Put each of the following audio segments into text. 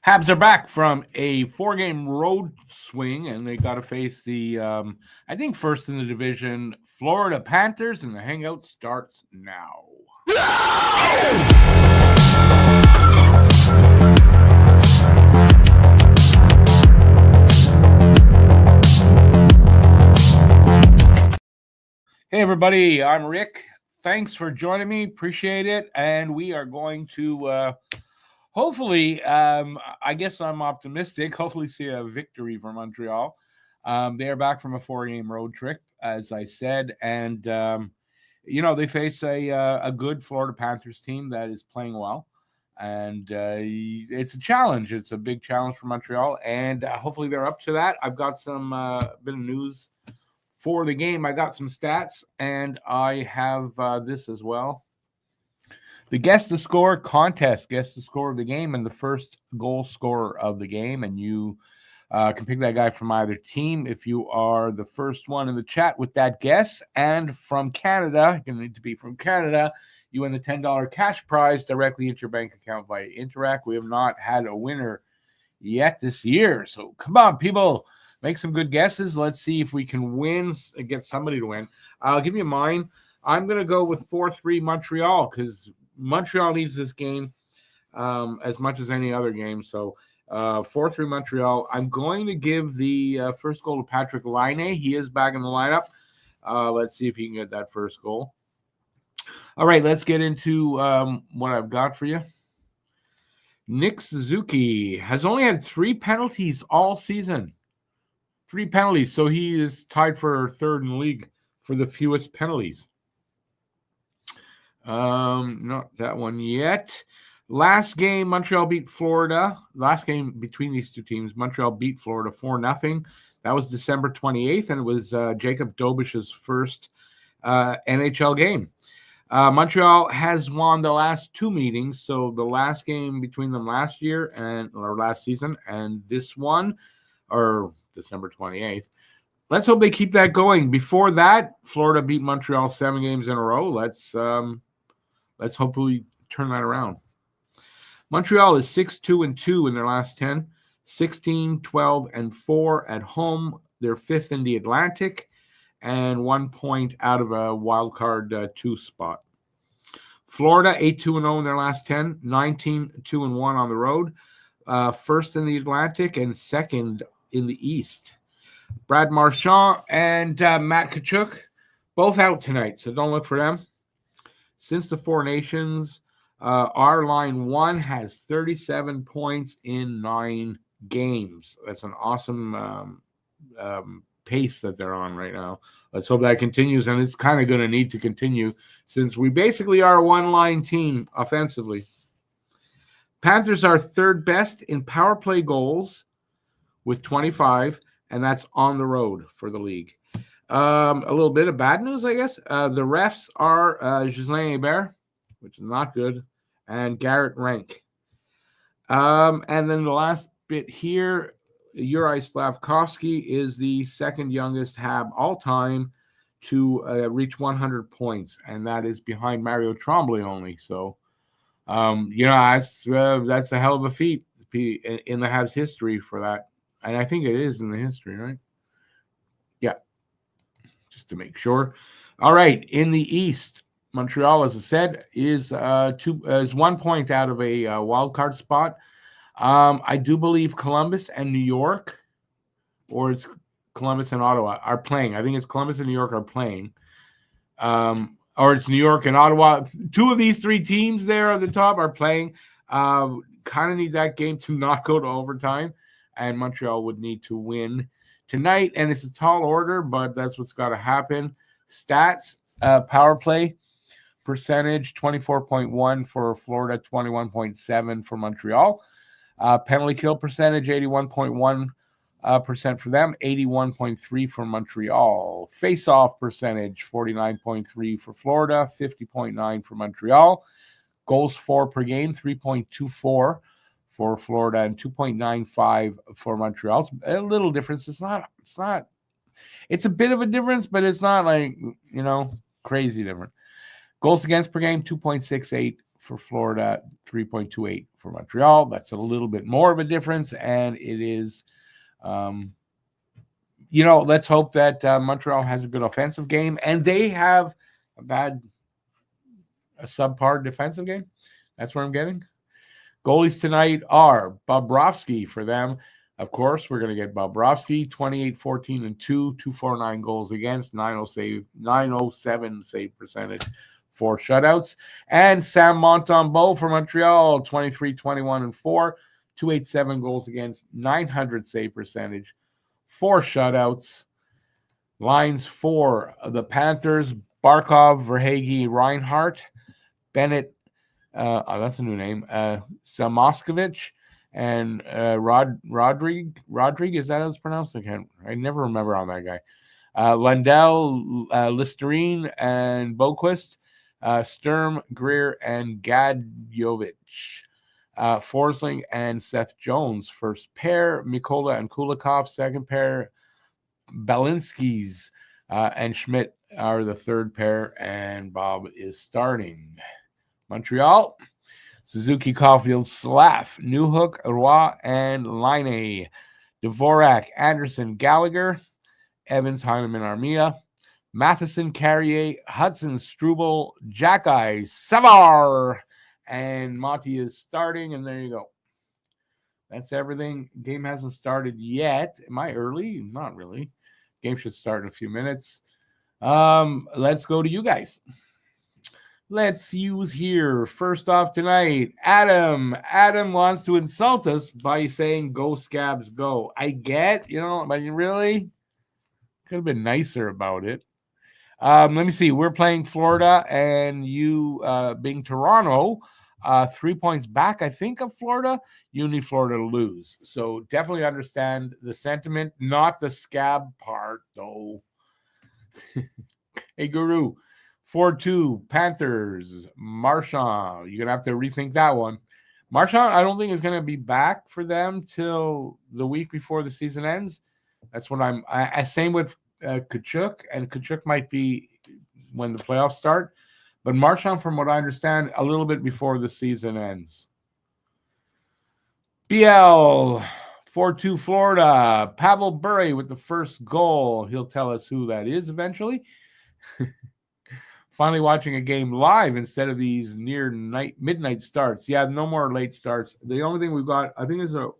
Habs are back from a 4-game road swing, and they got to face the, I think, first in the division, Florida Panthers, and the hangout starts now. Hey, everybody, I'm Rick. Thanks for joining me. Appreciate it. And we are going to hopefully, I guess I'm optimistic, hopefully see a victory for Montreal. They are back from a 4-game road trip, as I said. And, they face a good Florida Panthers team that is playing well. And it's a challenge. It's a big challenge for Montreal. And hopefully they're up to that. I've got some bit of news for the game. I got some stats, and I have this as well. The Guess the Score contest, guess the score of the game, and the first goal scorer of the game. And you can pick that guy from either team if you are the first one in the chat with that guess. And from Canada, you're going to need to be from Canada, you win the $10 cash prize directly into your bank account via Interac. We have not had a winner yet this year. So come on, people. Make some good guesses. Let's see if we can win and get somebody to win. I'll give you mine. I'm going to go with 4-3 Montreal because Montreal needs this game as much as any other game. So 4-3 Montreal. I'm going to give the first goal to Patrick Laine. He is back in the lineup. Let's see if he can get that first goal. All right, let's get into what I've got for you. Nick Suzuki has only had 3 penalties all season. 3 penalties, so he is tied for third in the league for the fewest penalties. Not that one yet. Last game, Montreal beat Florida. Last game between these two teams, Montreal beat Florida 4-0. That was December 28th, and it was Jacob Dobish's first NHL game. Montreal has won the last 2 meetings, so the last game between them last season and this one, or December 28th. Let's hope they keep that going. Before that, Florida beat Montreal 7 games in a row. Let's hopefully turn that around. Montreal is 6-2-2 in their last 10, 16-12-4 at home. They're 5th in the Atlantic and 1 point out of a wild card 2 spot. Florida 8-2-0 in their last 10, 19-2-1 on the road. First in the Atlantic and second in the East. Brad Marchand and Matt Tkachuk, both out tonight, so don't look for them. Since the Four Nations, our line 1 has 37 points in 9 games. That's an awesome pace that they're on right now. Let's hope that continues, and it's kind of going to need to continue since we basically are a one-line team offensively. Panthers are 3rd best in power play goals with 25, and that's on the road for the league. A little bit of bad news, I guess. The refs are Ghislain Hebert, which is not good, and Garrett Rank. And then the last bit here, Yuri Slavkovsky is the 2nd youngest Hab all-time to reach 100 points, and that is behind Mario Tremblay only. So, that's a hell of a feat in the Habs history for that. And I think it is in the history, right? Yeah, just to make sure. All right, in the East, Montreal, as I said, is 1 point out of a wild card spot. I do believe Columbus and New York, or it's Columbus and Ottawa, are playing. I think it's Columbus and New York are playing. Or it's New York and Ottawa. 2 of these 3 teams there at the top are playing. Kind of need that game to not go to overtime. And Montreal would need to win tonight. And it's a tall order, but that's what's got to happen. Stats, power play percentage, 24.1 for Florida, 21.7 for Montreal. Penalty kill percentage, 81.1% for them, 81.3 for Montreal. Face-off percentage, 49.3 for Florida, 50.9 for Montreal. Goals for per game, 3.24 for Florida and 2.95 for Montreal. It's a little difference. It's a bit of a difference, but it's not like, crazy different. Goals against per game, 2.68 for Florida, 3.28 for Montreal. That's a little bit more of a difference, and it is, let's hope that Montreal has a good offensive game, and they have a subpar defensive game. That's what I'm getting. Goalies tonight are Bobrovsky for them. Of course, we're going to get Bobrovsky, 28, 14, and 2, 249 goals against, 907 save percentage, 4 shutouts. And Sam Montembeault for Montreal, 23, 21, and 4, 287 goals against, 900 save percentage, 4 shutouts. Lines for the Panthers, Barkov, Verhaeghe, Reinhart, Bennett, that's a new name, Samoskevich, and Rodrigue. Is that how it's pronounced? I never remember on that guy. Lundell, Listerine, and Boquist, Sturm, Greer, and Gadjovich. Forsling and Seth Jones, first pair. Mikola and Kulikov, second pair. Balinskis and Schmidt are the third pair, and Bob is starting. Montreal, Suzuki, Caulfield, Slav, Newhook, Roy, and Laine. Dvorak, Anderson, Gallagher, Evans, Heineman, Armia, Matheson, Carrier, Hudson, Struble, Jackeye, Savar, and Monty is starting, and there you go. That's everything. Game hasn't started yet. Am I early? Not really. Game should start in a few minutes. Let's go to you guys. Let's use here. First off tonight, Adam. Adam wants to insult us by saying, go Scabs, go. I get, but you really could have been nicer about it. Let me see. We're playing Florida, and you being Toronto, 3 points back, I think, of Florida. You need Florida to lose. So definitely understand the sentiment, not the scab part, though. Hey, Guru. 4-2, Panthers, Marchand. You're going to have to rethink that one. Marchand, I don't think is going to be back for them till the week before the season ends. That's what same with Kachuk, and Kachuk might be when the playoffs start. But Marchand, from what I understand, a little bit before the season ends. BL, 4-2, Florida. Pavel Bure with the first goal. He'll tell us who that is eventually. Finally watching a game live instead of these midnight starts. Yeah, no more late starts. The only thing we've got, I think, is a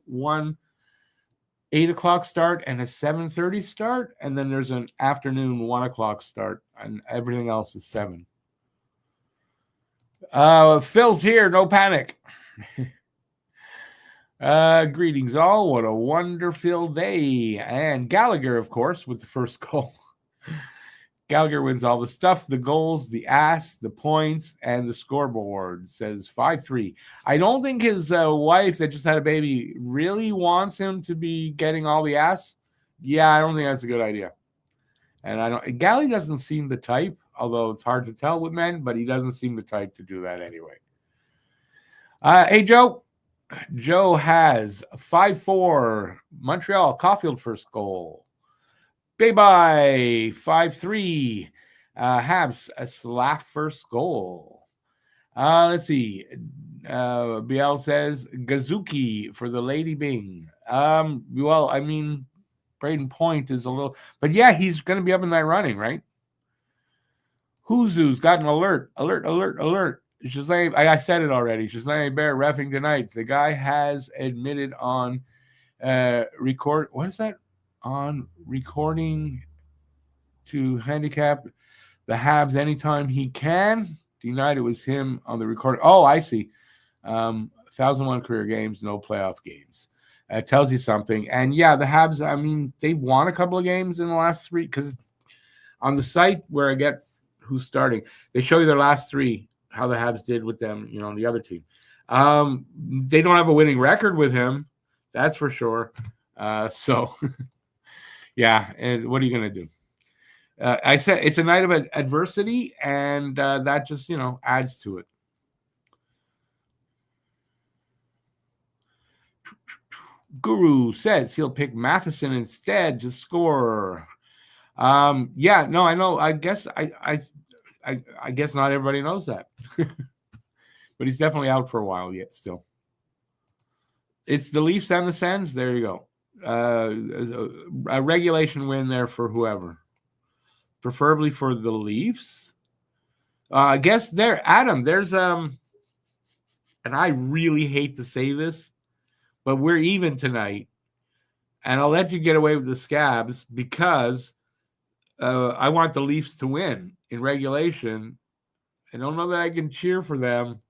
8 o'clock start and a 7:30 start, and then there's an afternoon 1 o'clock start, and everything else is 7. Phil's here, no panic. Greetings all. What a wonderful day. And Gallagher, of course, with the first goal. Gallagher wins all the stuff, the goals, the ass, the points, and the scoreboard. Says 5-3. I don't think his wife that just had a baby really wants him to be getting all the ass. Yeah, I don't think that's a good idea. And Gallagher doesn't seem the type, although it's hard to tell with men, but he doesn't seem the type to do that anyway. Hey, Joe. Joe has 5-4. Montreal, Caulfield first goal. Bye-bye, 5-3. Habs, a Slav first goal. Let's see. Biel says, Gazuki for the Lady Bing. Well, I mean, Braden Point is a little... But yeah, he's going to be up in that running, right? Huzu's got an alert. Shazam, I said it already. Shazam Bear reffing tonight. The guy has admitted on record... What is that? On recording to handicap the Habs anytime he can. Denied it was him on the recording. Oh, I see. 1,001 career games, no playoff games. It tells you something. And yeah, the Habs, I mean, they won a couple of games in the last 3 because on the site where I get who's starting, they show you their last 3, how the Habs did with them, on the other team. They don't have a winning record with him, that's for sure. So... Yeah, and what are you going to do? I said it's a night of adversity, and that just, adds to it. Guru says he'll pick Matheson instead to score. Yeah, no, I know. I guess I guess not everybody knows that. but he's definitely out for a while yet. Still, it's the Leafs and the Sens. There you go. A regulation win there for whoever, preferably for the Leafs. I guess there, Adam. There's and I really hate to say this, but we're even tonight, and I'll let you get away with the Scabs because I want the Leafs to win in regulation. I don't know that I can cheer for them,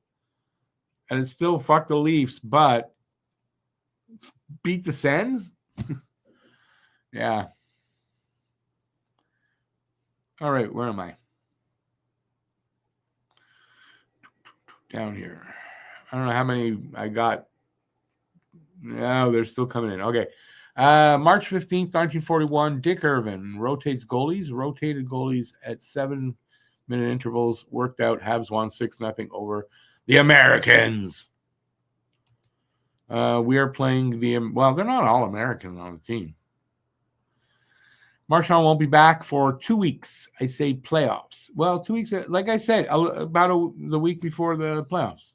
and it's still fuck the Leafs, but beat the Sens? Yeah. All right, where am I? Down here. I don't know how many I got. No, they're still coming in. Okay. March 15th, 1941, Dick Irvin rotated goalies at 7-minute intervals, worked out. Habs won 6-0 over the Americans. We are playing they're not all American on the team. Marchand won't be back for 2 weeks. I say playoffs. Well, 2 weeks, like I said, about the week before the playoffs.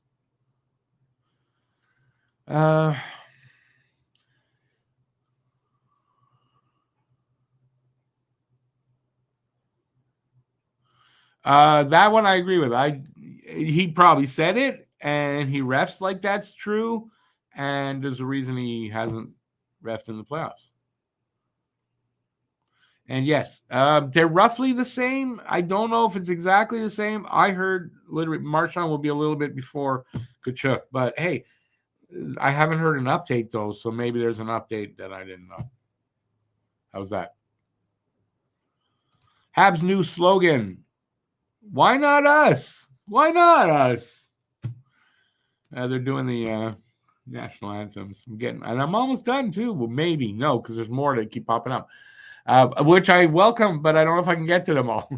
That one I agree with. He probably said it, and he refs like that's true, and there's a reason he hasn't refed in the playoffs. And yes, they're roughly the same. I don't know if it's exactly the same. I heard literally Marchand will be a little bit before Tkachuk, but hey, I haven't heard an update though, so maybe there's an update that I didn't know. How's that? Habs' new slogan. Why not us? Why not us? They're doing the national anthems. I'm almost done too. Well, maybe no, because there's more that keep popping up. Which I welcome, but I don't know if I can get to them all.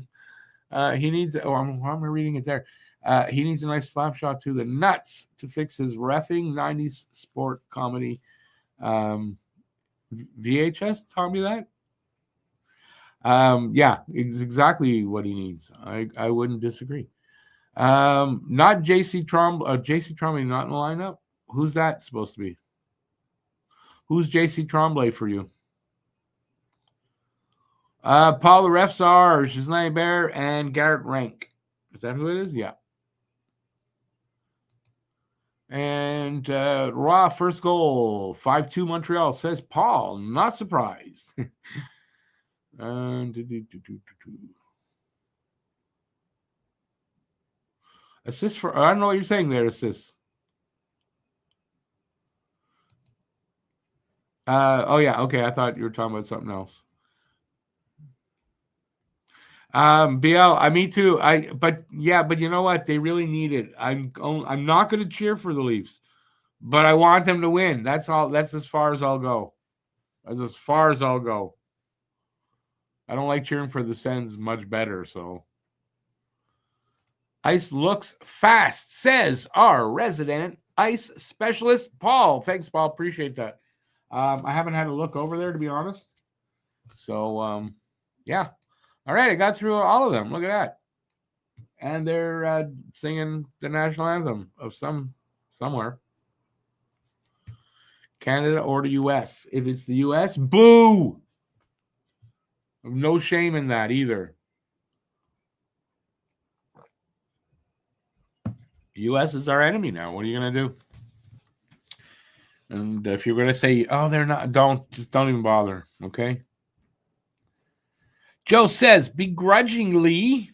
He needs. I'm reading it there. He needs a nice slap shot to the nuts to fix his reffing 90s sport comedy. VHS taught me that. Yeah, it's exactly what he needs. I wouldn't disagree. Not JC Tremblay. JC Tremblay not in the lineup. Who's that supposed to be? Who's JC Tremblay for you? Paul the refs are Ghislain Bear and Garrett Rank. Is that who it is? Yeah. And Raw first goal, 5-2 Montreal, says Paul. Not surprised. Assist for, I don't know what you're saying there, assist. Oh yeah, okay. I thought you were talking about something else. BL, me too. But you know what? They really need it. I'm not going to cheer for the Leafs, but I want them to win. That's all. That's as far as I'll go. That's as far as I'll go. I don't like cheering for the Sens much better. So, ice looks fast, says our resident ice specialist, Paul. Thanks, Paul. Appreciate that. I haven't had a look over there, to be honest. So, yeah. All right, I got through all of them. Look at that. And they're singing the national anthem of somewhere. Canada or the U.S. If it's the U.S., boo! No shame in that either. The U.S. is our enemy now. What are you going to do? And if you're going to say, oh, they're not, don't even bother, okay? Joe says, begrudgingly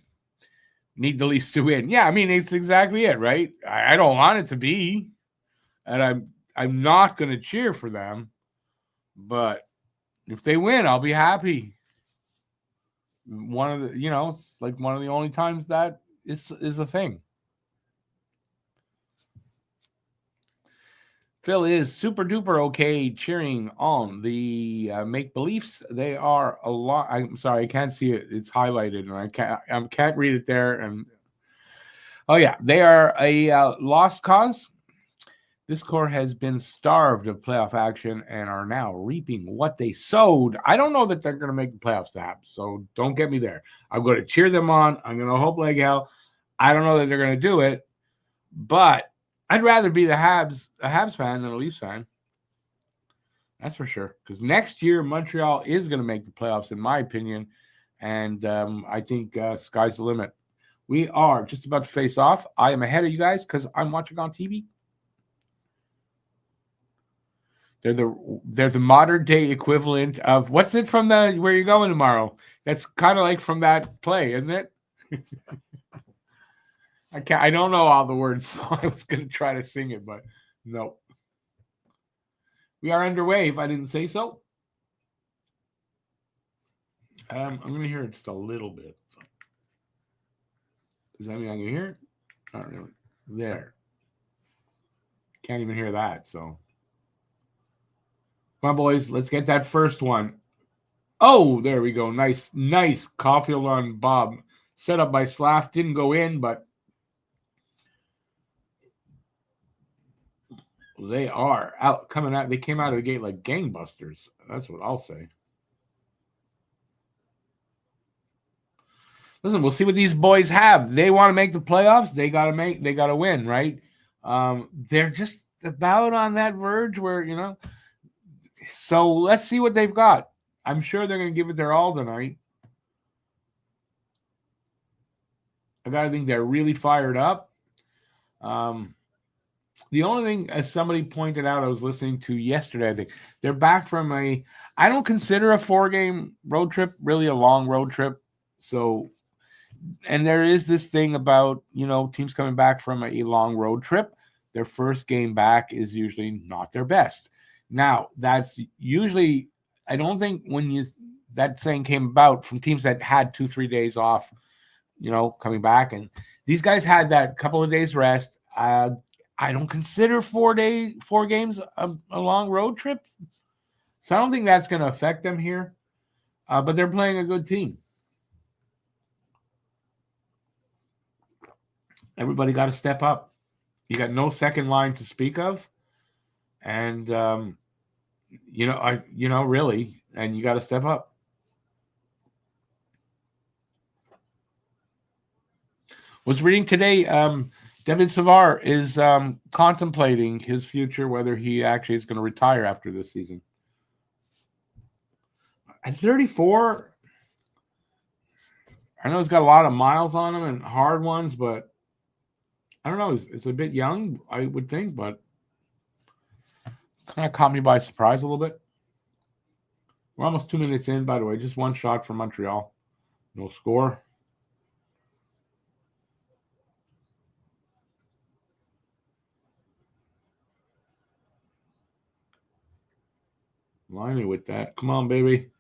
need the Leafs to win. Yeah, I mean, it's exactly it, right? I don't want it to be. And I'm not going to cheer for them. But if they win, I'll be happy. It's like one of the only times that is a thing. Phil is super duper okay cheering on the make beliefs. They are a lot. I'm sorry, I can't see it. It's highlighted, and I can't read it there. And oh yeah, they are a lost cause. This core has been starved of playoff action and are now reaping what they sowed. I don't know that they're going to make the playoffs, Habs, so don't get me there. I'm going to cheer them on. I'm going to hope like hell. I don't know that they're going to do it, but I'd rather be a Habs fan than a Leafs fan. That's for sure. Because next year, Montreal is going to make the playoffs, in my opinion. And I think sky's the limit. We are just about to face off. I am ahead of you guys because I'm watching on TV. They're the modern day equivalent of what's it from the Where You Going Tomorrow? That's kind of like from that play, isn't it? I don't know all the words, so I was gonna try to sing it, but no. We are underway. If I didn't say so, I'm gonna hear it just a little bit. So. Does that mean I can hear it? Not really. There. Can't even hear that. So, come on, boys. Let's get that first one. Oh, there we go. Nice. Caulfield on Bob. Set up by Slav. Didn't go in, but they are out coming out. They came out of the gate like gangbusters. That's what I'll say. Listen, we'll see what these boys have. They want to make the playoffs. They gotta win, right? They're just about on that verge where. So let's see what they've got. I'm sure they're gonna give it their all tonight. I gotta think they're really fired up. The only thing, as somebody pointed out, I was listening to yesterday, I think they're back from I don't consider a 4-game road trip really a long road trip. So, and there is this thing about, teams coming back from a long road trip. Their first game back is usually not their best. Now, that's usually, I don't think that saying came about from teams that had 2-3 days off, coming back. And these guys had that couple of days rest. I don't consider 4 games a long road trip. So I don't think that's going to affect them here. But they're playing a good team. Everybody got to step up. You got no second line to speak of. And, really, and you got to step up. Was reading today, David Savard is contemplating his future, whether he actually is going to retire after this season. At 34, I know he's got a lot of miles on him and hard ones, but I don't know. It's a bit young, I would think, but kind of caught me by surprise a little bit. We're almost 2 minutes in, by the way. Just one shot from Montreal. No score. Line me with that. Come on, baby.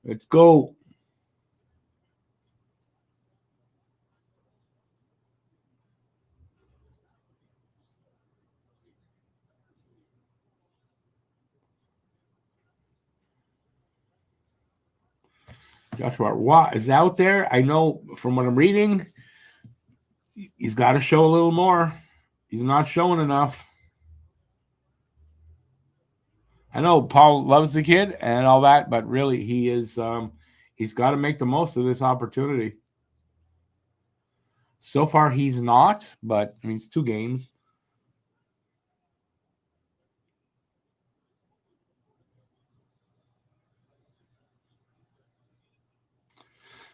Let's go. Joshua Watt is out there. I know from what I'm reading, he's got to show a little more. He's not showing enough. I know Paul loves the kid and all that, but really he is he's got to make the most of this opportunity. So far he's not, but I mean it's 2 games.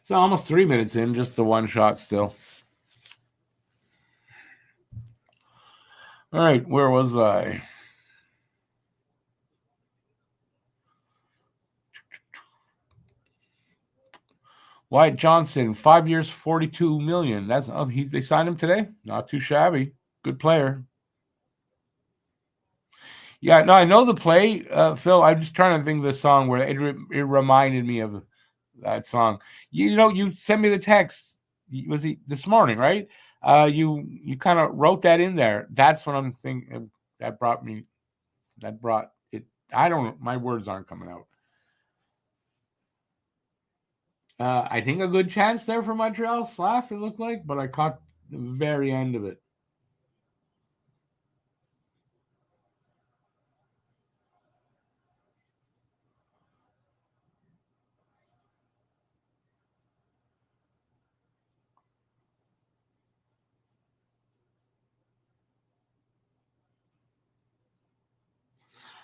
So almost 3 minutes in, just the one shot still. All right, where was I? Wyatt Johnson, 5 years, $42 million. That's they signed him today. Not too shabby. Good player. Yeah, no, I know the play, Phil. I'm just trying to think of the song where it reminded me of that song. You sent me the text. Was he this morning, right? You kind of wrote that in there. That's what I'm thinking. That brought it. I don't know. My words aren't coming out. I think a good chance there for Montreal. Slav, it looked like, but I caught the very end of it.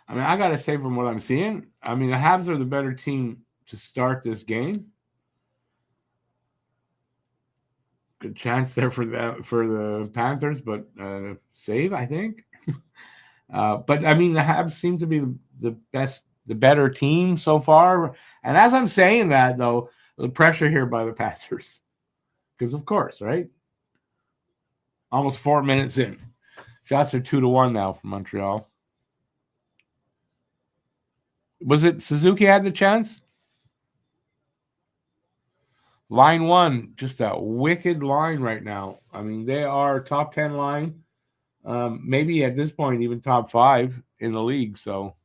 I mean, I got to say from what I'm seeing, I mean, the Habs are the better team to start this game. Good chance there for the Panthers, but save, I think. But I mean, the Habs seem to be the better team so far. And as I'm saying that, though, the pressure here by the Panthers, because of course, right? Almost 4 minutes in, shots are 2-1 now for Montreal. Was it Suzuki had the chance? Line one, just a wicked line right now. I mean, they are top 10 line. Maybe at this point, even top 5 in the league. So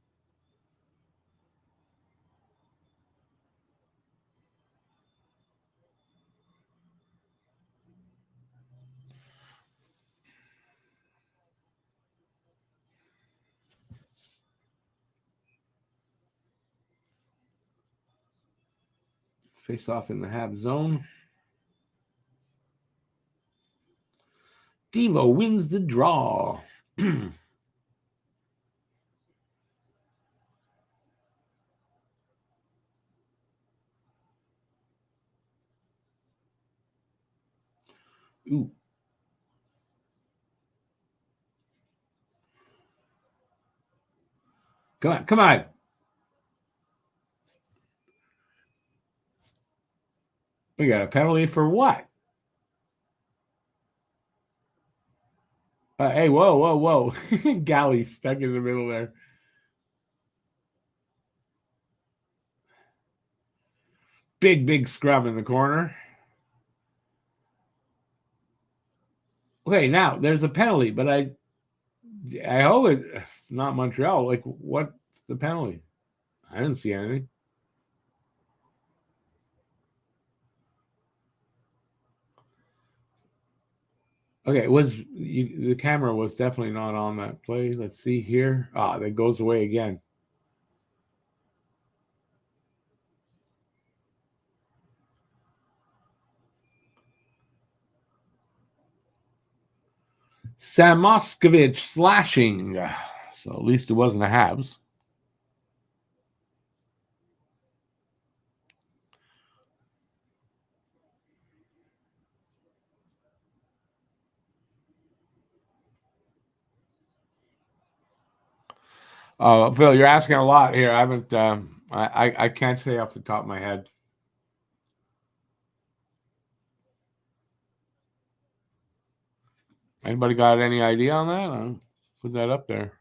face off in the Habs zone. Devo wins the draw. Ooh. Come on, come on. We got a penalty for what? Hey, whoa. Galley stuck in the middle there. Big scrum in the corner. Okay, now there's a penalty, but I hope it's not Montreal. Like, what's the penalty? I didn't see anything. Okay, the camera was definitely not on that play. Let's see here. That goes away again. Samoskevich slashing. So at least it wasn't the Habs. Phil, you're asking a lot here. I haven't. I can't say off the top of my head. Anybody got any idea on that? I'll put that up there.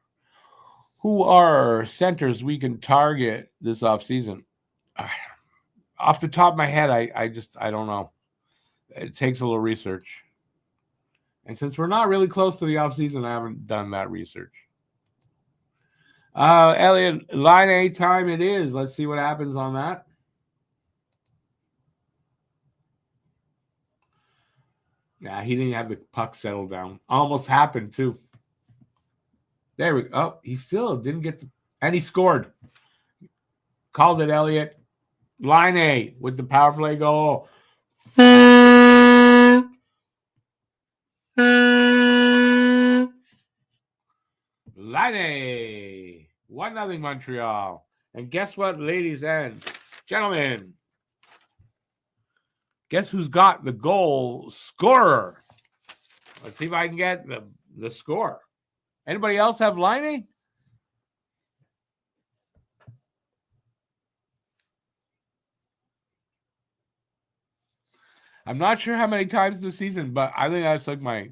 Who are centers we can target this offseason? Off the top of my head, I don't know. It takes a little research. And since we're not really close to the offseason, I haven't done that research. Elliot, line A time it is. Let's see what happens on that. Yeah, he didn't have the puck settle down. Almost happened, too. There we go. Oh, he still didn't get the... And he scored. Called it, Elliot. Line A with the power play goal. Line A. 1-0 Montreal. And guess what, ladies and gentlemen? Guess who's got the goal scorer? Let's see if I can get the score. Anybody else have line A? I'm not sure how many times this season, but I think that's like my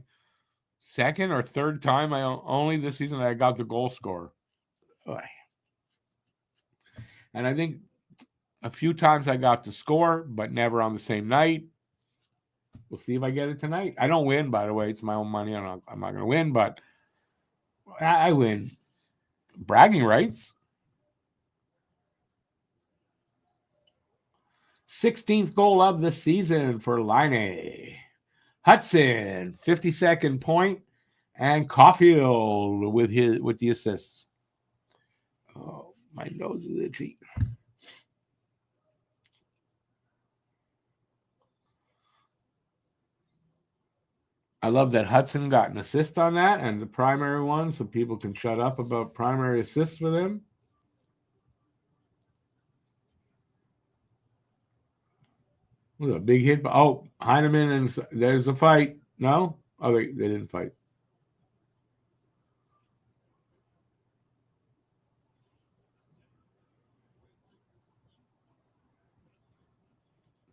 second or third time only this season that I got the goal scorer. And I think a few times I got the score, but never on the same night. We'll see if I get it tonight. I don't win, by the way. It's my own money. I'm not going to win, but I win. Bragging rights. 16th goal of the season for Line. Hudson, 52nd point, and Caulfield with the assists. Oh, my nose is itchy. I love that Hudson got an assist on that and the primary one, so people can shut up about primary assists with him. Was a big hit. Oh, Heineman, and there's a fight. No? Oh, they didn't fight.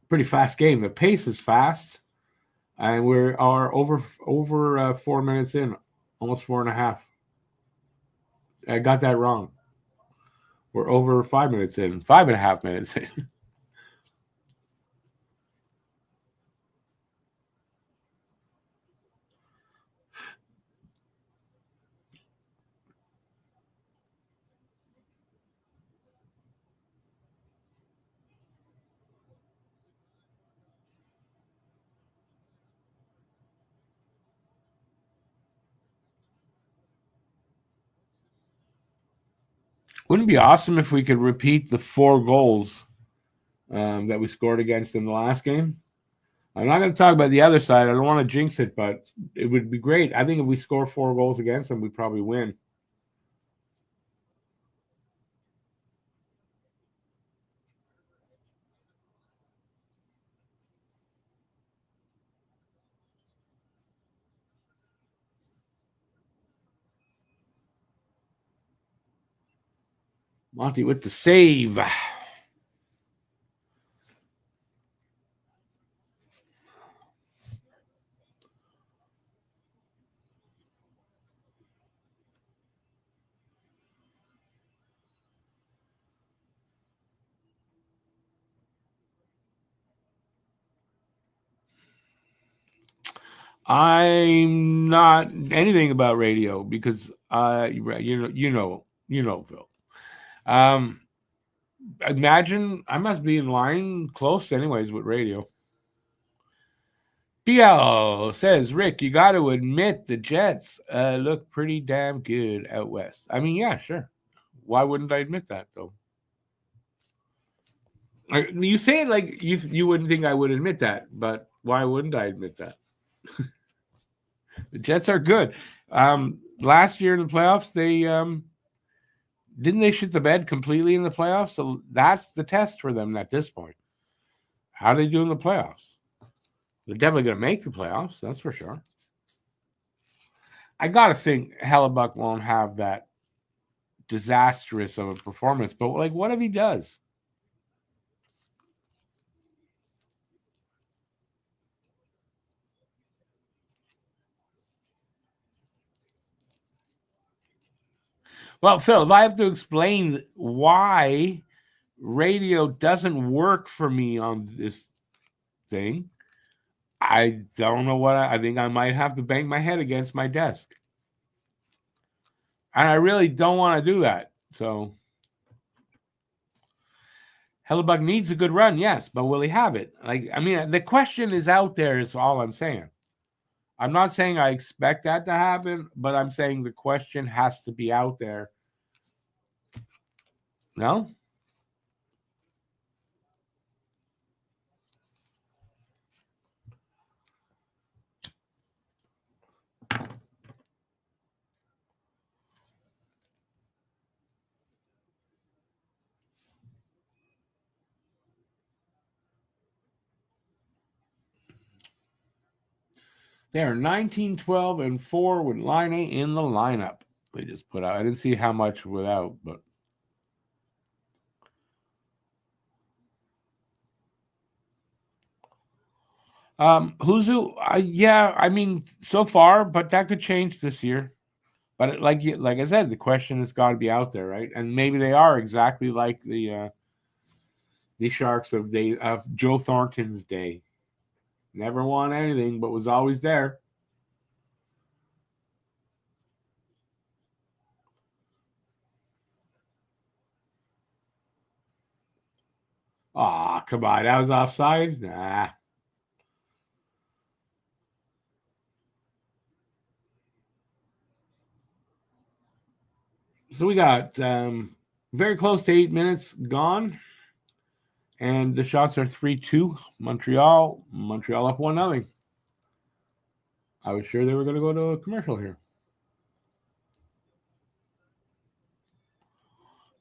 Pretty fast game. The pace is fast, and we are over 4 minutes in, almost 4.5. I got that wrong. We're over 5 minutes in, 5.5 minutes in. Wouldn't it be awesome if we could repeat the 4 goals that we scored against in the last game? I'm not going to talk about the other side. I don't want to jinx it, but it would be great. I think if we score 4 goals against them, we probably win. Monty with the save. I'm not anything about radio because you know, Phil. Imagine I must be in line close anyways with radio. BL says, Rick, you got to admit the Jets look pretty damn good out west. I mean, yeah, sure. Why wouldn't I admit that though? You say it like you wouldn't think I would admit that, but why wouldn't I admit that? The Jets are good. Last year in the playoffs, they didn't they shit the bed completely in the playoffs. So that's the test for them at this point. How do they do in the playoffs? They're definitely going to make the playoffs. That's for sure. I got to think Hellebuck won't have that disastrous of a performance, but like, what if he does? Well, Phil, if I have to explain why radio doesn't work for me on this thing, I don't know what I think I might have to bang my head against my desk. And I really don't want to do that. So Hellebuck needs a good run, yes, but will he have it? Like, I mean, the question is out there is all I'm saying. I'm not saying I expect that to happen, but I'm saying the question has to be out there. No? They are 19, 12, and 4 with Line A in the lineup. They just put out. I didn't see how much without, but who's who? Yeah, I mean, so far, but that could change this year. But like I said, the question has got to be out there, right? And maybe they are exactly like the Sharks of Joe Thornton's day. Never won anything, but was always there. Ah, come on, that was offside. Nah. So we got very close to 8 minutes gone. And the shots are 3-2. Montreal up 1-0. I was sure they were going to go to a commercial here.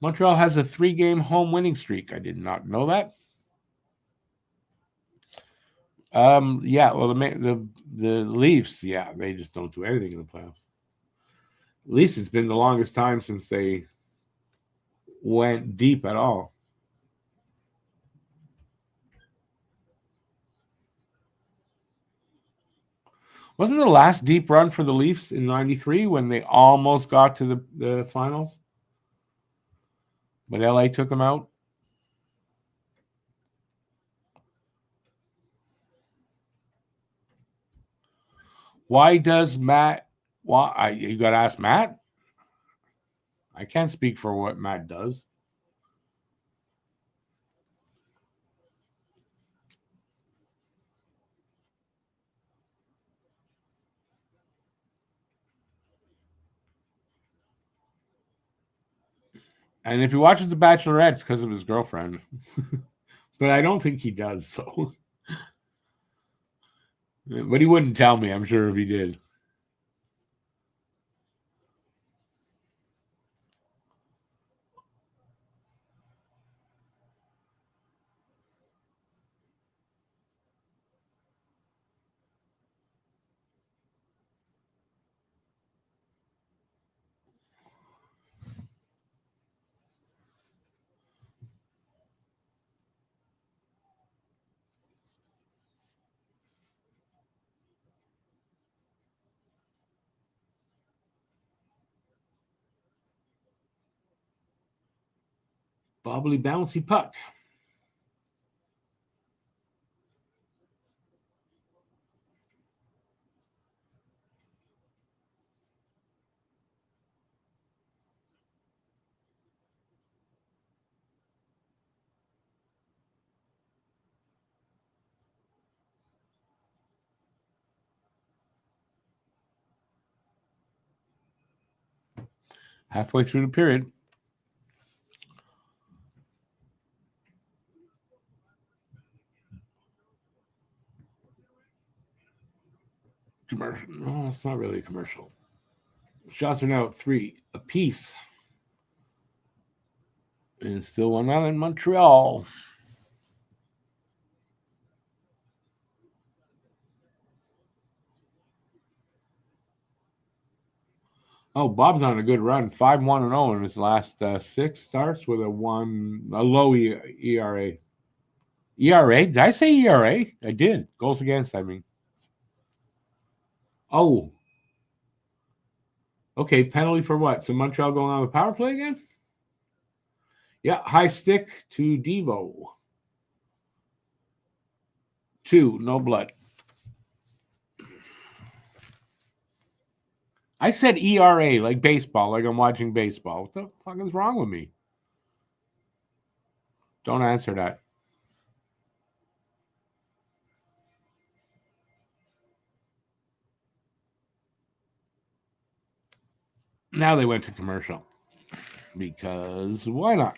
Montreal has a 3-game home winning streak. I did not know that. Yeah. Well, the Leafs, yeah, they just don't do anything in the playoffs. Leafs, it's been the longest time since they went deep at all. Wasn't the last deep run for the Leafs in '93 when they almost got to the finals? But LA took them out. Why does Matt? Why you got to ask Matt? I can't speak for what Matt does. And if he watches The Bachelorette, it's because of his girlfriend. But I don't think he does. So, but he wouldn't tell me. I'm sure if he did. Bobbly bouncy puck. Halfway through the period. Commercial. No, it's not really a commercial. Shots are now at 3 apiece. And still 1-0 in Montreal. Oh, Bob's on a good run. 5-1-0 in his last 6 starts with a low ERA. ERA? Did I say ERA? I did. Goals against, I mean. Oh. Okay, penalty for what? So Montreal going on the power play again? Yeah, high stick to Devo. 2, no blood. I said ERA, like baseball, like I'm watching baseball. What the fuck is wrong with me? Don't answer that. Now they went to commercial. Because why not?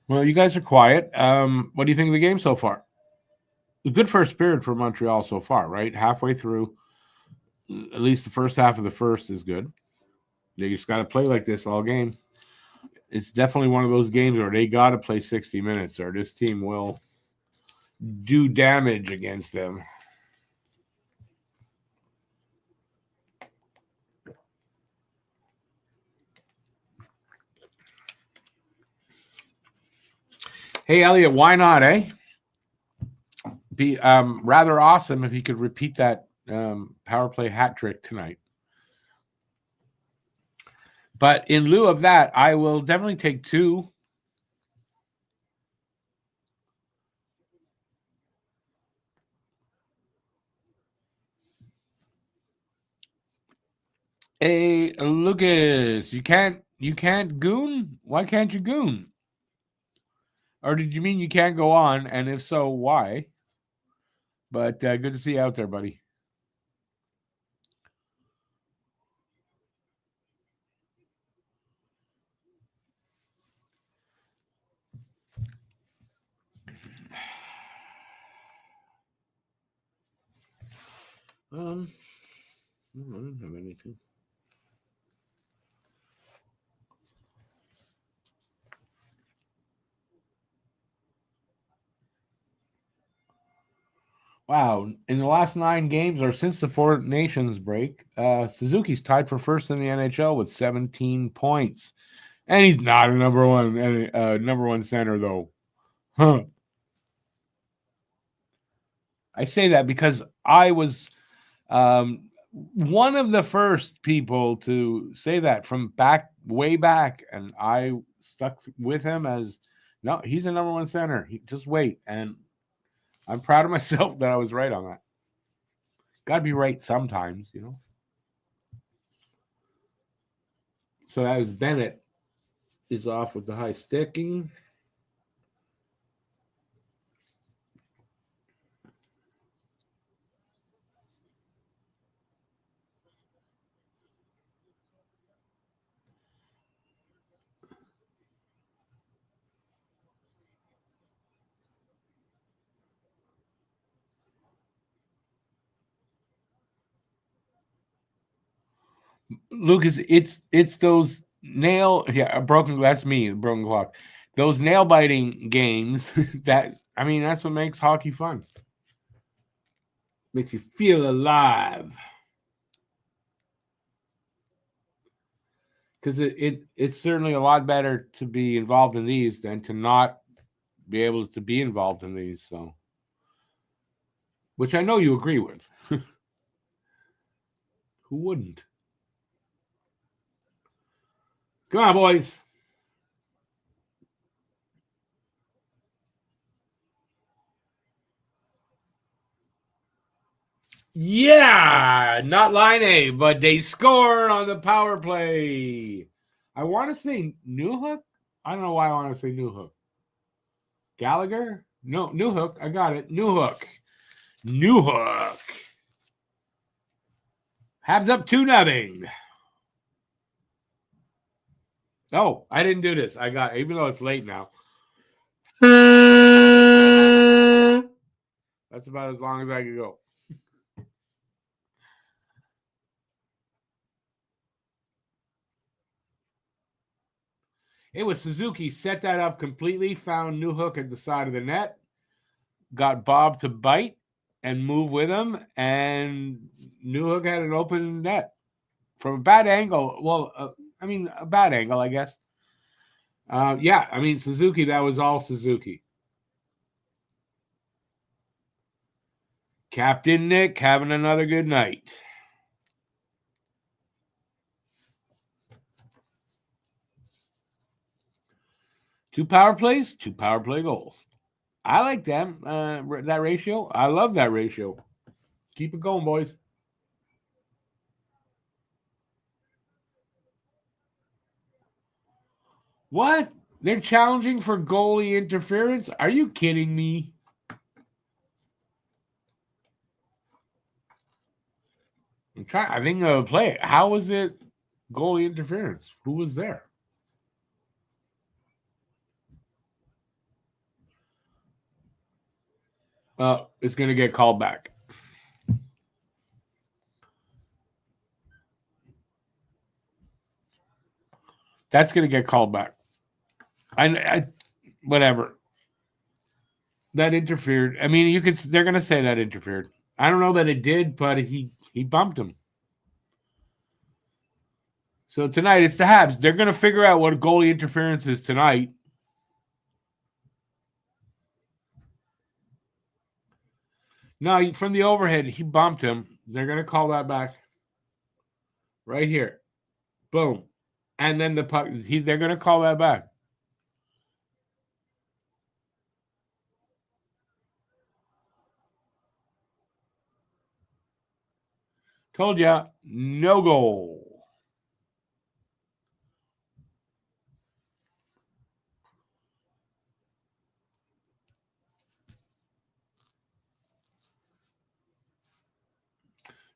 Well, you guys are quiet. What do you think of the game so far? A good first period for Montreal so far, right? Halfway through, at least the first half of the first is good. They just got to play like this all game. It's definitely one of those games where they got to play 60 minutes or this team will do damage against them. Hey, Elliot, why not, eh? Be rather awesome if he could repeat that power play hat trick tonight. But in lieu of that, I will definitely take 2. Hey, Lucas, you can't goon? Why can't you goon? Or did you mean you can't go on? And if so, why? But good to see you out there, buddy. No, I don't have anything. Wow. In the last 9 games, or since the Four Nations break, Suzuki's tied for first in the NHL with 17 points. And he's not a number one center, though. Huh. I say that because I was one of the first people to say that from way back, and I stuck with him as, no, he's a number one center. Just wait. And I'm proud of myself that I was right on that. Got to be right sometimes, you know. So that was Bennett is off with the high sticking. Lucas, it's those broken. That's me, broken clock. Those nail biting games that's what makes hockey fun. Makes you feel alive. Because it's certainly a lot better to be involved in these than to not be able to be involved in these. So, which I know you agree with. Who wouldn't? Come on, boys. Yeah, not line A, but they score on the power play. I want to say Newhook. I don't know why I want to say Newhook. Gallagher? No, Newhook. I got it. Newhook. Habs up 2-0. Oh, I didn't do this. I got, even though it's late now. That's about as long as I could go. It was Suzuki set that up completely, found Newhook at the side of the net, got Bob to bite and move with him, and Newhook had an open net from a bad angle. Well, a bad angle, I guess. Suzuki, that was all Suzuki. Captain Nick having another good night. Two power plays, 2 power play goals. I like them. That ratio. I love that ratio. Keep it going, boys. What? They're challenging for goalie interference? Are you kidding me? I think they'll play it. How was it goalie interference? Who was there? It's going to get called back. That's going to get called back. Whatever. That interfered. I mean, they're going to say that interfered. I don't know that it did, but he bumped him. So tonight it's the Habs. They're going to figure out what goalie interference is tonight. No, from the overhead, he bumped him. They're going to call that back. Right here. Boom. And then the puck, they're going to call that back. Told ya, no goal.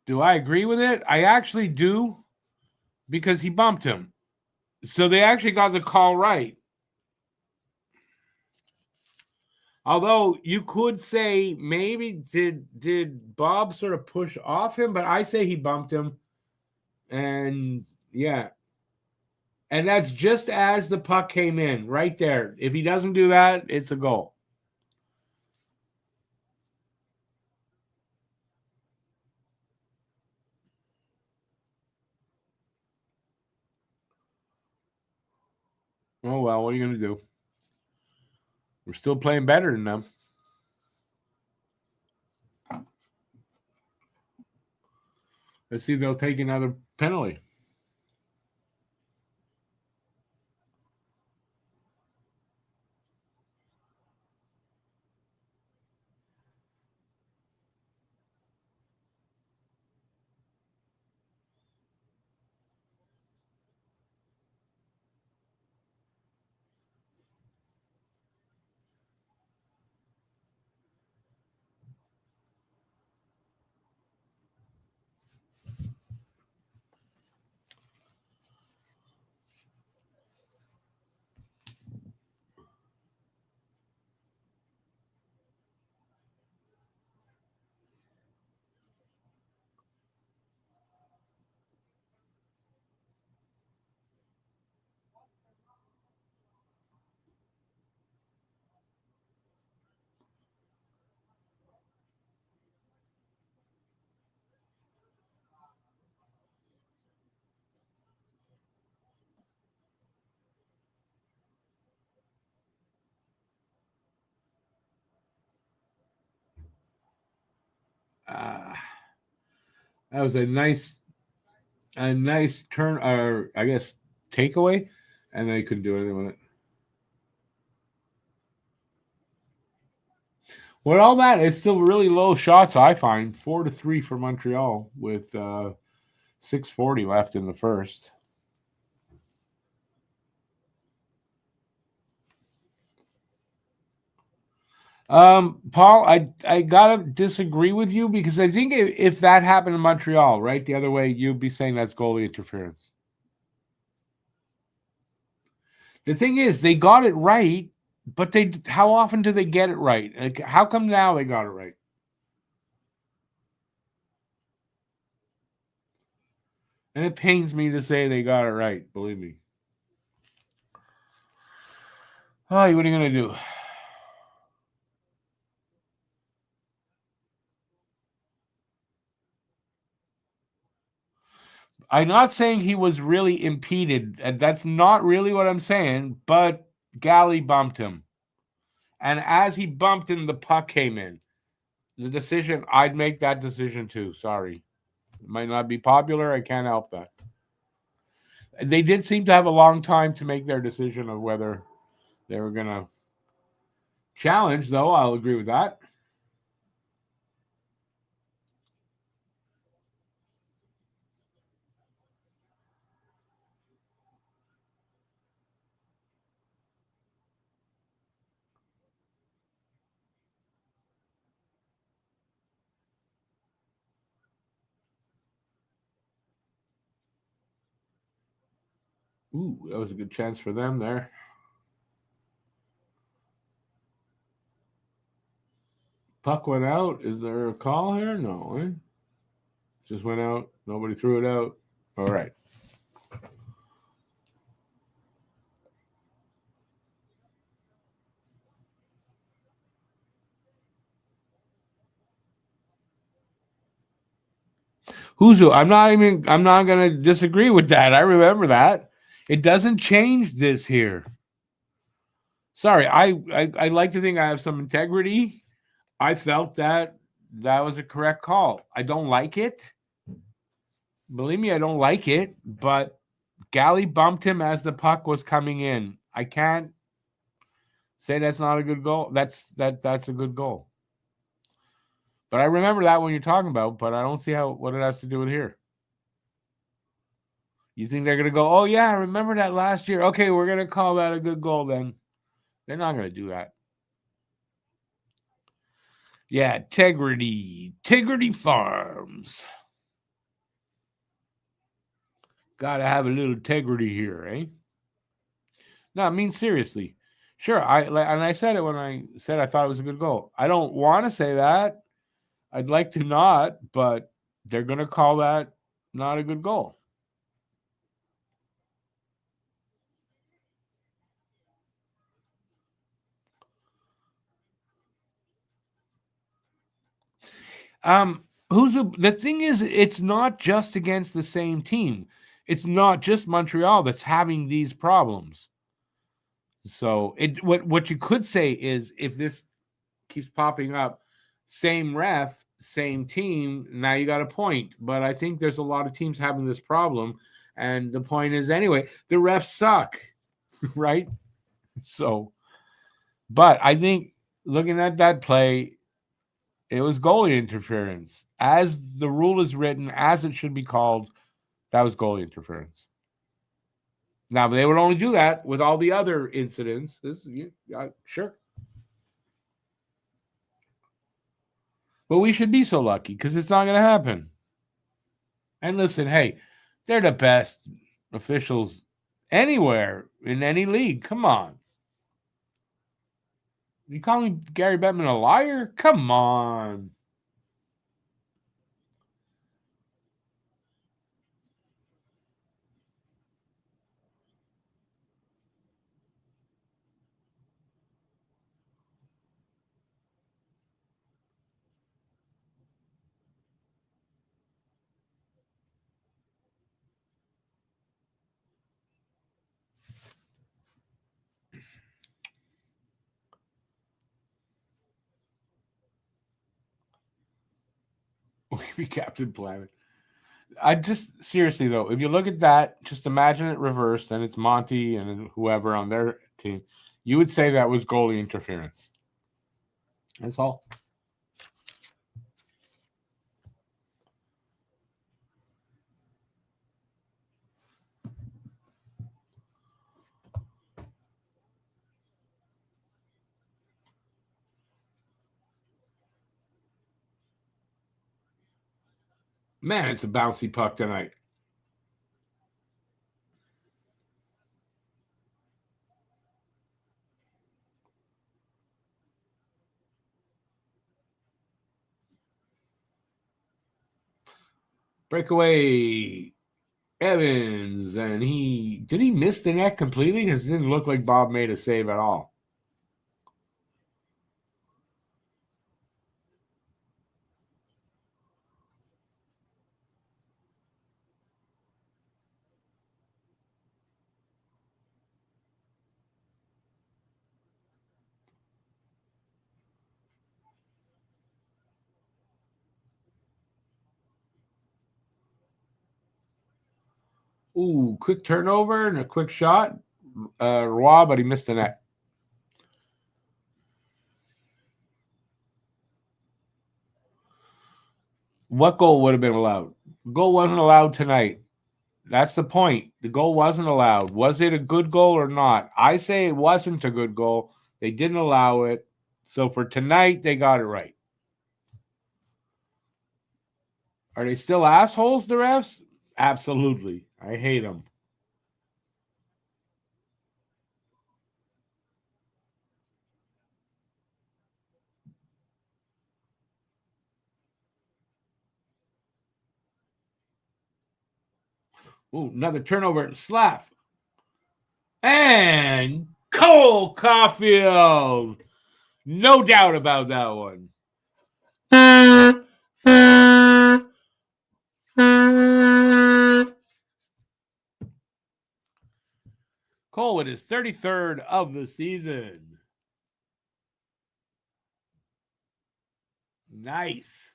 Do I agree with it? I actually do, because he bumped him. So they actually got the call right. Although you could say maybe did Bob sort of push off him, but I say he bumped him. And yeah. And that's just as the puck came in, right there. If he doesn't do that, it's a goal. Oh, well, what are you going to do? We're still playing better than them. Let's see if they'll take another penalty. Uh, that was a nice turn, or I guess takeaway, and they couldn't do anything with it. With all that, it's still really low shots. I find 4-3 for Montreal with 6:40 left in the first. Paul, I gotta disagree with you because I think if that happened in Montreal, right, the other way, you'd be saying that's goalie interference. The thing is, they got it right, but how often do they get it right? Like, how come now they got it right? And it pains me to say they got it right. Believe me. Oh, what are you gonna do? I'm not saying he was really impeded. That's not really what I'm saying. But Galley bumped him, and as he bumped him, the puck came in. The decision, I'd make that decision too. Sorry. It might not be popular. I can't help that. They did seem to have a long time to make their decision of whether they were going to challenge, though. I'll agree with that. Ooh, that was a good chance for them there. Puck went out. Is there a call here? No. Eh? Just went out. Nobody threw it out. All right. Who's who? I'm not going to disagree with that. I remember that. It doesn't change this here. Sorry, I like to think I have some integrity. I felt that was a correct call. I don't like it. Believe me, I don't like it, but Galley bumped him as the puck was coming in. I can't say that's not a good goal. That's a good goal. But I remember that when you're talking about, but I don't see what it has to do with here. You think they're gonna go, oh yeah, I remember that last year. Okay, we're gonna call that a good goal then. They're not gonna do that. Yeah, Tegrity Farms. Gotta have a little integrity here, eh? No, I mean seriously. Sure, I said it when I said I thought it was a good goal. I don't want to say that. I'd like to not, but they're going to call that not a good goal. The thing is, it's not just against the same team. It's not just Montreal that's having these problems. So what you could say is if this keeps popping up, same ref, same team, now you got a point. But I think there's a lot of teams having this problem. And the point is, anyway, the refs suck, right? So, but I think looking at that play, it was goalie interference. As the rule is written, as it should be called, that was goalie interference. Now, they would only do that with all the other incidents. Sure. But we should be so lucky because it's not going to happen. And listen, hey, they're the best officials anywhere in any league. Come on. You calling Gary Bettman a liar? Come on. We could be Captain Planet. I just seriously though, if you look at that, just imagine it reversed, and it's Monty and whoever on their team. You would say that was goalie interference. That's all. Man, it's a bouncy puck tonight. Breakaway Evans, and he miss the net completely? Because it didn't look like Bob made a save at all. Ooh, quick turnover and a quick shot. Roy, but he missed the net. What goal would have been allowed? Goal wasn't allowed tonight. That's the point. The goal wasn't allowed. Was it a good goal or not? I say it wasn't a good goal. They didn't allow it. So for tonight, they got it right. Are they still assholes, the refs? Absolutely. I hate them. Ooh, another turnover. Slap. And Cole Caulfield. No doubt about that one. Cole with his 33rd of the season. Nice.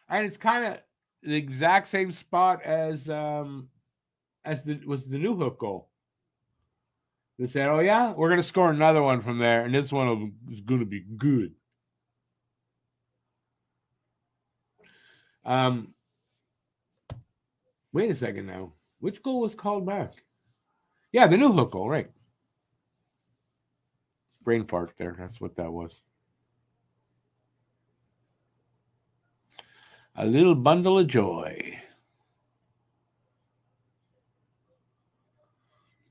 And it's kind of the exact same spot as was the New Hook goal. They said, "Oh yeah, we're gonna score another one from there, and this one is gonna be good." Um, wait a second now. Which goal was called back? Yeah, the New Hook goal, right? Brain fart there. That's what that was. A little bundle of joy.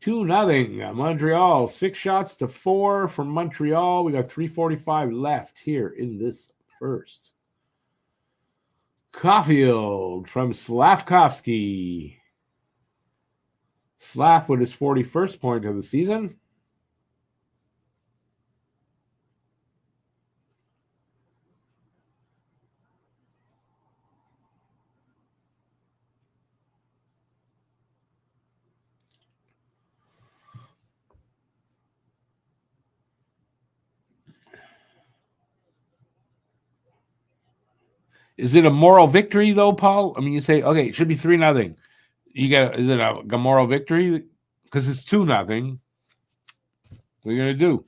2-0. Montreal. 6 shots to 4 from Montreal. We got 3:45 left here in this first. Caulfield from Slavkovsky. Slav with his 41st point of the season. Is it a moral victory though, Paul? I mean, you say, okay, it should be 3-0. Is it a moral victory? Because it's 2-0. What are you gonna do?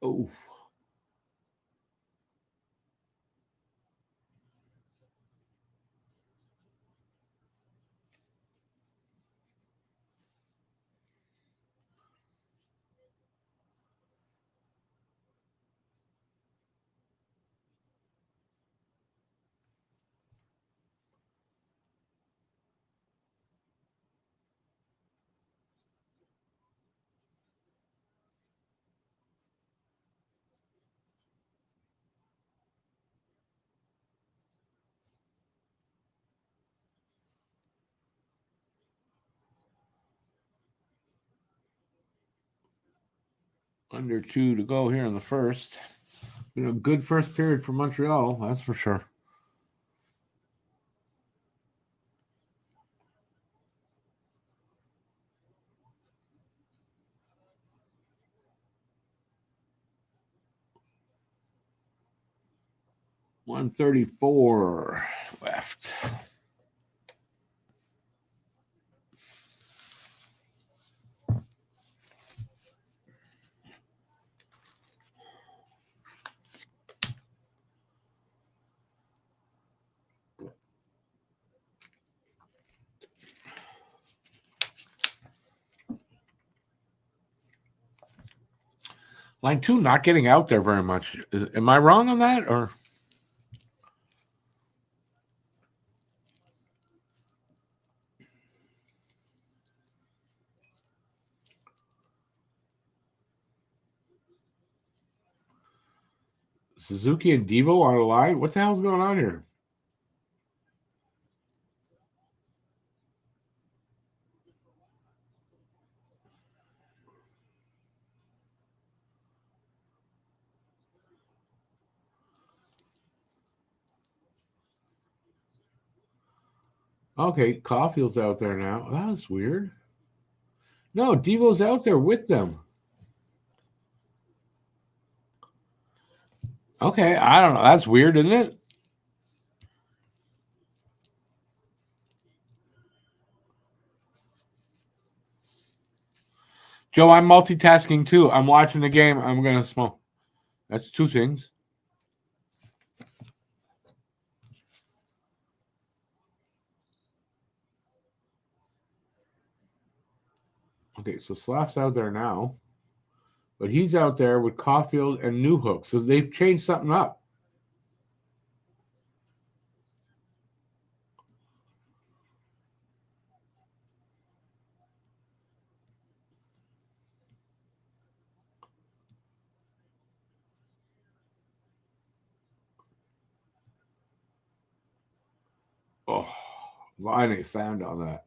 Oh, under 2 to go here in the first. Good first period for Montreal, that's for sure. $134 left. Line 2 not getting out there very much. Am I wrong on that? Or Suzuki and Devo on a line? What the hell's going on here? Okay, Caulfield's out there now. That was weird. No, Devo's out there with them. Okay, I don't know. That's weird, isn't it? Joe, I'm multitasking too. I'm watching the game. I'm going to smoke. That's 2 things. Okay, so Slav's out there now. But he's out there with Caulfield and Newhook. So they've changed something up. Oh, line ain't found on that.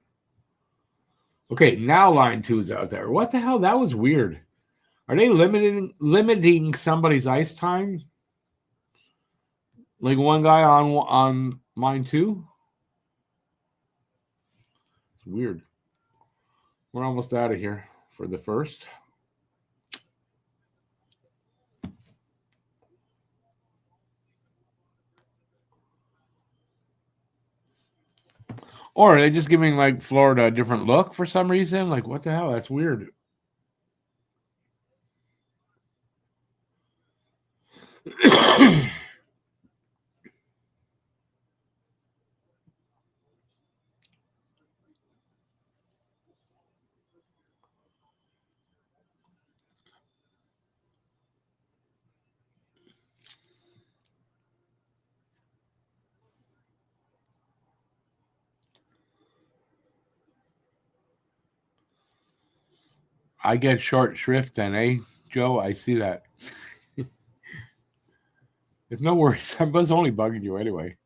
Okay, now line 2's out there. What the hell? That was weird. Are they limiting somebody's ice time? Like one guy on line 2? It's weird. We're almost out of here for the first. Or are they just giving like Florida a different look for some reason? Like, what the hell? That's weird. I get short shrift then, eh, Joe? I see that. It's no worries. I was only bugging you anyway.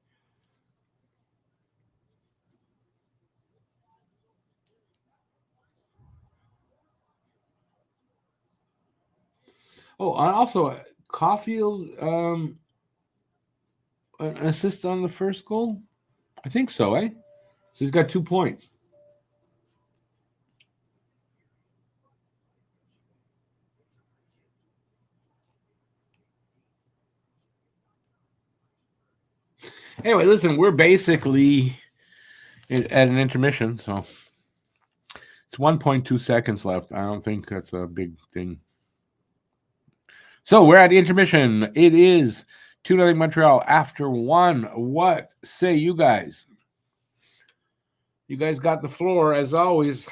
Oh, and also Caulfield, an assist on the first goal. I think so, eh? So he's got 2 points. Anyway, listen, we're basically at an intermission, so it's 1.2 seconds left. I don't think that's a big thing. So we're at intermission. It is 2-0 Montreal after one. What say you guys? You guys got the floor as always.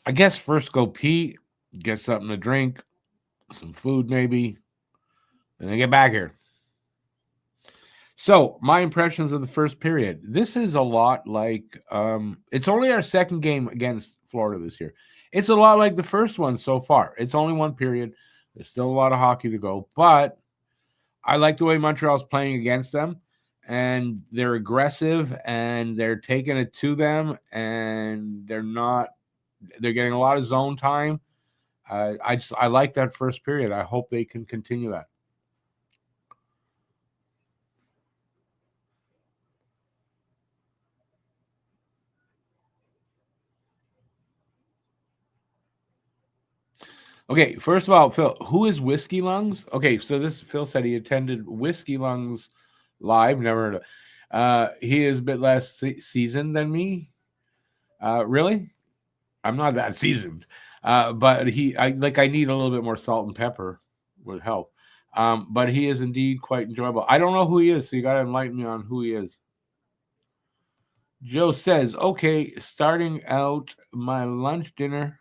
I guess first go pee, get something to drink, some food maybe, and then get back here. So my impressions of the first period. This is a lot like it's only our second game against Florida this year. It's a lot like the first one so far. It's only one period. There's still a lot of hockey to go, but I like the way Montreal's playing against them, and they're aggressive and they're taking it to them, and they're getting a lot of zone time. I like that first period. I hope they can continue that. Okay, first of all, Phil, who is Whiskey Lungs? Okay, so this Phil said he attended Whiskey Lungs live. Never heard of. He is a bit less seasoned than me. Really, I'm not that seasoned. But I need a little bit more salt and pepper would help. But he is indeed quite enjoyable. I don't know who he is, so you got to enlighten me on who he is. Joe says, okay, starting out my lunch dinner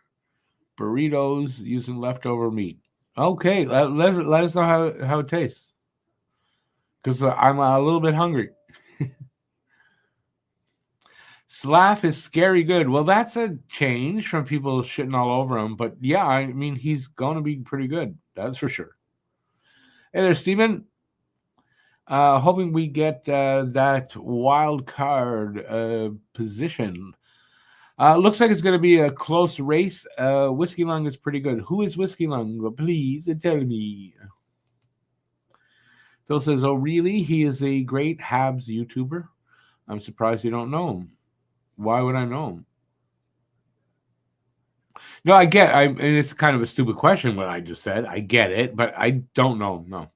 burritos using leftover meat. Okay, let us know how it tastes. Because I'm a little bit hungry. Slav is scary good. Well, that's a change from people shitting all over him. But yeah, I mean, he's going to be pretty good. That's for sure. Hey there, Steven. Hoping we get that wild card position. Looks like it's going to be a close race. Whiskey Lung is pretty good. Who is Whiskey Lung? Please tell me. Phil says, oh, really? He is a great Habs YouTuber? I'm surprised you don't know him. Why would I know him? No, and it's kind of a stupid question what I just said. I get it, but I don't know him,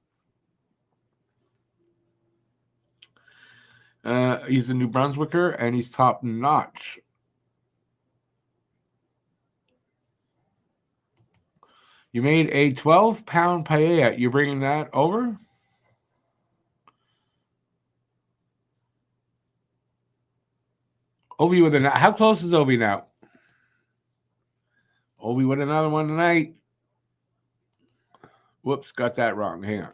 no. He's a New Brunswicker, and he's top notch. You made a 12-pound paella. You're bringing that over? Ovi with how close is Ovi now? Ovi with another one tonight. Whoops, got that wrong. Hang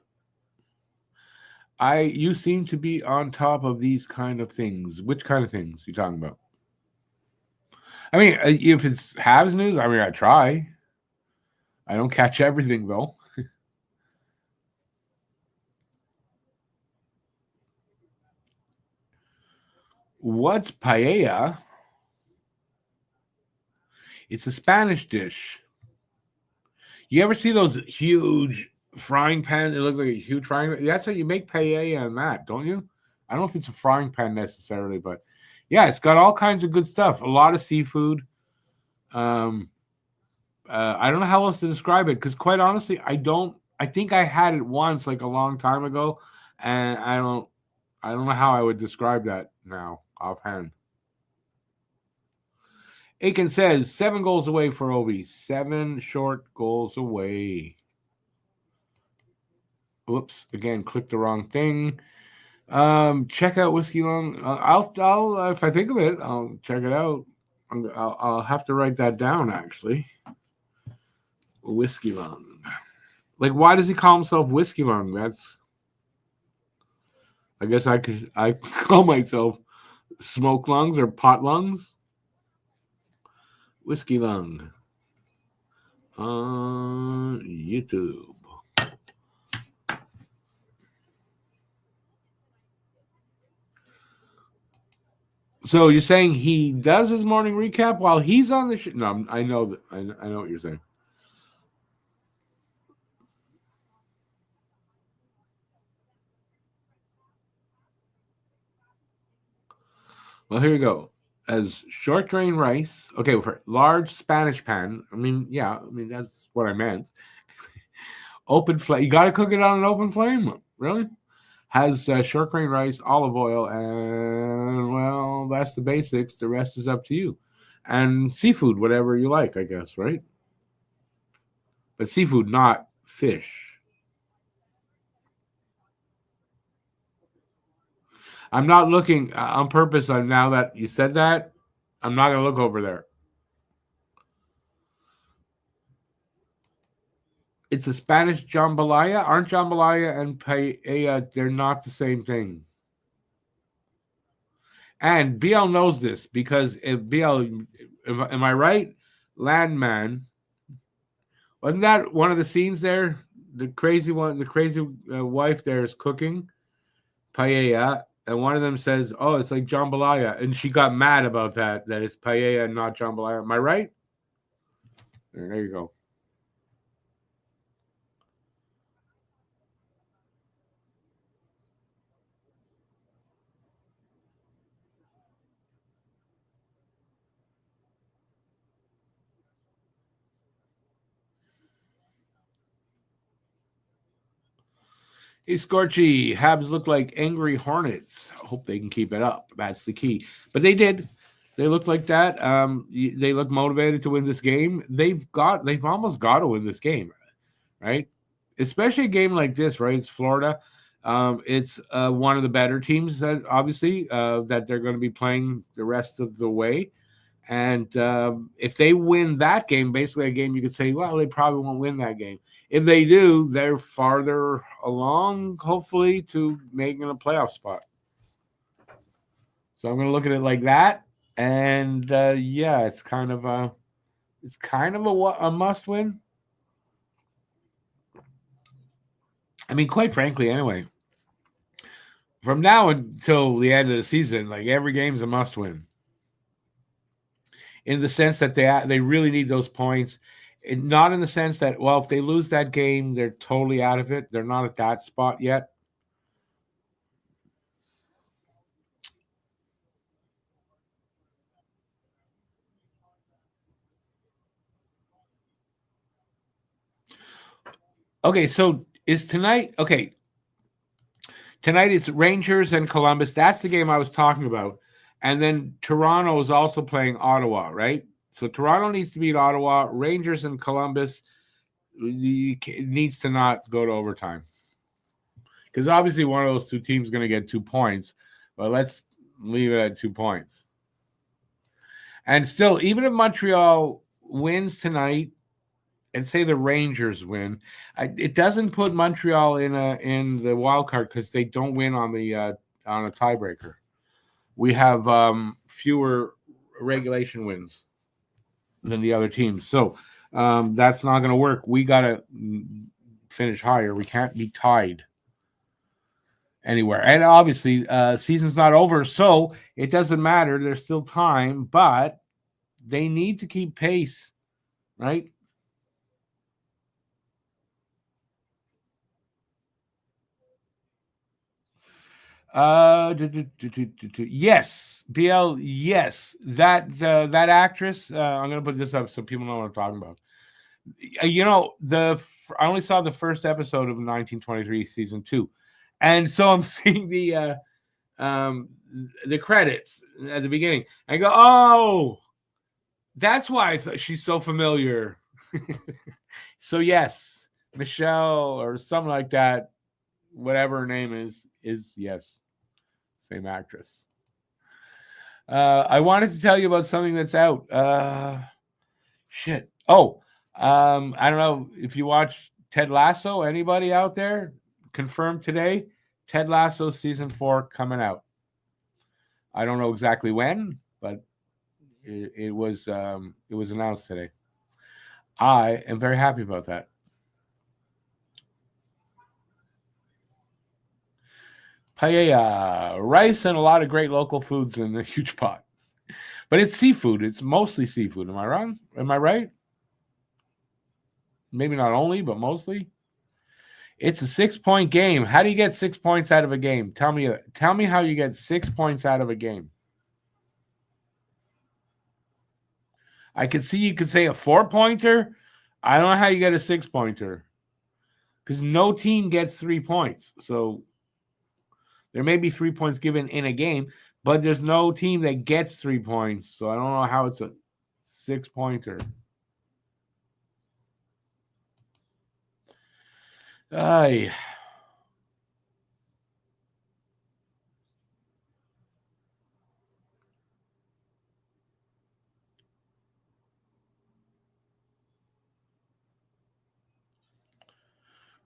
on. You seem to be on top of these kind of things. Which kind of things are you talking about? I mean, if it's Habs news, I mean, I try. I don't catch everything though. What's paella? It's a Spanish dish. You ever see those huge frying pan? It looks like a huge frying pan. That's how you make paella on that, don't you? I don't know if it's a frying pan necessarily, but yeah, it's got all kinds of good stuff. A lot of seafood. I don't know how else to describe it because, quite honestly, I don't. I think I had it once, like a long time ago, and I I don't know how I would describe that now offhand. Aiken says 7 goals away for Ovi. 7 short goals away. Oops! Again, click the wrong thing. Check out Whiskey Lung. I'll if I think of it, I'll check it out. I'll have to write that down actually. Whiskey Lung. Like, why does he call himself Whiskey Lung? That's. I guess I call myself Smoke Lungs or Pot Lungs. Whiskey Lung on YouTube. So you're saying he does his morning recap while he's on the show? No, I know that. I know what you're saying. Well, here you go. As short grain rice. Okay, for large Spanish pan. I mean, that's what I meant. Open flame. You got to cook it on an open flame. Really? Has short grain rice, olive oil, and well, that's the basics. The rest is up to you. And seafood, whatever you like, I guess, right? But seafood, not fish. I'm not looking on purpose. Now that you said that, I'm not going to look over there. It's a Spanish jambalaya. Aren't jambalaya and paella, they're not the same thing. And BL knows this because if BL, am I right? Landman, wasn't that one of the scenes there? The crazy one, the crazy wife there is cooking paella, and one of them says, "Oh, it's like jambalaya," and she got mad about that. That it's paella and not jambalaya. Am I right? There you go. Hey, Scorchy, Habs look like angry hornets. I hope they can keep it up. That's the key. But they did. They look like that. They look motivated to win this game. They've almost got to win this game, right? Especially a game like this, right? It's Florida. It's one of the better teams that obviously that they're going to be playing the rest of the way. And if they win that game, basically a game you could say, well, they probably won't win that game. If they do, they're farther along, hopefully, to making a playoff spot. So I'm going to look at it like that. And it's kind of a must win. I mean, quite frankly, anyway, from now until the end of the season, like every game's a must win. In the sense that they really need those points. Not in the sense that, well, if they lose that game, they're totally out of it. They're not at that spot yet. Okay, so is tonight, okay. Tonight is Rangers and Columbus. That's the game I was talking about. And then Toronto is also playing Ottawa, right? So Toronto needs to beat Ottawa. Rangers and Columbus needs to not go to overtime. Because obviously one of those two teams is going to get 2 points. But let's leave it at 2 points. And still, even if Montreal wins tonight, and say the Rangers win, it doesn't put Montreal in the wild card because they don't win on a tiebreaker. We have fewer regulation wins than the other teams, so that's not going to work. We got to finish higher. We can't be tied anywhere. And obviously, season's not over, so it doesn't matter. There's still time, but they need to keep pace, right? Yes, BL. Yes, that actress. I'm gonna put this up so people know what I'm talking about. I only saw the first episode of 1923 season 2, and so I'm seeing the credits at the beginning. I go, oh, that's why I thought she's so familiar. So yes, Michelle or something like that, whatever her name is yes, same actress. I wanted to tell you about something that's out. Shit. Oh, I don't know if you watch Ted Lasso. Anybody out there? Confirmed today. Ted Lasso season 4 coming out. I don't know exactly when, but it was announced today. I am very happy about that. Paella, rice, and a lot of great local foods in a huge pot. But it's seafood. It's mostly seafood. Am I wrong? Am I right? Maybe not only, but mostly. It's a 6-point game. How do you get 6 points out of a game? Tell me how you get 6 points out of a game. I could see you could say a 4-pointer. I don't know how you get a 6-pointer. Because no team gets 3 points. So there may be 3 points given in a game, but there's no team that gets 3 points. So I don't know how it's a 6-pointer. Ay.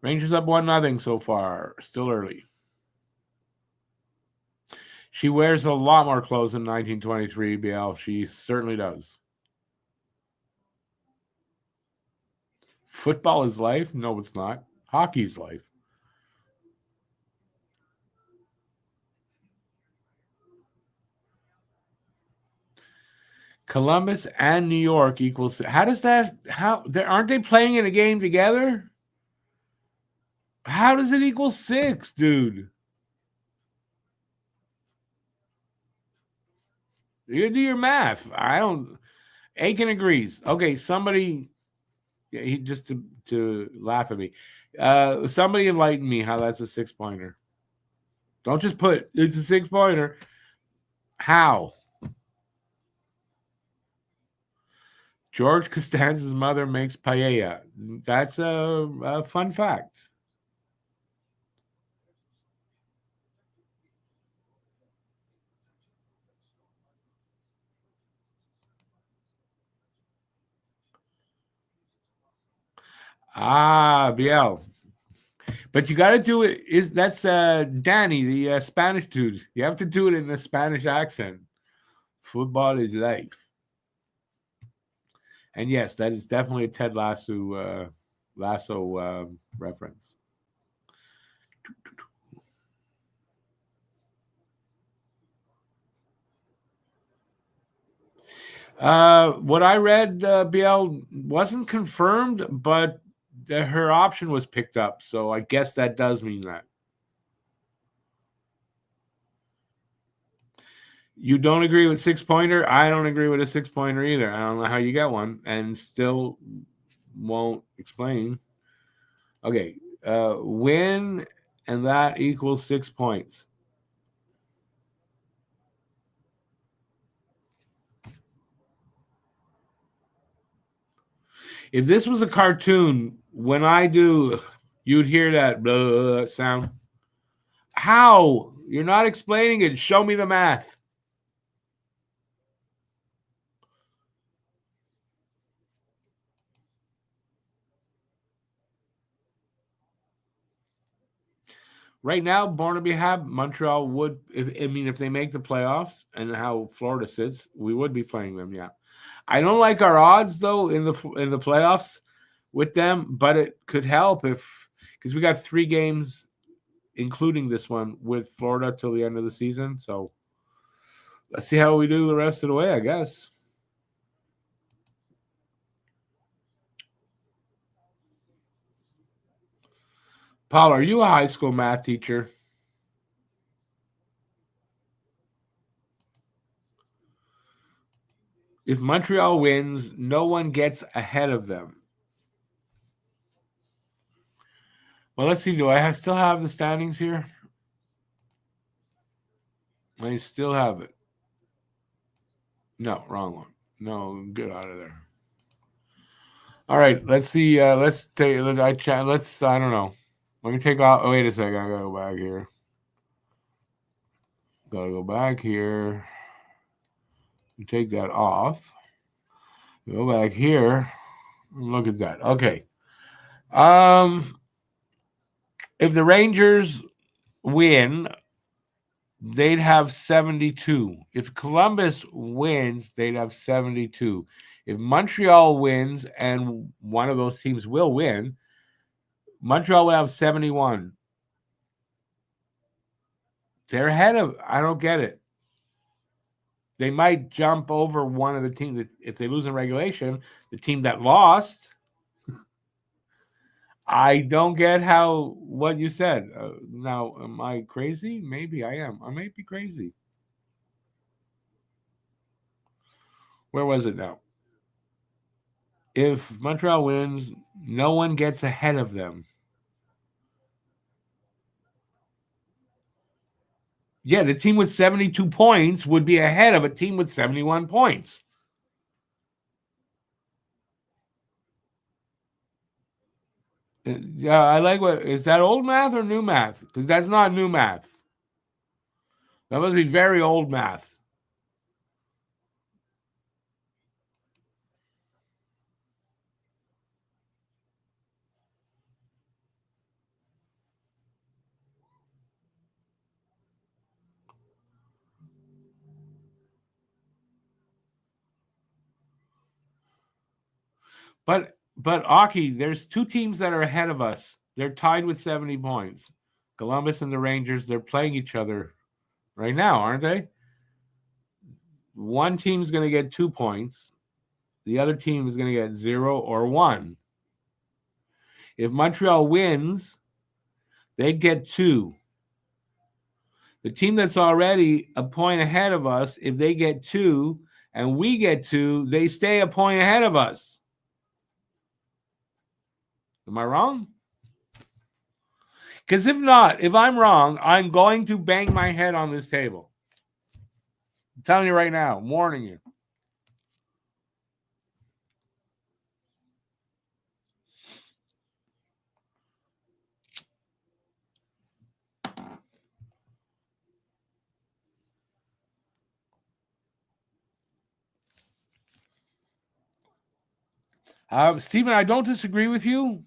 Rangers up 1-0 so far. Still early. She wears a lot more clothes than 1923, BL. She certainly does. Football is life? No, it's not. Hockey's life. Columbus and New York equals. How does that? How aren't they playing in a game together? How does it equal 6, dude? You do your math. I don't. Aiken agrees. Okay, somebody. Yeah, he just to laugh at me. Somebody enlighten me how that's a 6-pointer. Don't just put it's a 6-pointer. How? George Costanza's mother makes paella. That's a fun fact. Ah, BL. But you got to do it. That's Danny, the Spanish dude? You have to do it in a Spanish accent. Football is life. And yes, that is definitely a Ted Lasso reference. What I read, BL wasn't confirmed, but her option was picked up. So I guess that does mean that. You don't agree with 6-pointer? I don't agree with a 6-pointer either. I don't know how you get one and still won't explain. Okay, win, and that equals 6 points. If this was a cartoon, when I do, you'd hear that blah sound. How? You're not explaining it. Show me the math. Right now, Barnaby have Montreal would. If they make the playoffs and how Florida sits, we would be playing them. Yeah, I don't like our odds though in the playoffs with them, but it could help because we got 3 games, including this one with Florida till the end of the season. So let's see how we do the rest of the way, I guess. Paul, are you a high school math teacher? If Montreal wins, no one gets ahead of them. Well, let's see. Do I still have the standings here? I still have it. No, wrong one. No, get out of there. All right, let's see. Let's take. Let's. I don't know. Let me take off. Oh, wait a second. I gotta go back here. Gotta go back here. And take that off. Go back here. Look at that. Okay. If the Rangers win, they'd have 72. If Columbus wins, they'd have 72. If Montreal wins, and one of those teams will win, Montreal will have 71. They're ahead of. I don't get it. They might jump over one of the teams that, if they lose in regulation, the team that lost. I don't get how what you said. Now, am I crazy? Maybe I am. I might be crazy. Where was it now? If Montreal wins, no one gets ahead of them. Yeah, the team with 72 points would be ahead of a team with 71 points. Yeah, I like what is that old math or new math? Because that's not new math. That must be very old math. But Aki, there's two teams that are ahead of us. They're tied with 70 points. Columbus and the Rangers, they're playing each other right now, aren't they? One team's going to get 2 points. The other team is going to get 0 or 1. If Montreal wins, they'd get 2. The team that's already a point ahead of us, if they get 2 and we get 2, they stay a point ahead of us. Am I wrong? Because if not, if I'm wrong, I'm going to bang my head on this table. I'm telling you right now, I'm warning you. Stephen, I don't disagree with you,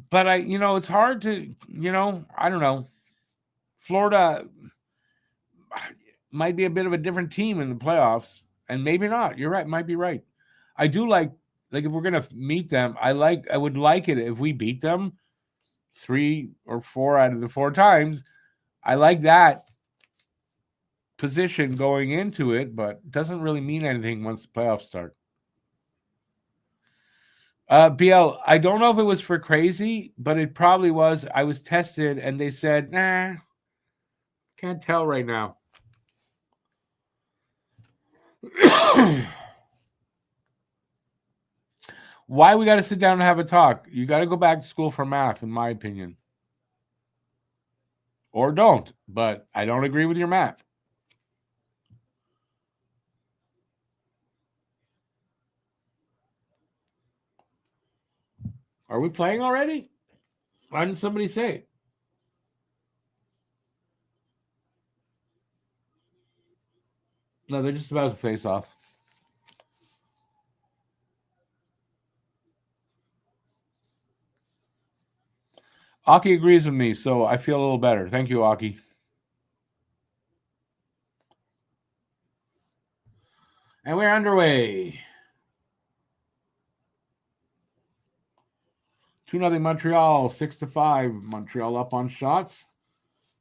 but it's hard to, I don't know. Florida might be a bit of a different team in the playoffs, and maybe not. You're right, might be right. I do like if we're gonna meet them, I would like it if we beat them 3 or 4 out of the 4 times. I like that position going into it, but it doesn't really mean anything once the playoffs start. BL, I don't know if it was for crazy, but it probably was. I was tested and they said, nah, can't tell right now. Why we got to sit down and have a talk? You got to go back to school for math, in my opinion. Or don't, but I don't agree with your math. Are we playing already? Why didn't somebody say it? No, they're just about to face off. Aki agrees with me, so I feel a little better. Thank you, Aki. And we're underway. 2-0 Montreal, 6-5. Montreal up on shots.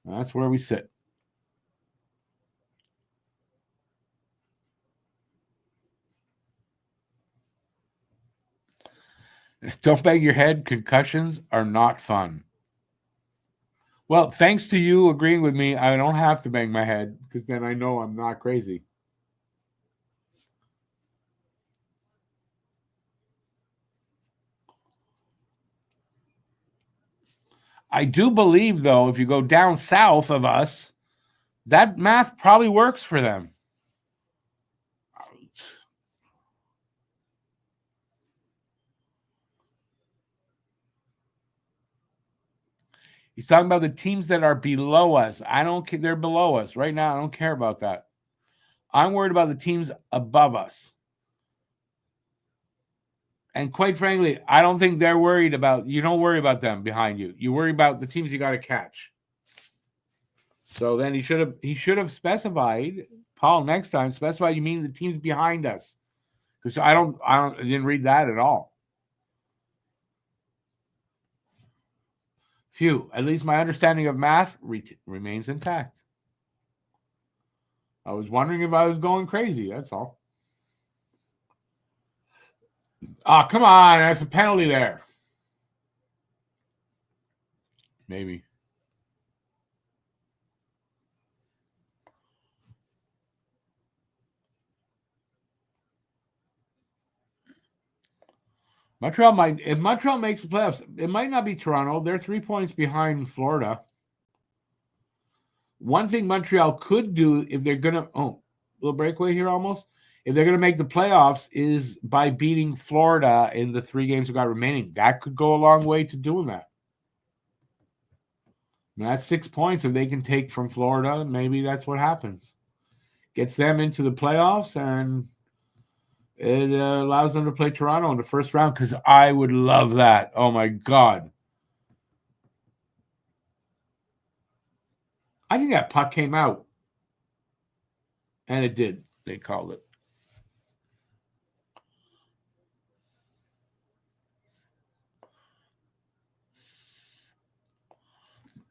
That's where we sit. Don't bang your head. Concussions are not fun. Well, thanks to you agreeing with me, I don't have to bang my head because then I know I'm not crazy. I do believe, though, if you go down south of us, That math probably works for them. He's talking about the teams that are below us. I don't care. They're below us right now. I don't care about that. I'm worried about the teams above us. And quite frankly, I don't think they're worried about, you don't worry about them behind you. You worry about the teams you got to catch. So then he should have specified, Paul, next time, specify you mean the teams behind us. Because I didn't read that at all. Phew, at least my understanding of math remains intact. I was wondering if I was going crazy, that's all. Oh, come on, that's a penalty there. Maybe. If Montreal makes the playoffs, it might not be Toronto. They're 3 points behind Florida. One thing Montreal could do if they're going to, little breakaway here almost. If they're going to make the playoffs is by beating Florida in the 3 games we got remaining. That could go a long way to doing that. And that's 6 points if they can take from Florida. Maybe that's what happens. Gets them into the playoffs, and it allows them to play Toronto in the first round, because I would love that. Oh, my God. I think that puck came out. And it did. They called it.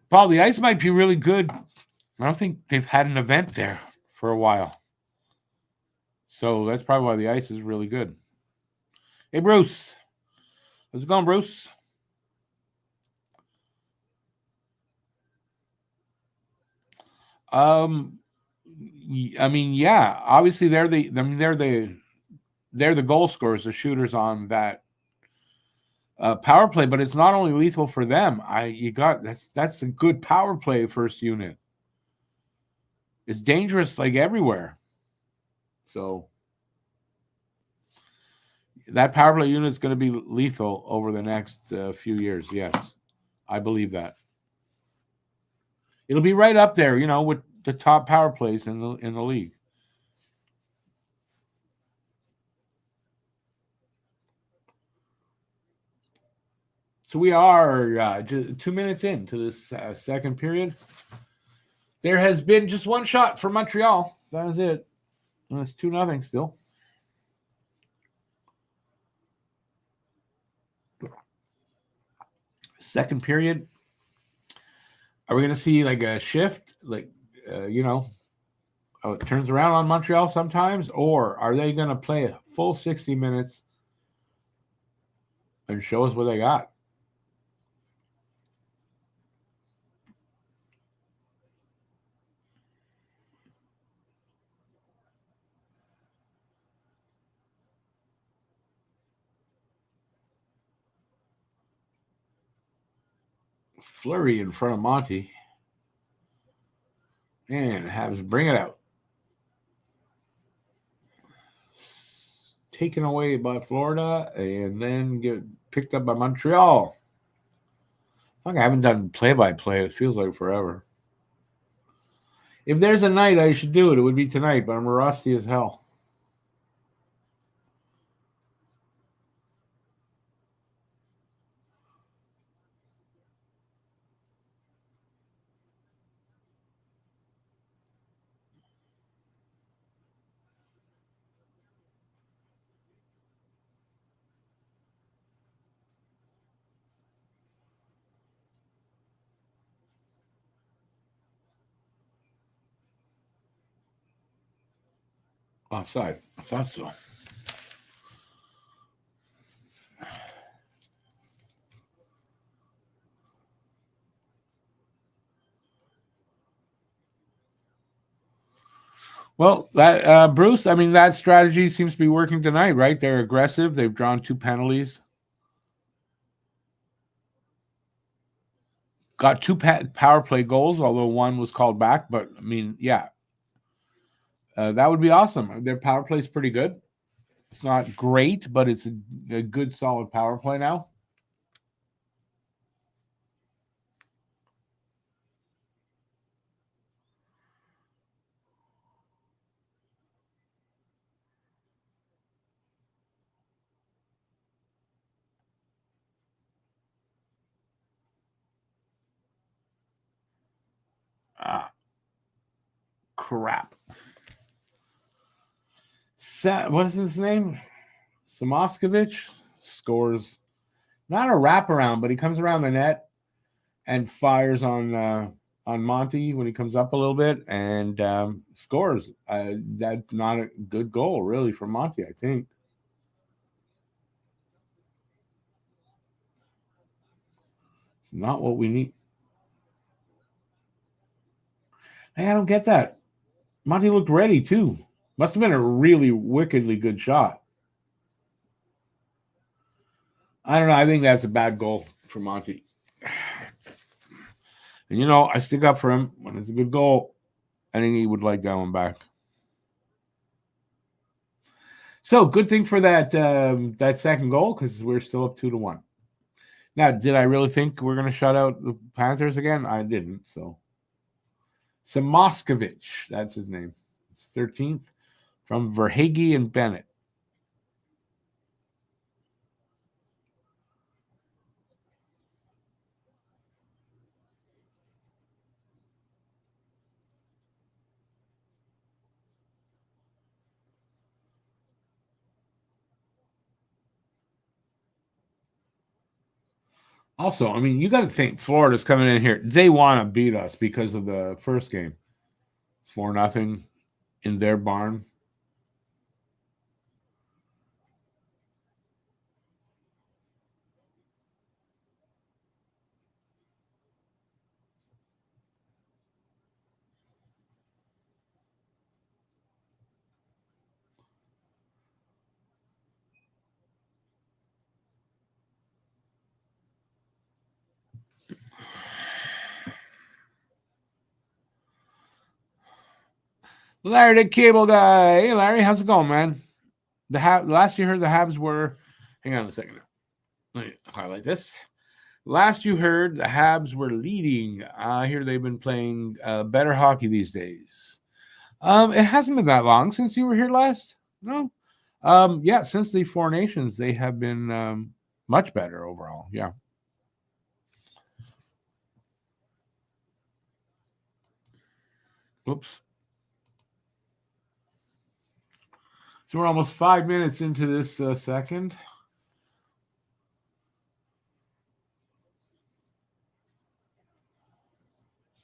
Paul, the ice might be really good. I don't think they've had an event there for a while. So that's probably why the ice is really good. Hey, Bruce. How's it going, Bruce? I mean, yeah. Obviously, they're the goal scorers, the shooters on that power play. But it's not only lethal for them. That's a good power play first unit. It's dangerous like everywhere. So that power play unit is going to be lethal over the next few years. Yes, I believe that. It'll be right up there, with the top power plays in the league. So we are just 2 minutes into this second period. There has been just one shot for Montreal. That is it. And it's 2-0 still. Second period. Are we going to see like a shift? Like, it turns around on Montreal sometimes? Or are they going to play a full 60 minutes and show us what they got? Flurry in front of Monty. And Habs bring it out. Taken away by Florida and then get picked up by Montreal. I haven't done play-by-play. It feels like forever. If there's a night I should do it, it would be tonight, but I'm rusty as hell. Offside. I thought so. Well, that Bruce, I mean, that strategy seems to be working tonight, right? They're aggressive. They've drawn 2 penalties. Got 2 power play goals, although one was called back. But I mean, yeah, that would be awesome. Their power play is pretty good. It's not great, but it's a good, solid power play now. Ah, crap. What is his name? Samoskovich scores not a wraparound, but he comes around the net and fires on Monty when he comes up a little bit and scores. That's not a good goal, really, for Monty, I think. Not what we need. Hey, I don't get that. Monty looked ready, too. Must have been a really wickedly good shot. I don't know. I think that's a bad goal for Monty. And, I stick up for him when it's a good goal. I think he would like that one back. So good thing for that second goal because we're still up 2-1. Now, did I really think we're going to shut out the Panthers again? I didn't. So, Samoskovich, that's his name. It's 13th from Verhaeghe and Bennett. Also, I mean, you got to think Florida's coming in here. They want to beat us because of the first game. 4-0 in their barn. Larry the Cable Guy. Hey, Larry, how's it going, man? Last you heard the Habs were. Hang on a second. Let me highlight this. Last you heard, the Habs were leading. I hear they've been playing better hockey these days. It hasn't been that long since you were here last. No. Yeah, since the Four Nations, they have been much better overall. Yeah. Oops. So we're almost 5 minutes into this second.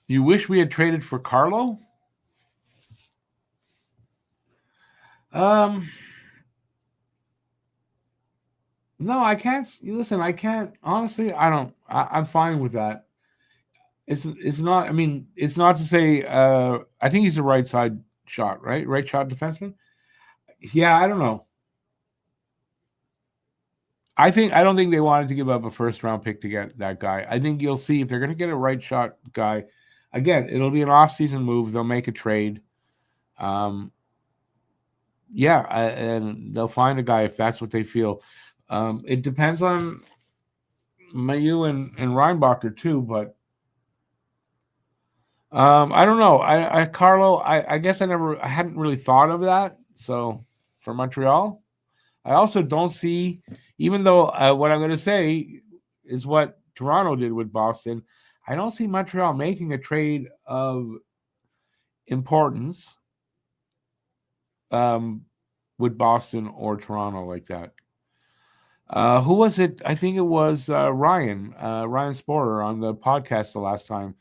You wish we had traded for Carlo? No, I can't. Listen, I can't. Honestly, I don't. I'm fine with that. It's not. I mean, it's not to say. I think he's a right side shot, right? Right shot defenseman. Yeah, I don't know. I don't think they wanted to give up a first round pick to get that guy. I think you'll see if they're going to get a right shot guy. Again, it'll be an off season move. They'll make a trade. Yeah, and they'll find a guy if that's what they feel. It depends on Mayu and Reinbacher too, but I don't know. Carlo, I guess I hadn't really thought of that. So for Montreal, I also don't see, even though what I'm going to say is what Toronto did with Boston, I don't see Montreal making a trade of importance with Boston or Toronto like that. Who was it? I think it was Ryan Sporer on the podcast the last time.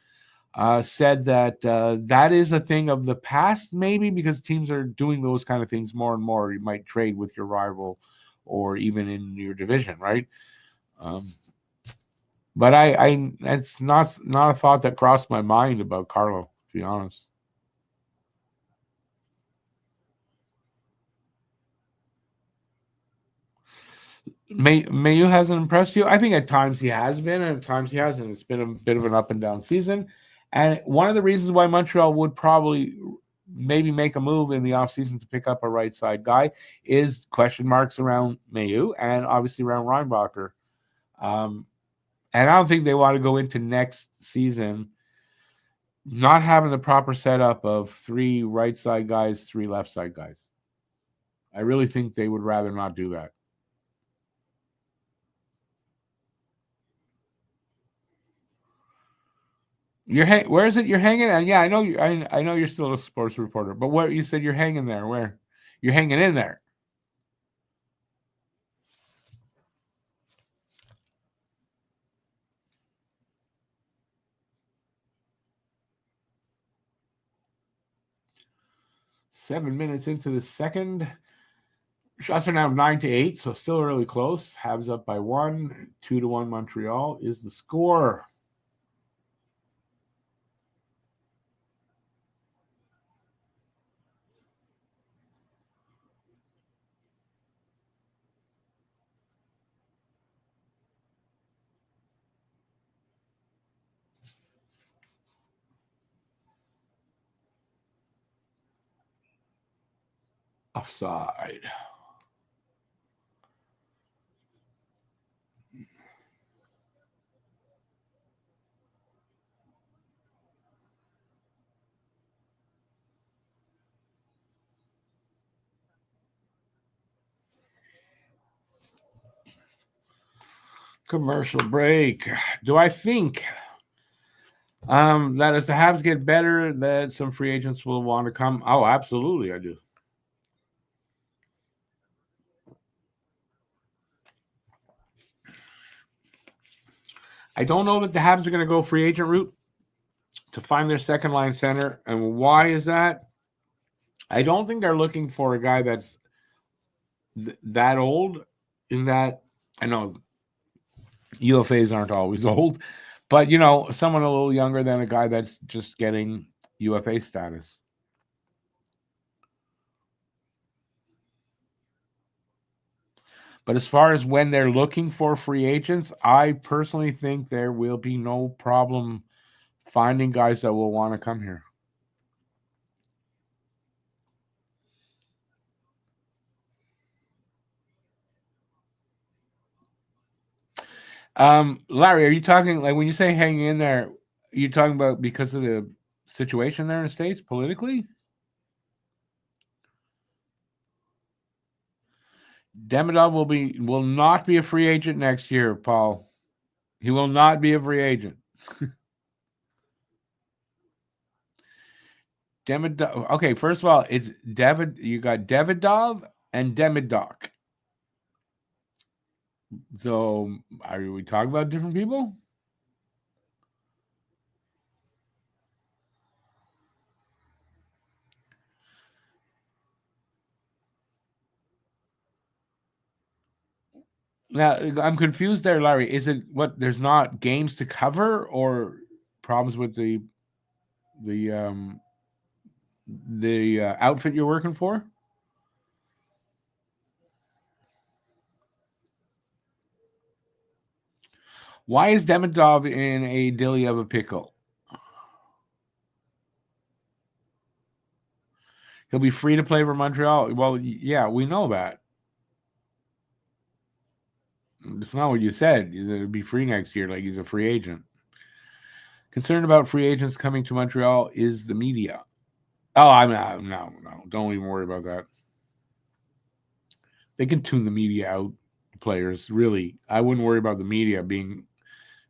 Said that that is a thing of the past, maybe because teams are doing those kind of things more and more. You might trade with your rival or even in your division, right? But it's not a thought that crossed my mind about Carlo, to be honest. Mayu hasn't impressed you. I think at times he has been, and at times he hasn't. It's been a bit of an up and down season. And one of the reasons why Montreal would probably maybe make a move in the offseason to pick up a right side guy is question marks around Mayu and obviously around Reinbacher. Um, and I don't think they want to go into next season not having the proper setup of 3 right side guys, 3 left side guys. I really think they would rather not do that. Where is it you're hanging? And yeah, I know I know you're still a sports reporter, but where you said you're hanging there? Where you're hanging in there? 7 minutes into the second. Shots are now 9-8, so still really close. Habs up by 1, 2-1. Montreal is the score. Offside. Commercial break. Do I think that as the Habs get better, that some free agents will want to come? Oh, absolutely, I do. I don't know that the Habs are going to go free agent route to find their second line center. And why is that? I don't think they're looking for a guy that's that old. In that, I know UFAs aren't always old, but someone a little younger than a guy that's just getting UFA status. But as far as when they're looking for free agents, I personally think there will be no problem finding guys that will want to come here. Larry, are you talking like when you say hanging in there? Are you talking about because of the situation there in the States politically? Demidov will not be a free agent next year, Paul. He will not be a free agent. Demidov. Okay, first of all, it's David. You got Davidov and Demidov. So, are we talking about different people? Now, I'm confused there, Larry. Is it what? There's not games to cover, or problems with the um the outfit you're working for? Why is Demidov in a dilly of a pickle? He'll be free to play for Montreal. Well, yeah, we know that. It's not what you said. He'll be free next year, like he's a free agent. Concerned about free agents coming to Montreal is the media. Oh, I'm not. No, no. Don't even worry about that. They can tune the media out, players. Really, I wouldn't worry about the media being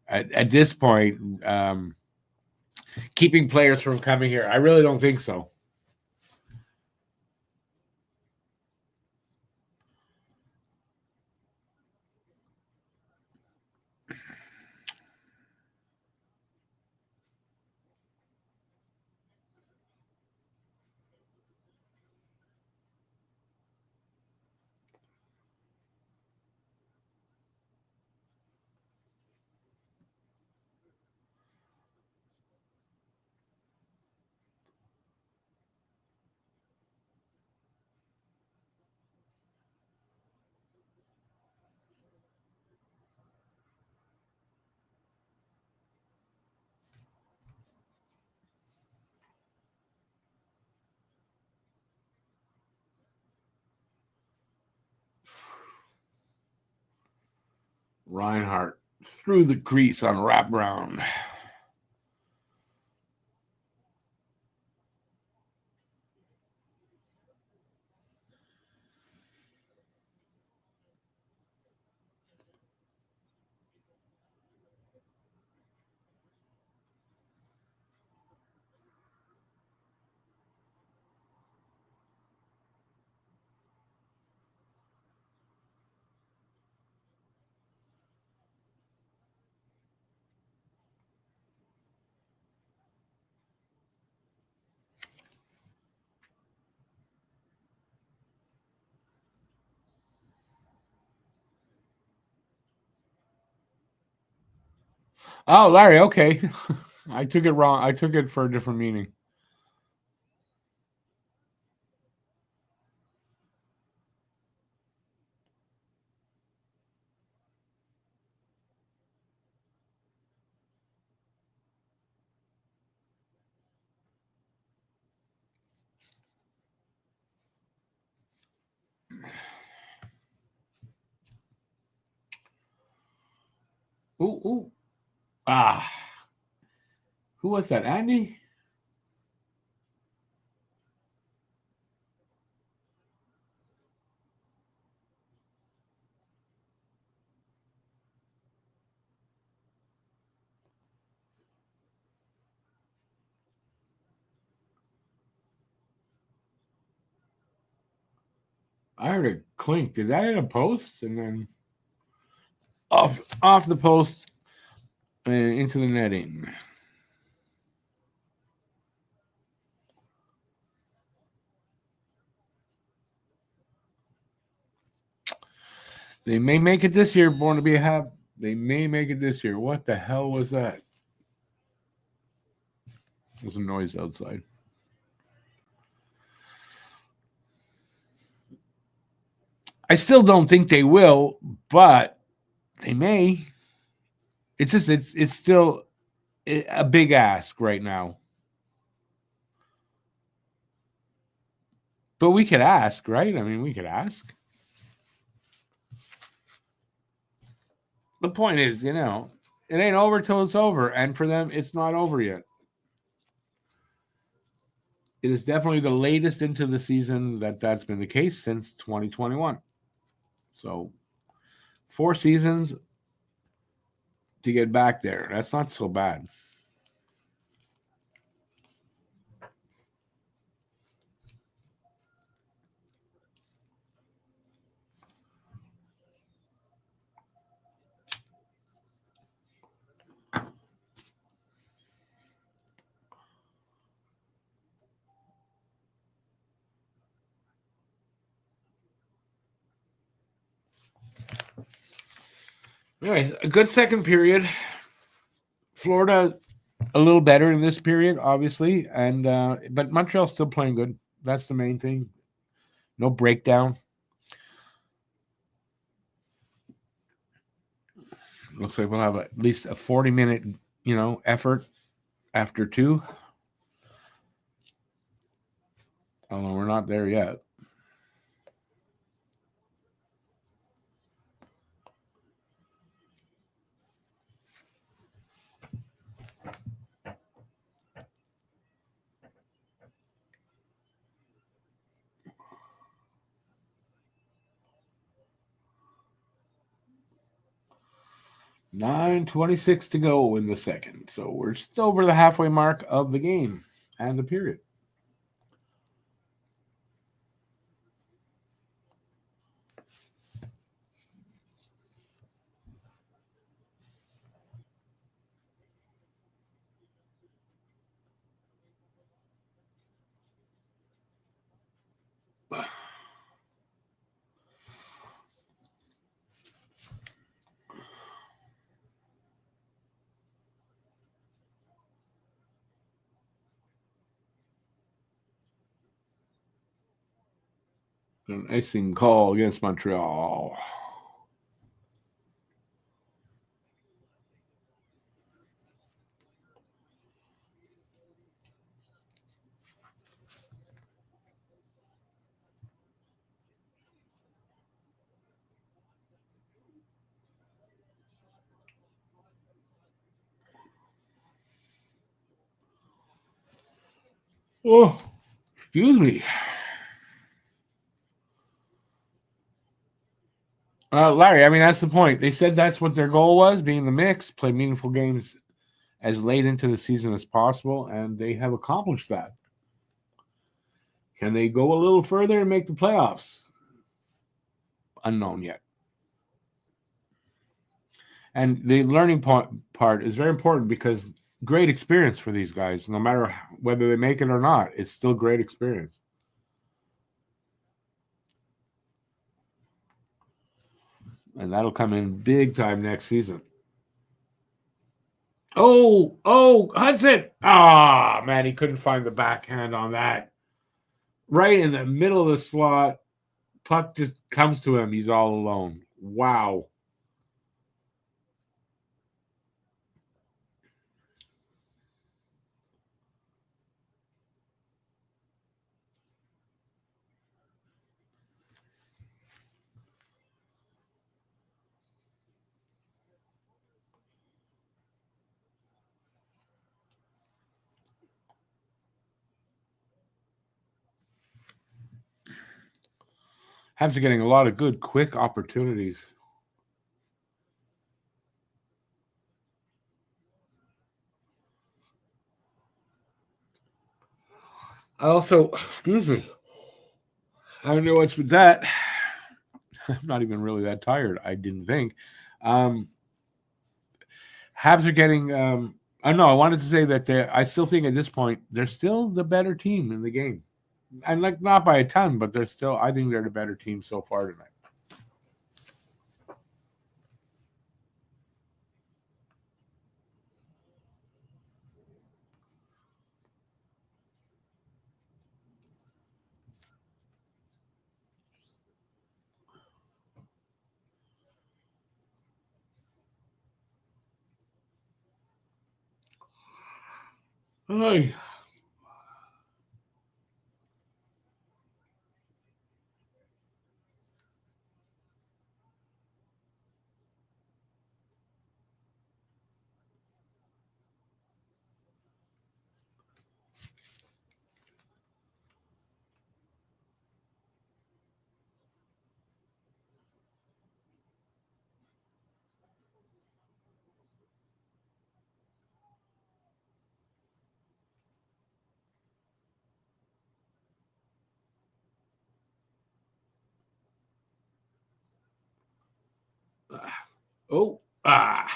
at this point keeping players from coming here. I really don't think so. Reinhardt through the crease on wraparound. Oh, Larry, okay. I took it wrong. I took it for a different meaning. Ooh, ooh. Ah. Who was that? Andy? I heard a clink. Did that hit a post? And then off the post and into the netting. They may make it this year, born to be a Hab. They may make it this year. What the hell was that? There's a noise outside. I still don't think they will, but they may. It's just it's still a big ask right now. But we could ask, right? I mean, we could ask. The point is, it ain't over till it's over, and for them, it's not over yet. It is definitely the latest into the season that's been the case since 2021. So 4 seasons to get back there. That's not so bad. Anyways, a good second period. Florida a little better in this period, obviously, and but Montreal's still playing good. That's the main thing. No breakdown. Looks like we'll have at least a 40-minute, effort after 2. Although we're not there yet. $9:26 to go in the second. So we're just over the halfway mark of the game and the period. An icing call against Montreal. Oh, excuse me. Larry, I mean, that's the point. They said that's what their goal was, being in the mix, play meaningful games as late into the season as possible, and they have accomplished that. Can they go a little further and make the playoffs? Unknown yet. And the learning part is very important because great experience for these guys, no matter whether they make it or not. It's still great experience. And that'll come in big time next season. Oh, Hudson. Ah, man, he couldn't find the backhand on that. Right in the middle of the slot. Puck just comes to him. He's all alone. Wow. Habs are getting a lot of good, quick opportunities. I also, excuse me, I don't know what's with that. I'm not even really that tired, I didn't think. Habs are getting, I don't know, I wanted to say that I still think at this point, they're still the better team in the game. And like not by a ton, but they're still, I think they're the better team so far tonight. Hey. Oh, ah.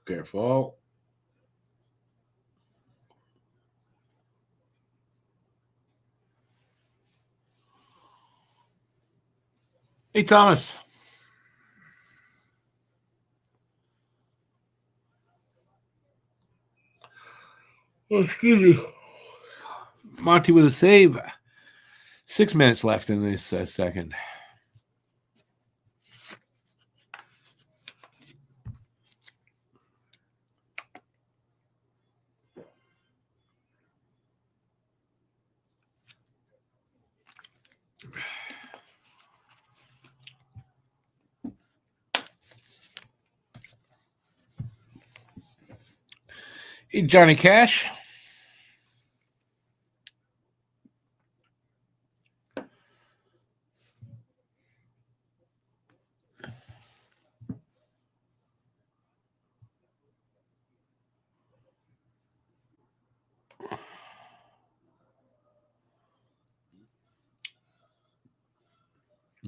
Careful. Hey, Thomas. Oh, excuse me. Monty with a save. 6 minutes left in this second. Hey, Johnny Cash.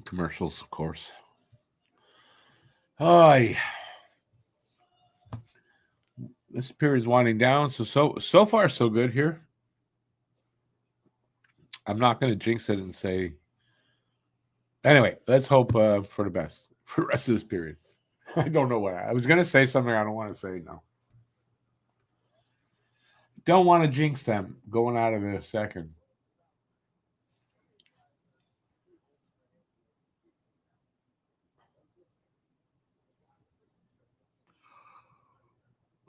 Commercials, of course. Hi. This period's winding down, so far so good here. I'm not going to jinx it and say. Anyway, let's hope for the best for the rest of this period. I don't know what I was going to say something I don't want to say now. Don't want to jinx them going out of it a second.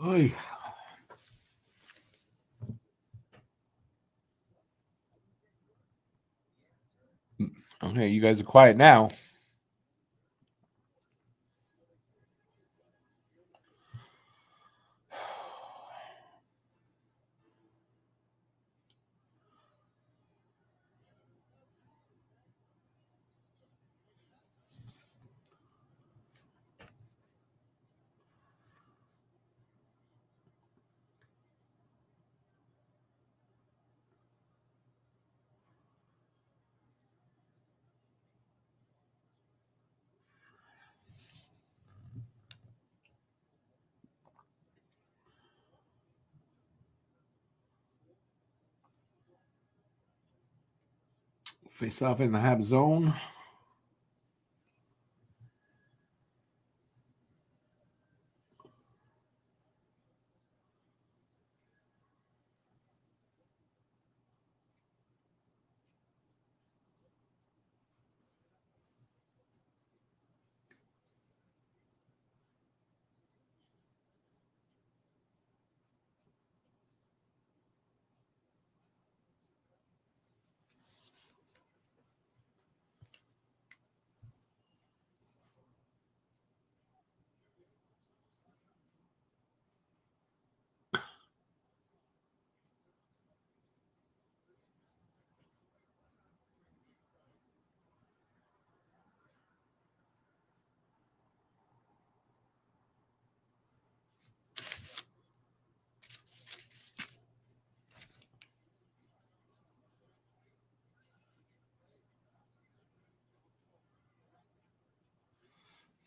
Oy. Okay, you guys are quiet now. Face off in the Habs zone.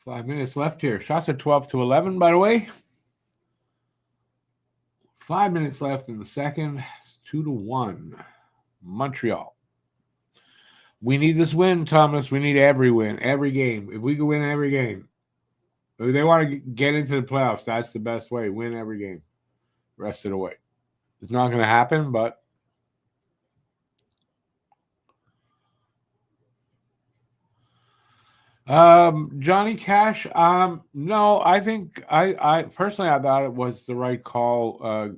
Five minutes left here. Shots are 12-11, by the way. 5 minutes left in the second. It's 2-1. Montreal. We need this win, Thomas. We need every win, every game. If we can win every game, if they want to get into the playoffs, that's the best way. Win every game. Rest of the way. It's not going to happen, but Johnny Cash. No, I think I personally I thought it was the right call. I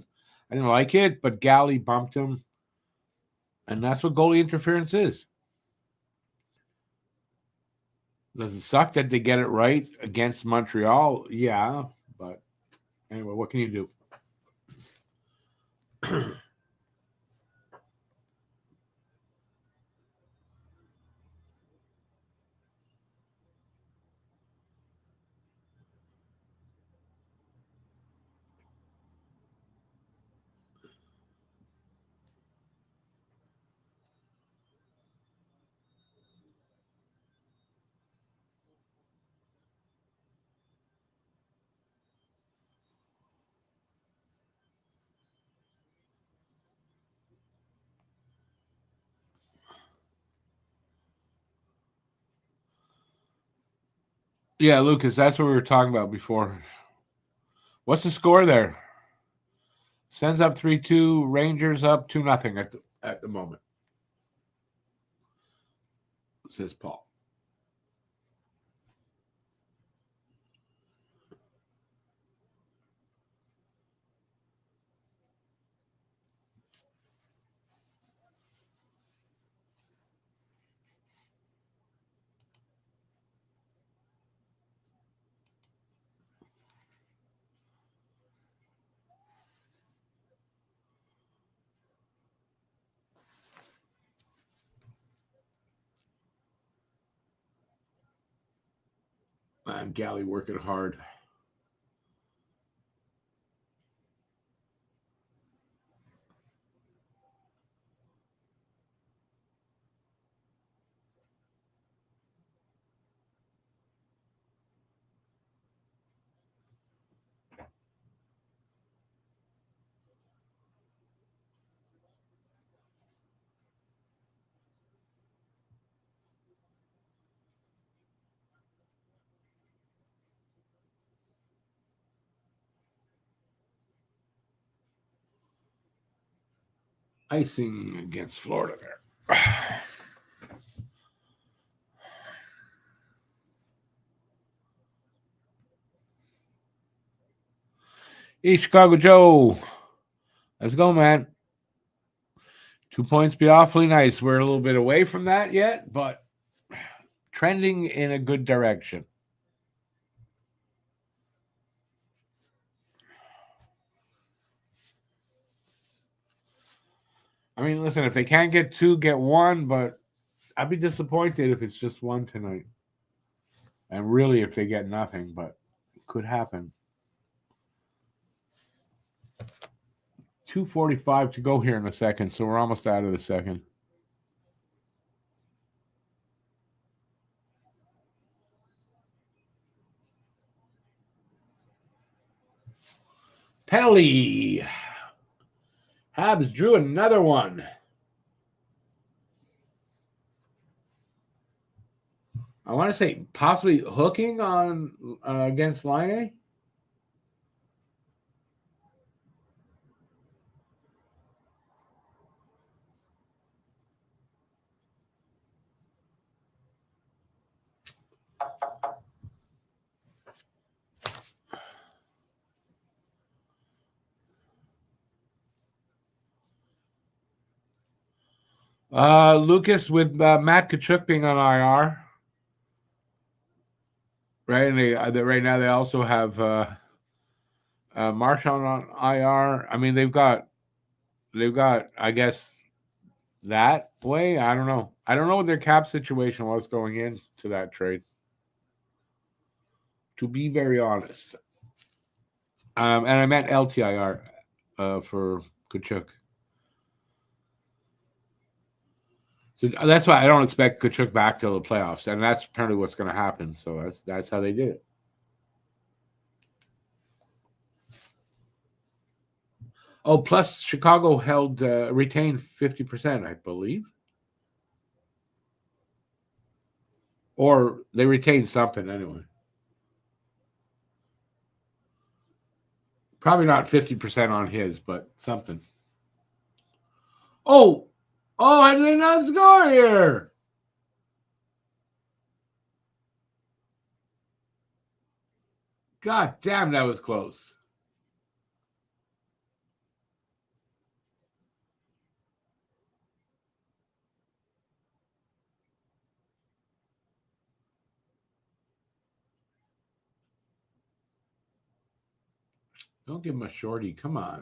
didn't like it, but Galley bumped him, and that's what goalie interference is. Does it suck that they get it right against Montreal? Yeah, but anyway, what can you do? Yeah, Lucas, that's what we were talking about before. What's the score there? Sends up 3-2. Rangers up 2-0 at the moment. Says Paul. And Galley working hard. Icing against Florida there. Hey, Chicago Joe. Let's go, man. 2 points be awfully nice. We're a little bit away from that yet, but trending in a good direction. I mean, listen, if they can't get 2, get 1, but I'd be disappointed if it's just 1 tonight. And really, if they get nothing, but it could happen. 2:45 to go here in a second, so we're almost out of the second. Penalty. Habs drew another one. I want to say possibly hooking on against Line Lucas with Matt Kachuk being on IR. Right, and right now they also have Marchand on IR. I mean, they've got, I guess, that way. I don't know. I don't know what their cap situation was going into that trade. To be very honest, and I meant LTIR for Kachuk. So that's why I don't expect Kachuk back till the playoffs, and that's apparently what's going to happen. So that's how they did it. Oh, plus Chicago retained 50%, I believe, or they retained something anyway. Probably not 50% on his, but something. Oh, how did they not score here? God damn, that was close. Don't give him a shorty. Come on.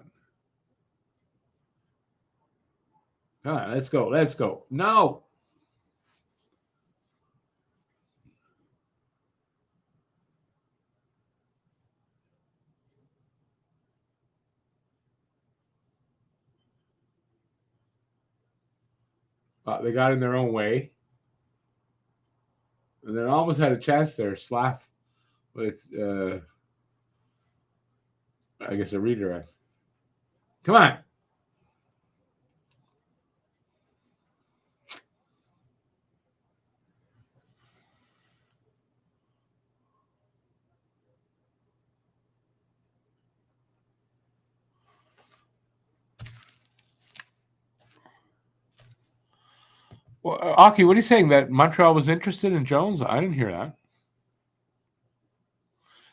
Come on, let's go. Let's go. No. They got in their own way. And then almost had a chance there. Slav with, I guess, a redirect. Come on. Well, Aki, what are you saying? That Montreal was interested in Jones? I didn't hear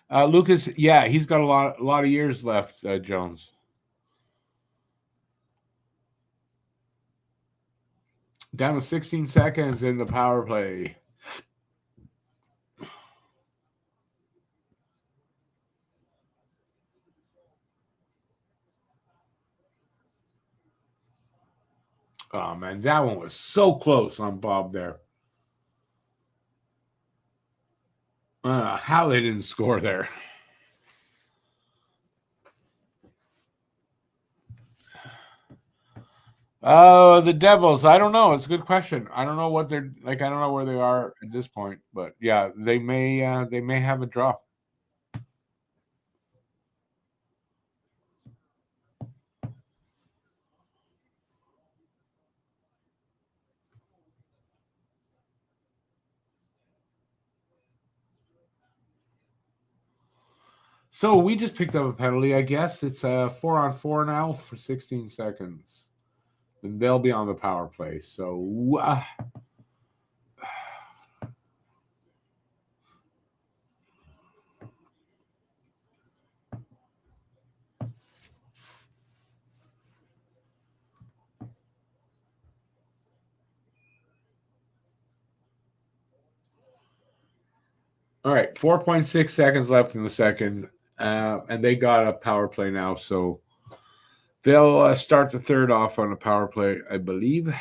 that. Lucas, yeah, he's got a lot of years left, Jones. Down to 16 seconds in the power play. Oh, man, that one was so close on Bob there. How they didn't score there. Oh, the Devils. I don't know. It's a good question. I don't know what they're like. I don't know where they are at this point, but yeah, they may have a draw. So we just picked up a penalty. I guess it's 4-on-4 now for 16 seconds. Then they'll be on the power play. So All right, 4.6 seconds left in the second, and they got a power play now, so they'll start the third off on a power play, I believe.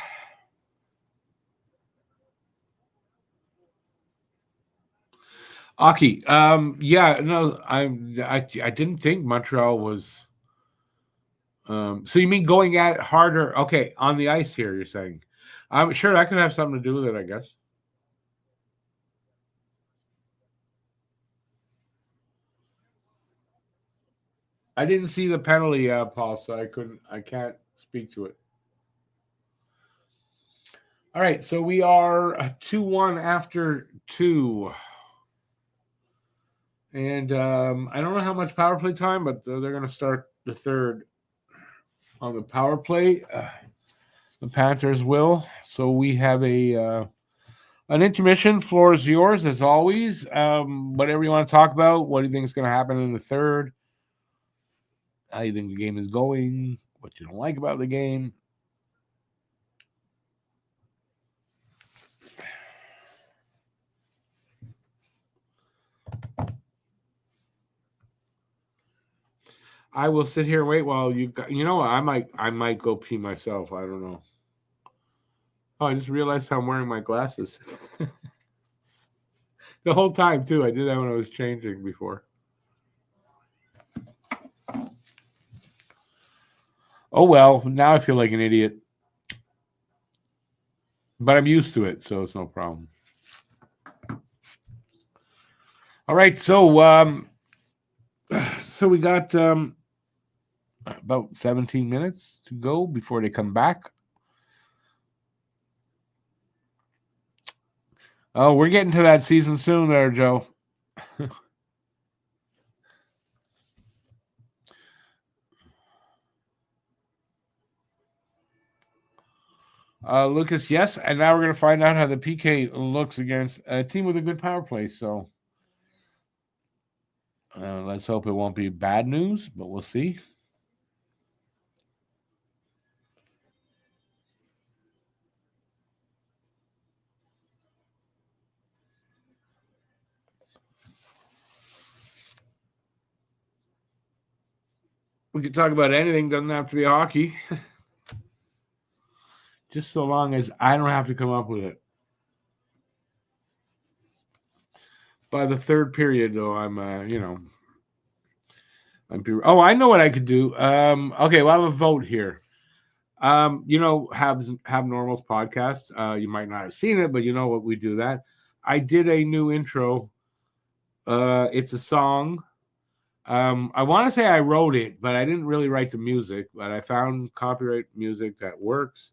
Aki, yeah, no, I didn't think Montreal was. So you mean going at it harder? Okay, on the ice here, you're saying. I'm sure that could have something to do with it, I guess. I didn't see the penalty, Paul, so I can't speak to it. All right, so we are 2-1 after 2. And I don't know how much power play time, but they're going to start the third on the power play. The Panthers will. So we have an intermission. Floor is yours, as always. Whatever you want to talk about. What do you think is going to happen in the third? How you think the game is going? What you don't like about the game? I will sit here and wait while you. You know what? I might go pee myself. I don't know. Oh, I just realized how I'm wearing my glasses. The whole time too. I did that when I was changing before. Oh well, now I feel like an idiot. But I'm used to it, so it's no problem. All right, so we got about 17 minutes to go before they come back. Oh, we're getting to that season soon there, Joe. Lucas, yes. And now we're going to find out how the PK looks against a team with a good power play. So let's hope it won't be bad news, but we'll see. We can talk about anything. Doesn't have to be hockey. Just so long as I don't have to come up with it. By the third period, though, I'm, I'm. Oh, I know what I could do. Okay, well, I have a vote here. Have Normal's podcast. You might not have seen it, but you know what we do that. I did a new intro. It's a song. I want to say I wrote it, but I didn't really write the music. But I found copyright music that works.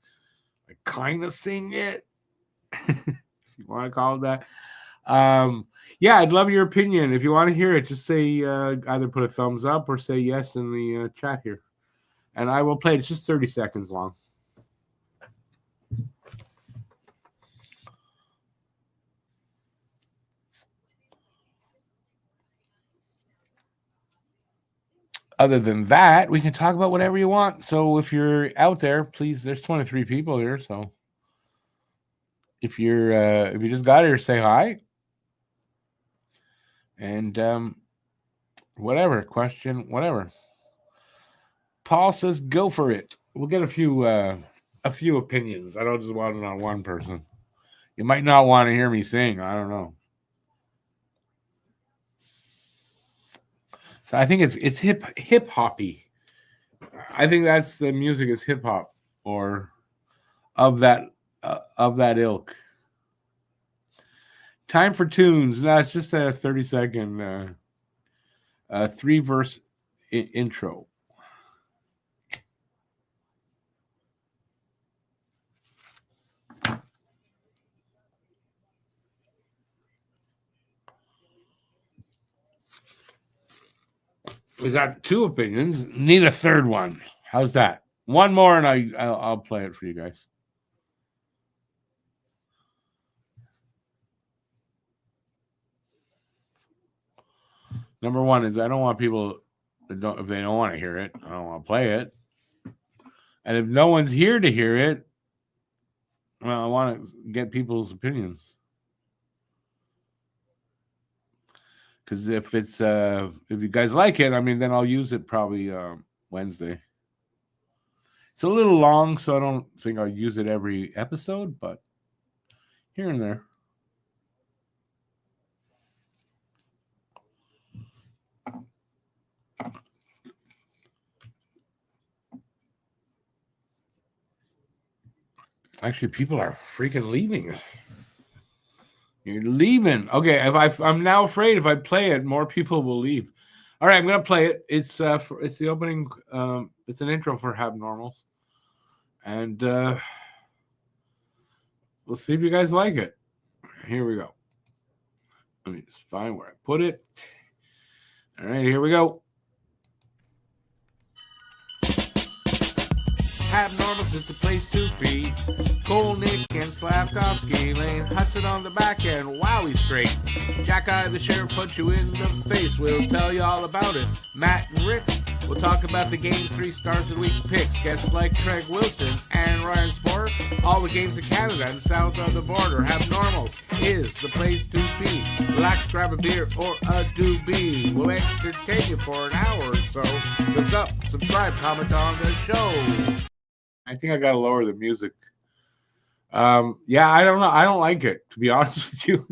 I kind of sing it, if you want to call it that. Yeah, I'd love your opinion. If you want to hear it, just say either put a thumbs up or say yes in the chat here, and I will play it. It's just 30 seconds long. Other than that, we can talk about whatever you want. So if you're out there, please, there's 23 people here. So if you just got here, say hi. And whatever question, whatever. Paul says, go for it. We'll get a few opinions. I don't just want it on one person. You might not want to hear me sing. I don't know. So I think it's hip hoppy. I think that's the music is hip hop or of that ilk. Time for tunes. That's just a 30-second 3-verse intro. We got 2 opinions. Need a third one. How's that? One more, and I'll play it for you guys. Number 1 is I don't want people if they don't want to hear it. I don't want to play it. And if no one's here to hear it, well, I want to get people's opinions. Because if you guys like it, I mean, then I'll use it probably Wednesday. It's a little long, so I don't think I'll use it every episode, but here and there. Actually, people are freaking leaving. You're leaving. Okay, I'm now afraid if I play it, more people will leave. All right, I'm gonna play it. It's the opening. It's an intro for Hab Normals, and we'll see if you guys like it. Here we go. Let me just find where I put it. All right, here we go. Hab Normals is the place to be. Kolnick and Slavkovsky laying Hudson on the back end. Wow, he's straight. Jack Eye the Sheriff punch you in the face. We'll tell you all about it. Matt and Rick will talk about the game's 3 stars of the week picks. Guests like Craig Wilson and Ryan Spore. All the games in Canada and south of the border. Hab Normals is the place to be. Relax, grab a beer or a doobie. We'll entertain you for an hour or so. Thumbs up, subscribe, comment on the show. I think I gotta lower the music. Yeah, I don't know. I don't like it, to be honest with you.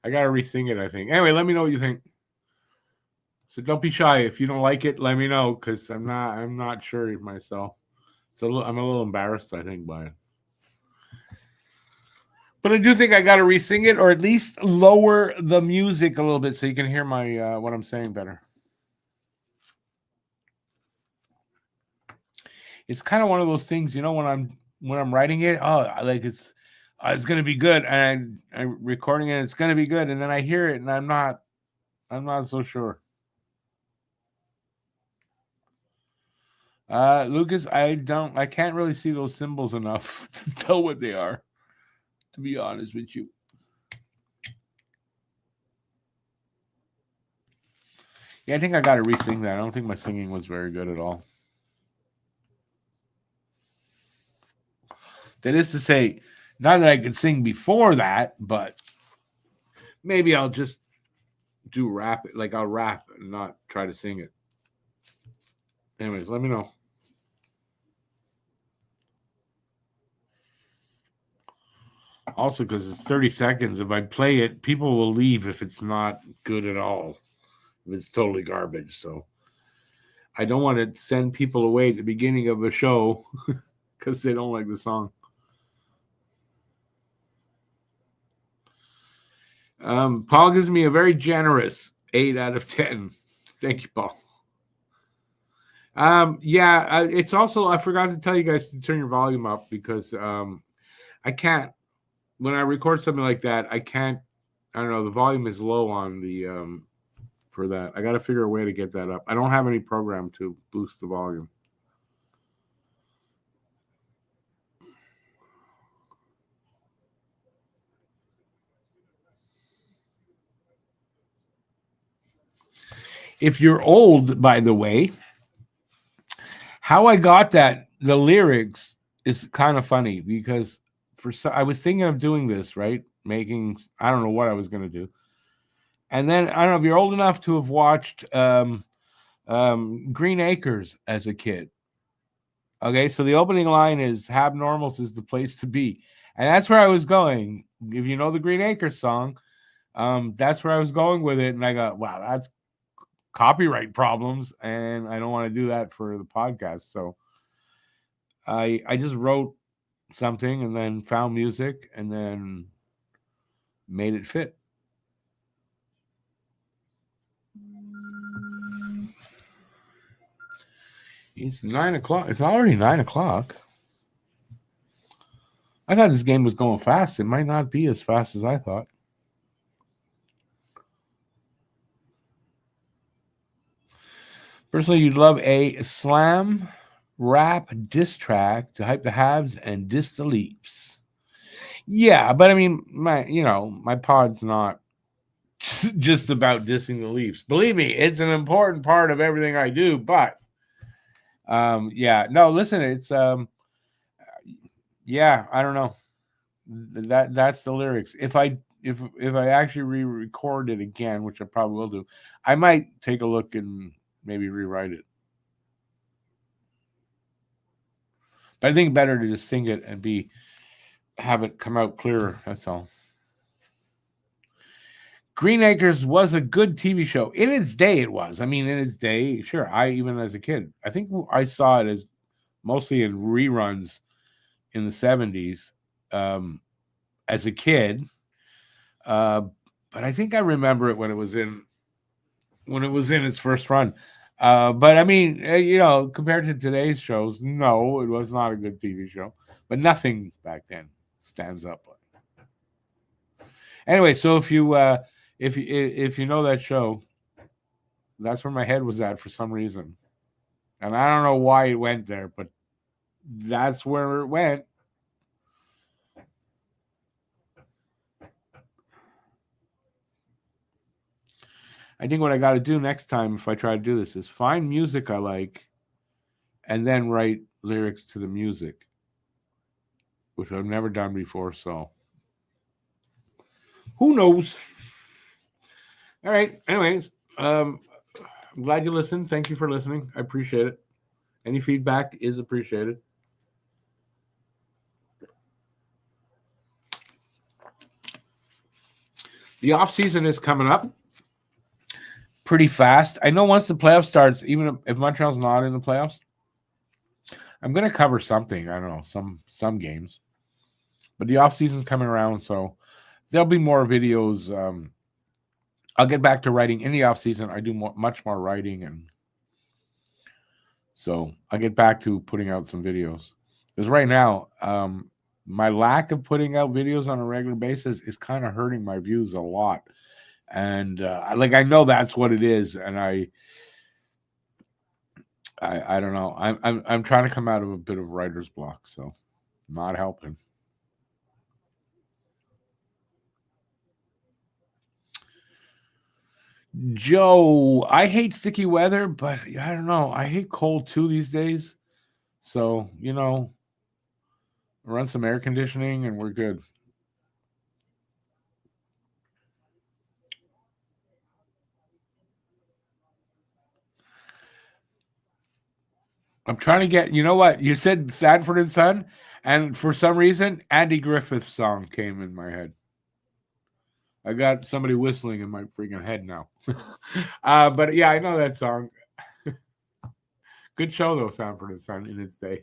I gotta re-sing it, I think. Anyway, let me know what you think. So don't be shy. If you don't like it, let me know, because I'm not sure myself. So I'm a little embarrassed, I think, by it. But I do think I gotta re-sing it, or at least lower the music a little bit so you can hear my what I'm saying better. It's kind of one of those things, when I'm writing it, like it's gonna be good, and I'm recording it, it's gonna be good, and then I hear it, and I'm not so sure. Lucas, I can't really see those symbols enough to tell what they are, to be honest with you. Yeah, I think I got to re-sing that. I don't think my singing was very good at all. That is to say, not that I could sing before that, but maybe I'll just do rap. Like I'll rap and not try to sing it. Anyways, let me know. Also, because it's 30 seconds, if I play it, people will leave if it's not good at all. If it's totally garbage. So I don't want to send people away at the beginning of a show because they don't like the song. Paul gives me a very generous 8 out of 10. Thank you, Paul. Yeah, it's also, I forgot to tell you guys to turn your volume up because I can't, when I record something like that, I don't know, the volume is low on the, for that. I got to figure a way to get that up. I don't have any program to boost the volume. If you're old, by the way, how I got the lyrics is kind of funny because I was thinking of doing this, right? I don't know what I was going to do. And then, I don't know if you're old enough to have watched Green Acres as a kid. Okay, so the opening line is Hab Normals is the place to be. And that's where I was going. If you know the Green Acres song, that's where I was going with it. And I got, wow, that's copyright problems. And I don't want to do that for the podcast. So I just wrote something and then found music and then made it fit. It's 9 o'clock. It's already 9 o'clock. I thought this game was going fast. It might not be as fast as I thought. Personally, you'd love a slam rap diss track to hype the Habs and diss the Leafs. Yeah, but I mean, my pod's not just about dissing the Leafs. Believe me, it's an important part of everything I do. But yeah, no, listen, it's yeah, I don't know. That's the lyrics. If I if I actually re-record it again, which I probably will do, I might take a look and maybe rewrite it. But I think better to just sing it and have it come out clearer. That's all. Green Acres was a good TV show. In its day, it was. I mean, in its day, sure. Even as a kid, I think I saw it as mostly in reruns in the 70s as a kid. But I think I remember it when it was in its first run. But I mean, compared to today's shows, no, it was not a good TV show. But nothing back then stands up. Anyway, so if you know that show, that's where my head was at for some reason, and I don't know why it went there, but that's where it went. I think what I got to do next time, if I try to do this, is find music I like, and then write lyrics to the music, which I've never done before. So who knows? All right. Anyways, I'm glad you listened. Thank you for listening. I appreciate it. Any feedback is appreciated. The off season is coming up pretty fast. I know once the playoffs starts, even if Montreal's not in the playoffs, I'm going to cover something. I don't know, some games. But the off season's coming around, so there'll be more videos. I'll get back to writing in the off season. I do much more writing, and so I'll get back to putting out some videos. Because right now, my lack of putting out videos on a regular basis is kind of hurting my views a lot. And I know that's what it is, and I don't know. I'm trying to come out of a bit of writer's block, so not helping. Joe, I hate sticky weather, but I don't know. I hate cold too these days. So, run some air conditioning and we're good. I'm trying to get, you know what? You said Sanford and Son, and for some reason, Andy Griffith's song came in my head. I got somebody whistling in my freaking head now. But yeah, I know that song. Good show, though, Sanford and Son, in its day.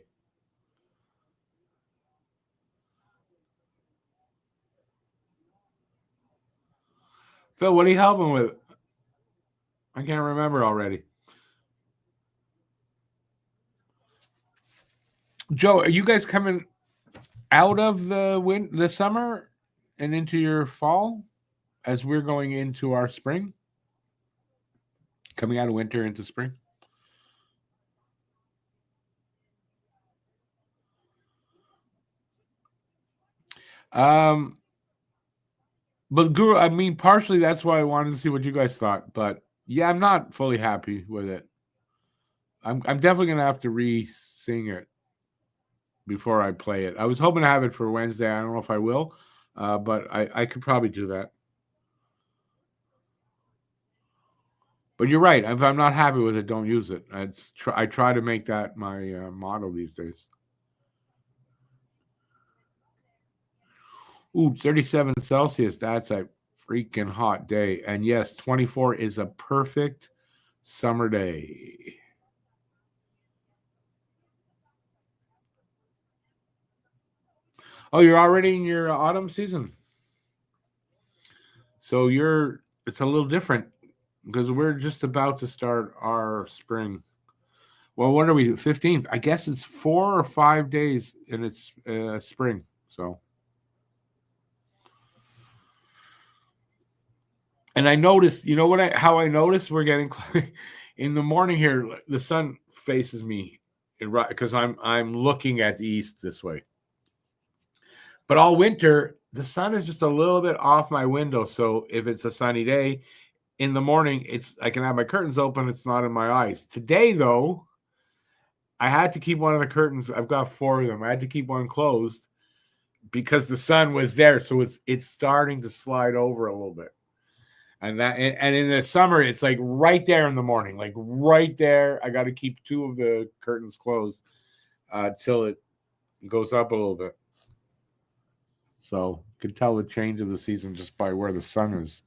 Phil, what are you helping with? I can't remember already. Joe, are you guys coming out of the summer and into your fall as we're going into our spring? Coming out of winter into spring? But Guru, I mean, partially that's why I wanted to see what you guys thought. But yeah, I'm not fully happy with it. I'm definitely gonna have to re-sing it before I play it. I was hoping to have it for Wednesday. I don't know if I will, but I could probably do that. But you're right. If I'm not happy with it, don't use it. I try to make that my motto these days. Ooh, 37 Celsius. That's a freaking hot day. And yes, 24 is a perfect summer day. Oh, you're already in your autumn season. So it's a little different because we're just about to start our spring. Well, what are we? 15th. I guess it's 4 or 5 days and it's spring. So. And I noticed, how I noticed we're getting in the morning here, the sun faces me because I'm looking at the east this way. But all winter, the sun is just a little bit off my window. So if it's a sunny day in the morning, I can have my curtains open. It's not in my eyes. Today, though, I had to keep one of the curtains. I've got 4 of them. I had to keep one closed because the sun was there, so it's starting to slide over a little bit. And in the summer, it's like right there in the morning, like right there. I got to keep two of the curtains closed till it goes up a little bit. So you can tell the change of the season just by where the sun is.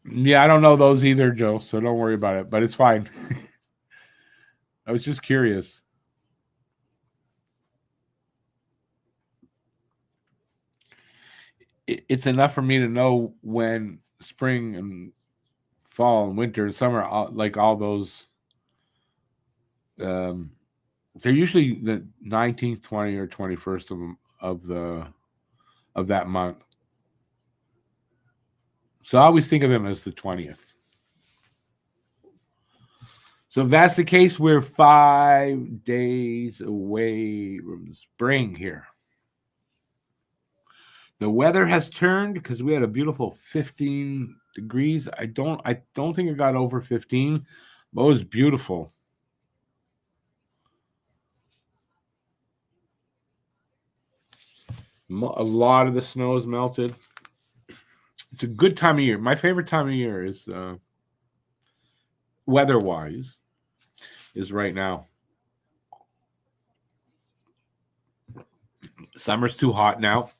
Yeah, I don't know those either, Joe, so don't worry about it, but it's fine. I was just curious. It's enough for me to know when spring and fall and winter and summer, like all those, they're usually the 19th, 20th, or 21st of that month. So I always think of them as the 20th. So if that's the case, we're 5 days away from spring here. The weather has turned because we had a beautiful 15 degrees. I don't think it got over 15, but it was beautiful. A lot of the snow is melted. It's a good time of year. My favorite time of year is weather-wise is right now. Summer's too hot now.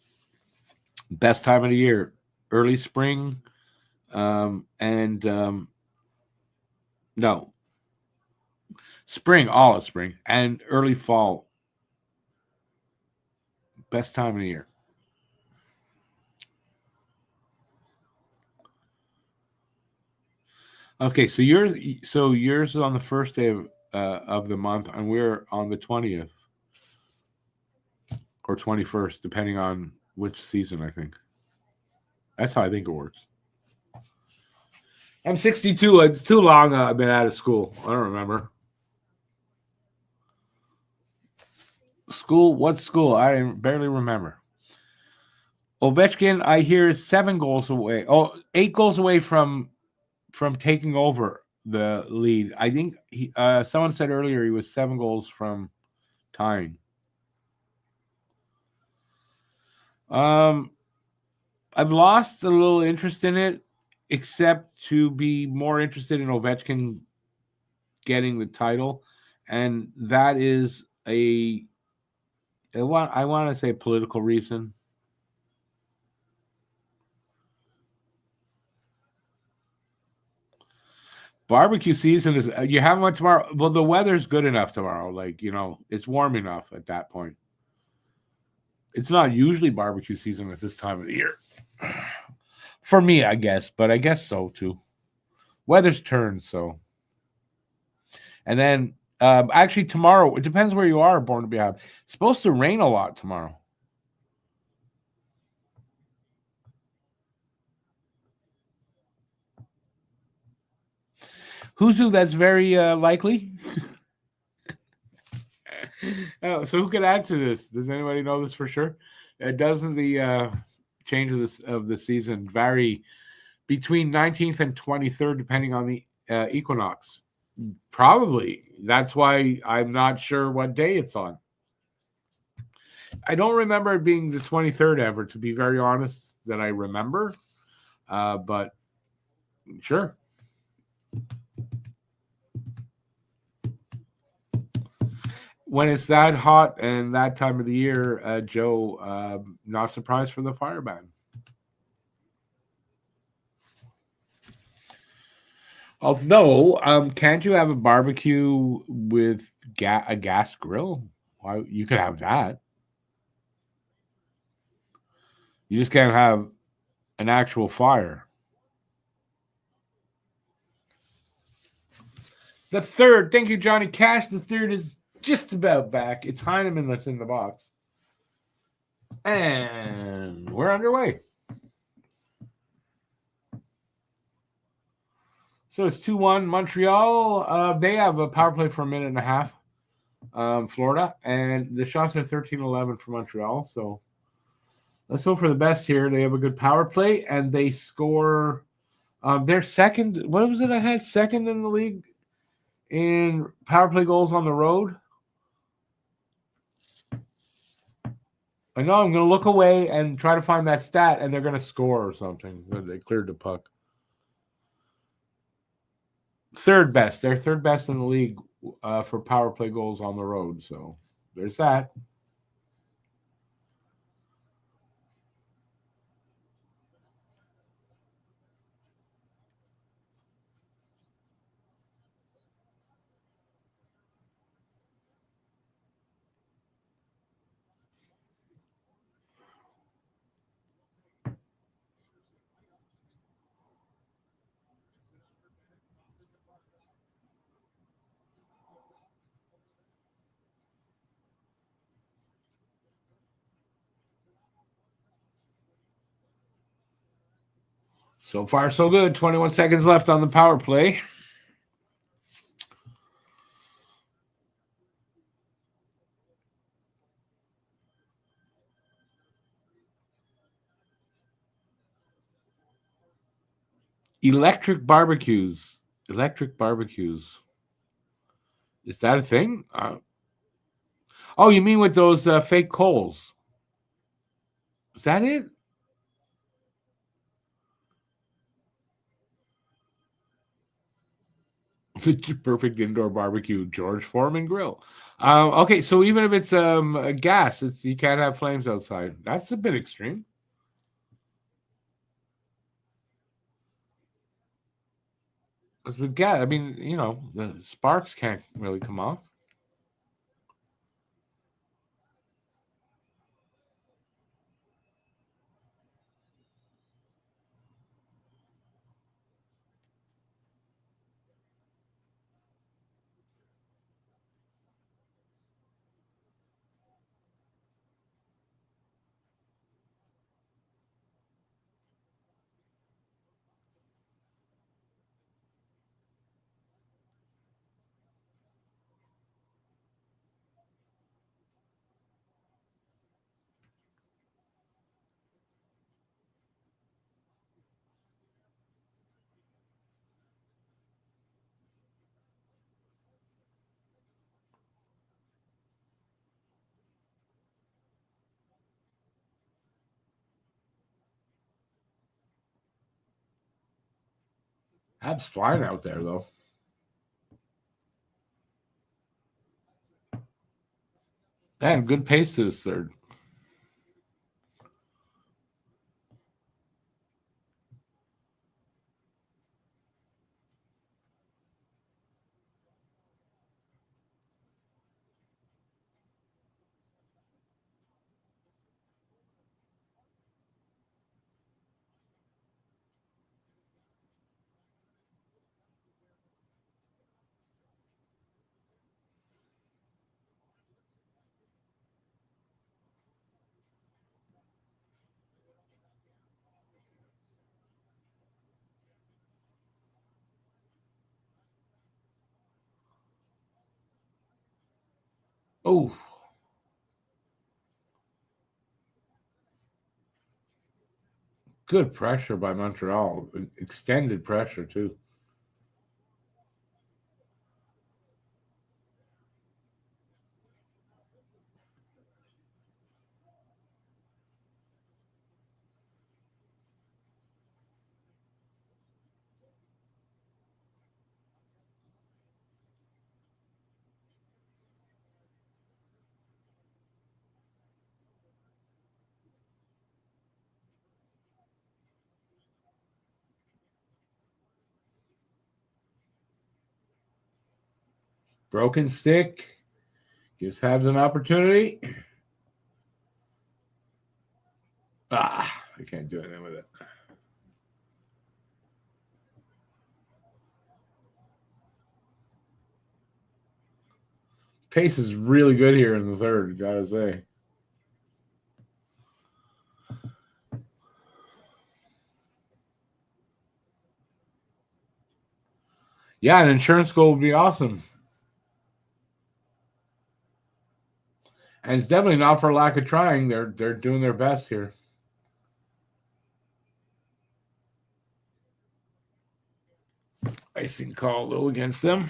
Best time of the year, early spring, spring, all of spring, and early fall. Best time of the year. Okay, so yours is on the first day of the month, and we're on the 20th or 21st, depending on which season. I think that's how I think it works. I'm 62. It's too long. I've been out of school. I don't remember. School? What school? I barely remember. Ovechkin, I hear, is 7 goals away. 8 goals away from taking over the lead. I think someone said earlier he was 7 goals from tying. I've lost a little interest in it, except to be more interested in Ovechkin getting the title, and that is I want to say political reason. Barbecue season is. You have one tomorrow. Well, the weather's good enough tomorrow. Like, it's warm enough at that point. It's not usually barbecue season at this time of the year. For me, I guess, but I guess so too. Weather's turned, so. And then, actually, tomorrow, it depends where you are, Born to be Happy. It's supposed to rain a lot tomorrow. Huzu, that's very likely. So who could answer this? Does anybody know this for sure? Doesn't the change of the season vary between 19th and 23rd, depending on the equinox? Probably. That's why I'm not sure what day it's on. I don't remember it being the 23rd ever, to be very honest, that I remember. But sure. When it's that hot and that time of the year, Joe, not surprised for the fire ban. Although, can't you have a barbecue with a gas grill? Why, you could have that. You just can't have an actual fire. The third, thank you, Johnny Cash. The third is just about back. It's Heineman that's in the box. And we're underway. So it's 2-1 Montreal. They have a power play for a minute and a half, Florida. And the shots are 13-11 for Montreal. So let's hope for the best here. They have a good power play, and they score. They're second. What was it I had? Second in the league in power play goals on the road. I know I'm going to look away and try to find that stat, and they're going to score or something. They cleared the puck. Third best. They're third best in the league for power play goals on the road. So there's that. So far, so good. 21 seconds left on the power play. Electric barbecues. Electric barbecues. Is that a thing? Oh, you mean with those fake coals? Is that it? Perfect indoor barbecue, George Foreman grill. Okay, so even if it's a gas, you can't have flames outside. That's a bit extreme. Because with gas, I mean, the sparks can't really come off. Habs flying out there though. Man, good pace this third. Oh, good pressure by Montreal. Extended pressure too. Broken stick gives Habs an opportunity. I can't do anything with it. Pace is really good here in the third, gotta say. Yeah, an insurance goal would be awesome. And it's definitely not for lack of trying. They're doing their best here. Icing call though against them.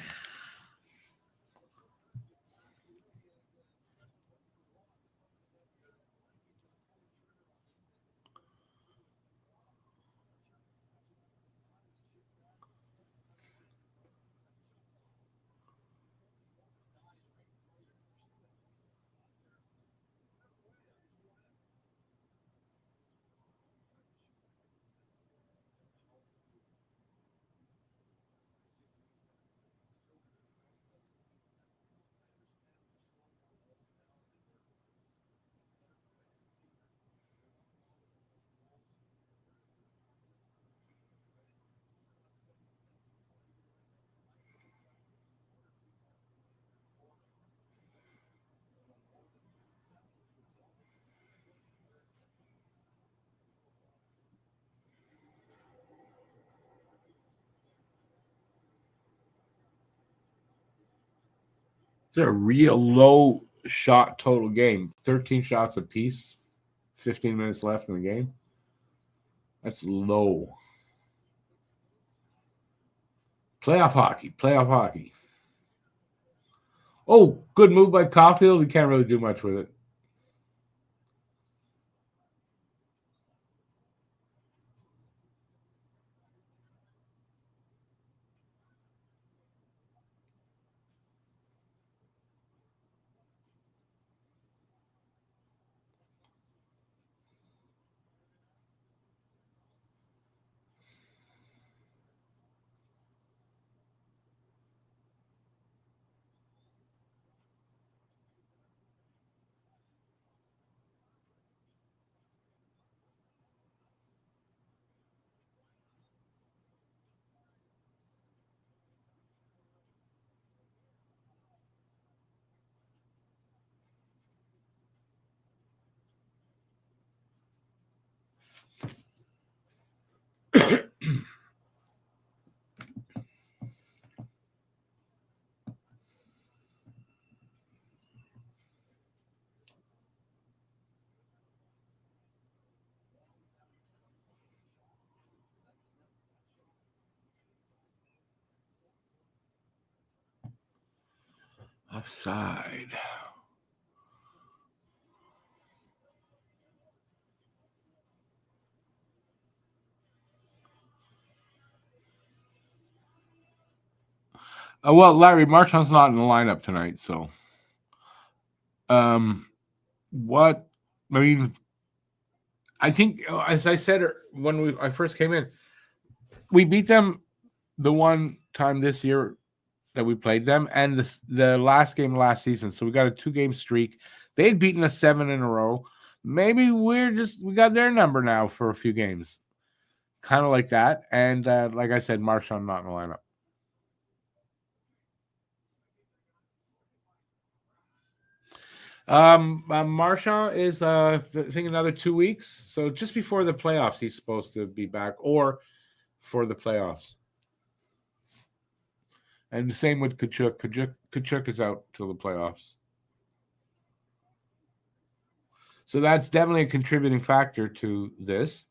It's a real low shot total game. 13 shots apiece. 15 minutes left in the game. That's low. Playoff hockey. Playoff hockey. Oh, good move by Caulfield. We can't really do much with it. Offside. Well, Larry Marchand's not in the lineup tonight, so what? I mean, I think, as I said when I first came in, we beat them the one time this year that we played them, and the last game last season. So we got a 2-game streak. They had beaten us 7 in a row. Maybe we got their number now for a few games, kind of like that. And like I said, Marchand not in the lineup. Marchand is I think another 2 weeks. So just before the playoffs, he's supposed to be back, or for the playoffs. And the same with Kachuk. Kachuk is out till the playoffs. So that's definitely a contributing factor to this.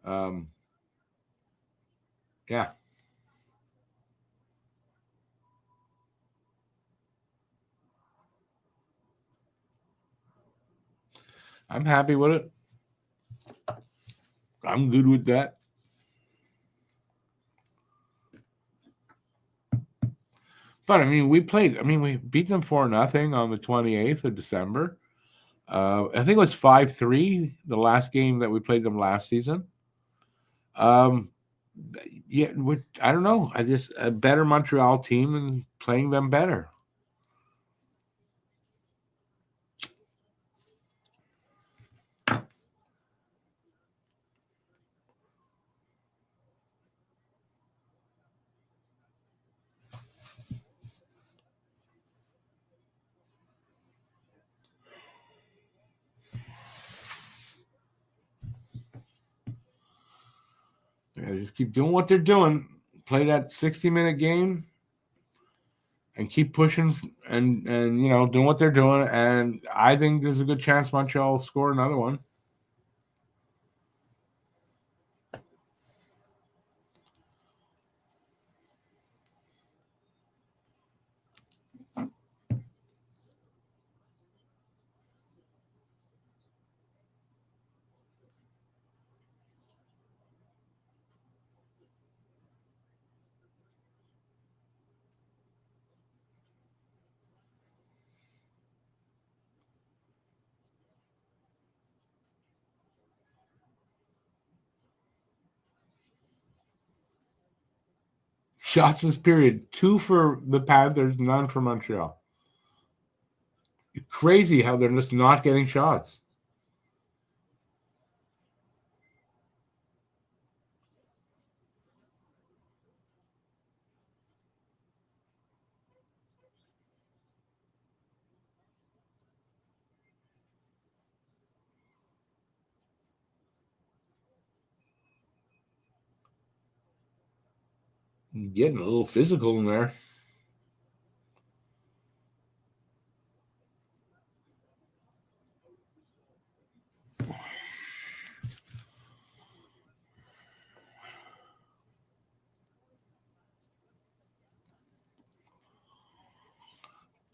Yeah. I'm happy with it. I'm good with that. But I mean, we beat them 4-0 on the 28th of December. I think it was 5-3 the last game that we played them last season. Yeah, I don't know. I just a better Montreal team and playing them better. Yeah, just keep doing what they're doing. Play that 60-minute game and keep pushing and doing what they're doing. And I think there's a good chance Montreal will score another one. Shots this period, 2 for the Panthers, none for Montreal. Crazy how they're just not getting shots. Getting a little physical in there.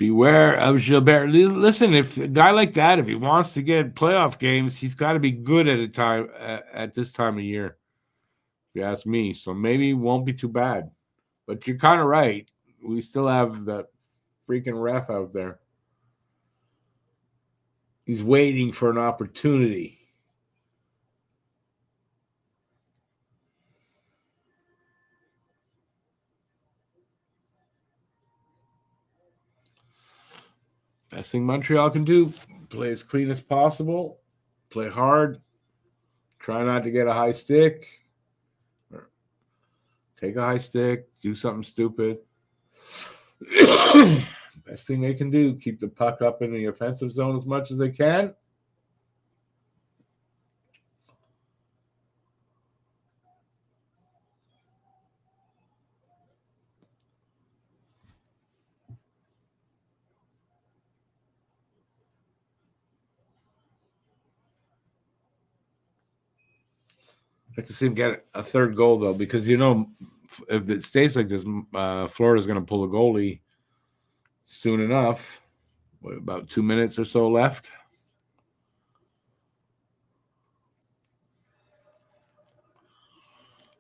Beware of Gilbert. Listen, if a guy like that, if he wants to get playoff games, he's got to be good at this time of year. If you ask me, so maybe it won't be too bad. But you're kind of right. We still have that freaking ref out there. He's waiting for an opportunity. Best thing Montreal can do, play as clean as possible, play hard, try not to get a high stick, take a high stick, do something stupid. Best thing they can do, keep the puck up in the offensive zone as much as they can. I'd like to see him get a third goal, though, because, if it stays like this, Florida's going to pull a goalie soon enough. What, about 2 minutes or so left?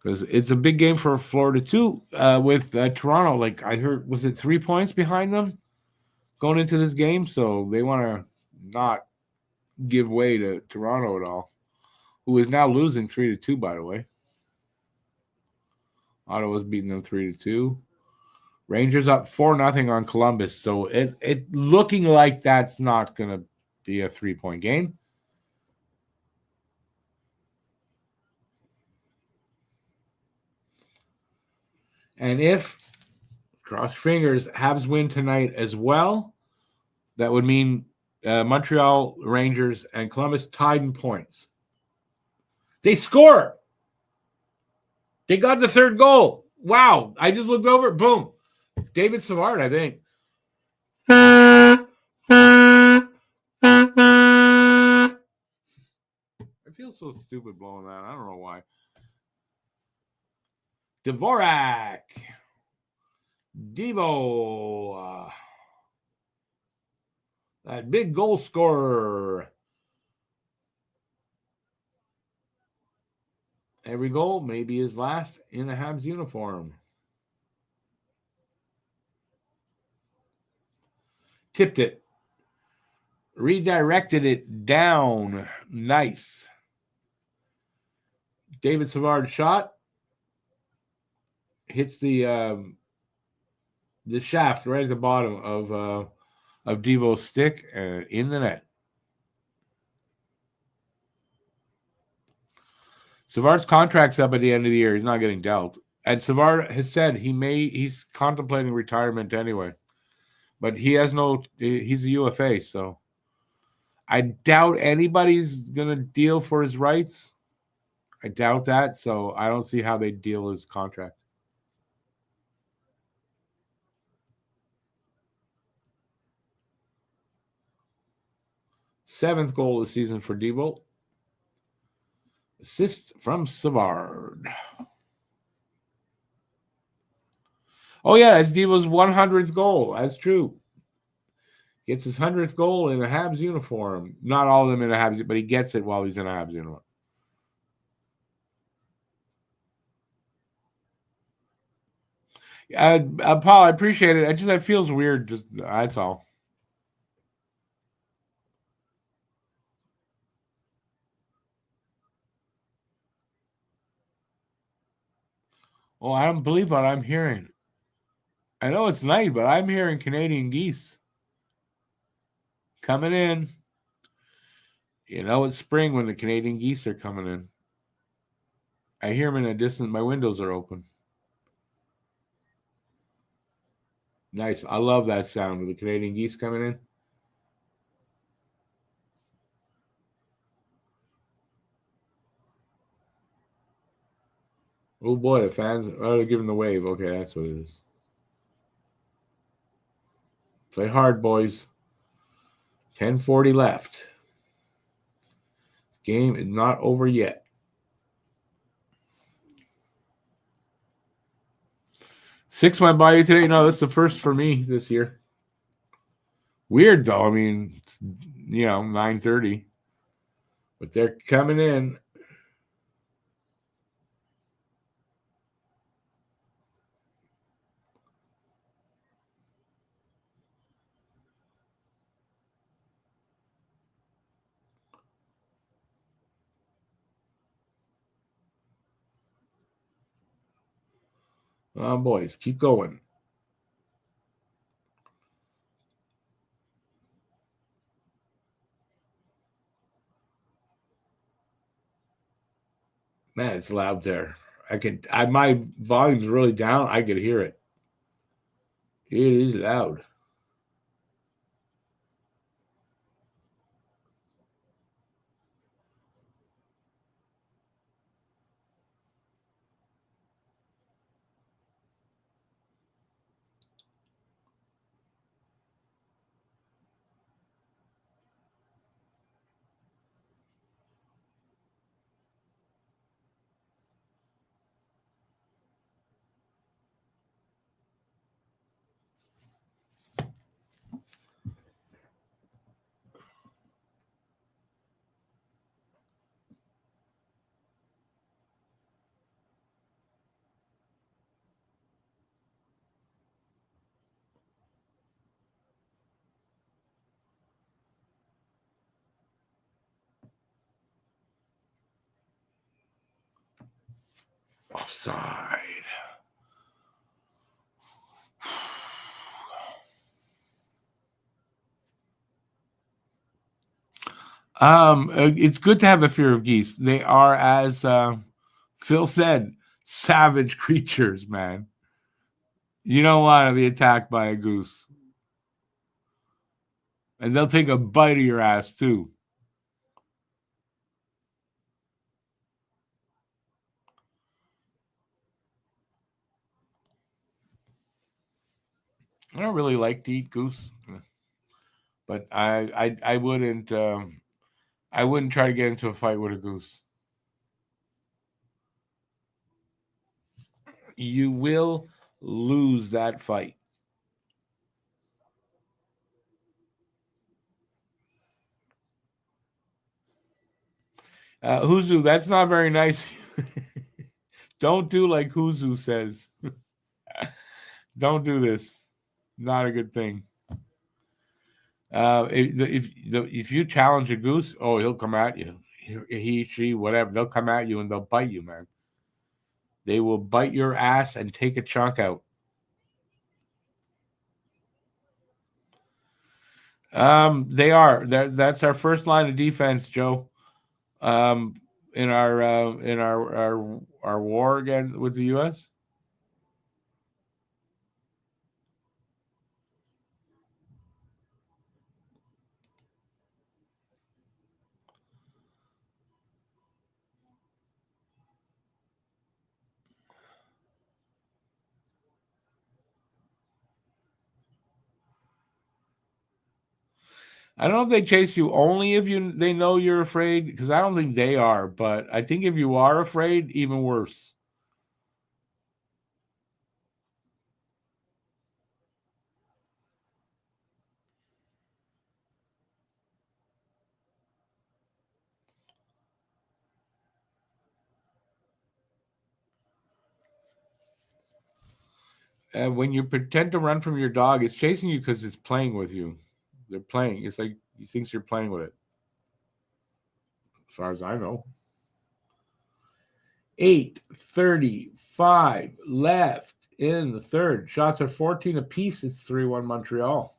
Because it's a big game for Florida, too, with Toronto. Like, I heard, was it 3 points behind them going into this game? So they want to not give way to Toronto at all, who is now losing 3-2, by the way. Ottawa's beating them 3-2. Rangers up 4-0 on Columbus. So it looking like that's not going to be a 3-point game. And if, cross fingers, Habs win tonight as well, that would mean Montreal, Rangers, and Columbus tied in points. They score. They got the third goal. Wow. I just looked over. Boom. David Savard, I think. I feel so stupid blowing that. I don't know why. Dvorak. Devo. That big goal scorer. Every goal may be his last in a Habs uniform. Tipped it. Redirected it down. Nice. David Savard shot. Hits the shaft right at the bottom of Devo's stick and in the net. Savard's contract's up at the end of the year. He's not getting dealt. And Savard has said he's contemplating retirement anyway. But he's a UFA, so I doubt anybody's going to deal for his rights. I doubt that, so I don't see how they deal his contract. Seventh goal of the season for Devo. Assist from Savard. Oh, yeah, that's Devo's 100th goal. That's true. Gets his 100th goal in a Habs uniform. Not all of them in a Habs, but he gets it while he's in a Habs uniform. Paul, I appreciate it. It feels weird. Just that's all. Oh, I don't believe what I'm hearing. I know it's night, but I'm hearing Canadian geese coming in. You know it's spring when the Canadian geese are coming in. I hear them in the distance. My windows are open. Nice. I love that sound of the Canadian geese coming in. Oh boy, the fans are giving the wave. Okay, that's what it is. Play hard, boys. 10:40 left. Game is not over yet. Six went by you today. No, that's the first for me this year. Weird though. I mean, it's, 9:30, but they're coming in. Oh, boys, keep going. Man, it's loud there. My volume's really down. I could hear it. It is loud. Offside. It's good to have a fear of geese. They are, as Phil said, savage creatures, man. You don't want to be attacked by a goose. And they'll take a bite of your ass, too. I don't really like to eat goose, but I wouldn't try to get into a fight with a goose. You will lose that fight. Huzu, that's not very nice. Don't do like Huzu says. Don't do this. Not a good thing. If you challenge a goose, oh, he'll come at you. He, she, whatever. They'll come at you and they'll bite you, man. They will bite your ass and take a chunk out. They are. That's our first line of defense, Joe. In our war again with the U.S. I don't know if they chase you only if they know you're afraid, because I don't think they are, but I think if you are afraid, even worse. When you pretend to run from your dog, it's chasing you because it's playing with you. They're playing. It's like he thinks you're playing with it. As far as I know. 8:35 left in the third. Shots are 14 apiece. It's 3-1 Montreal.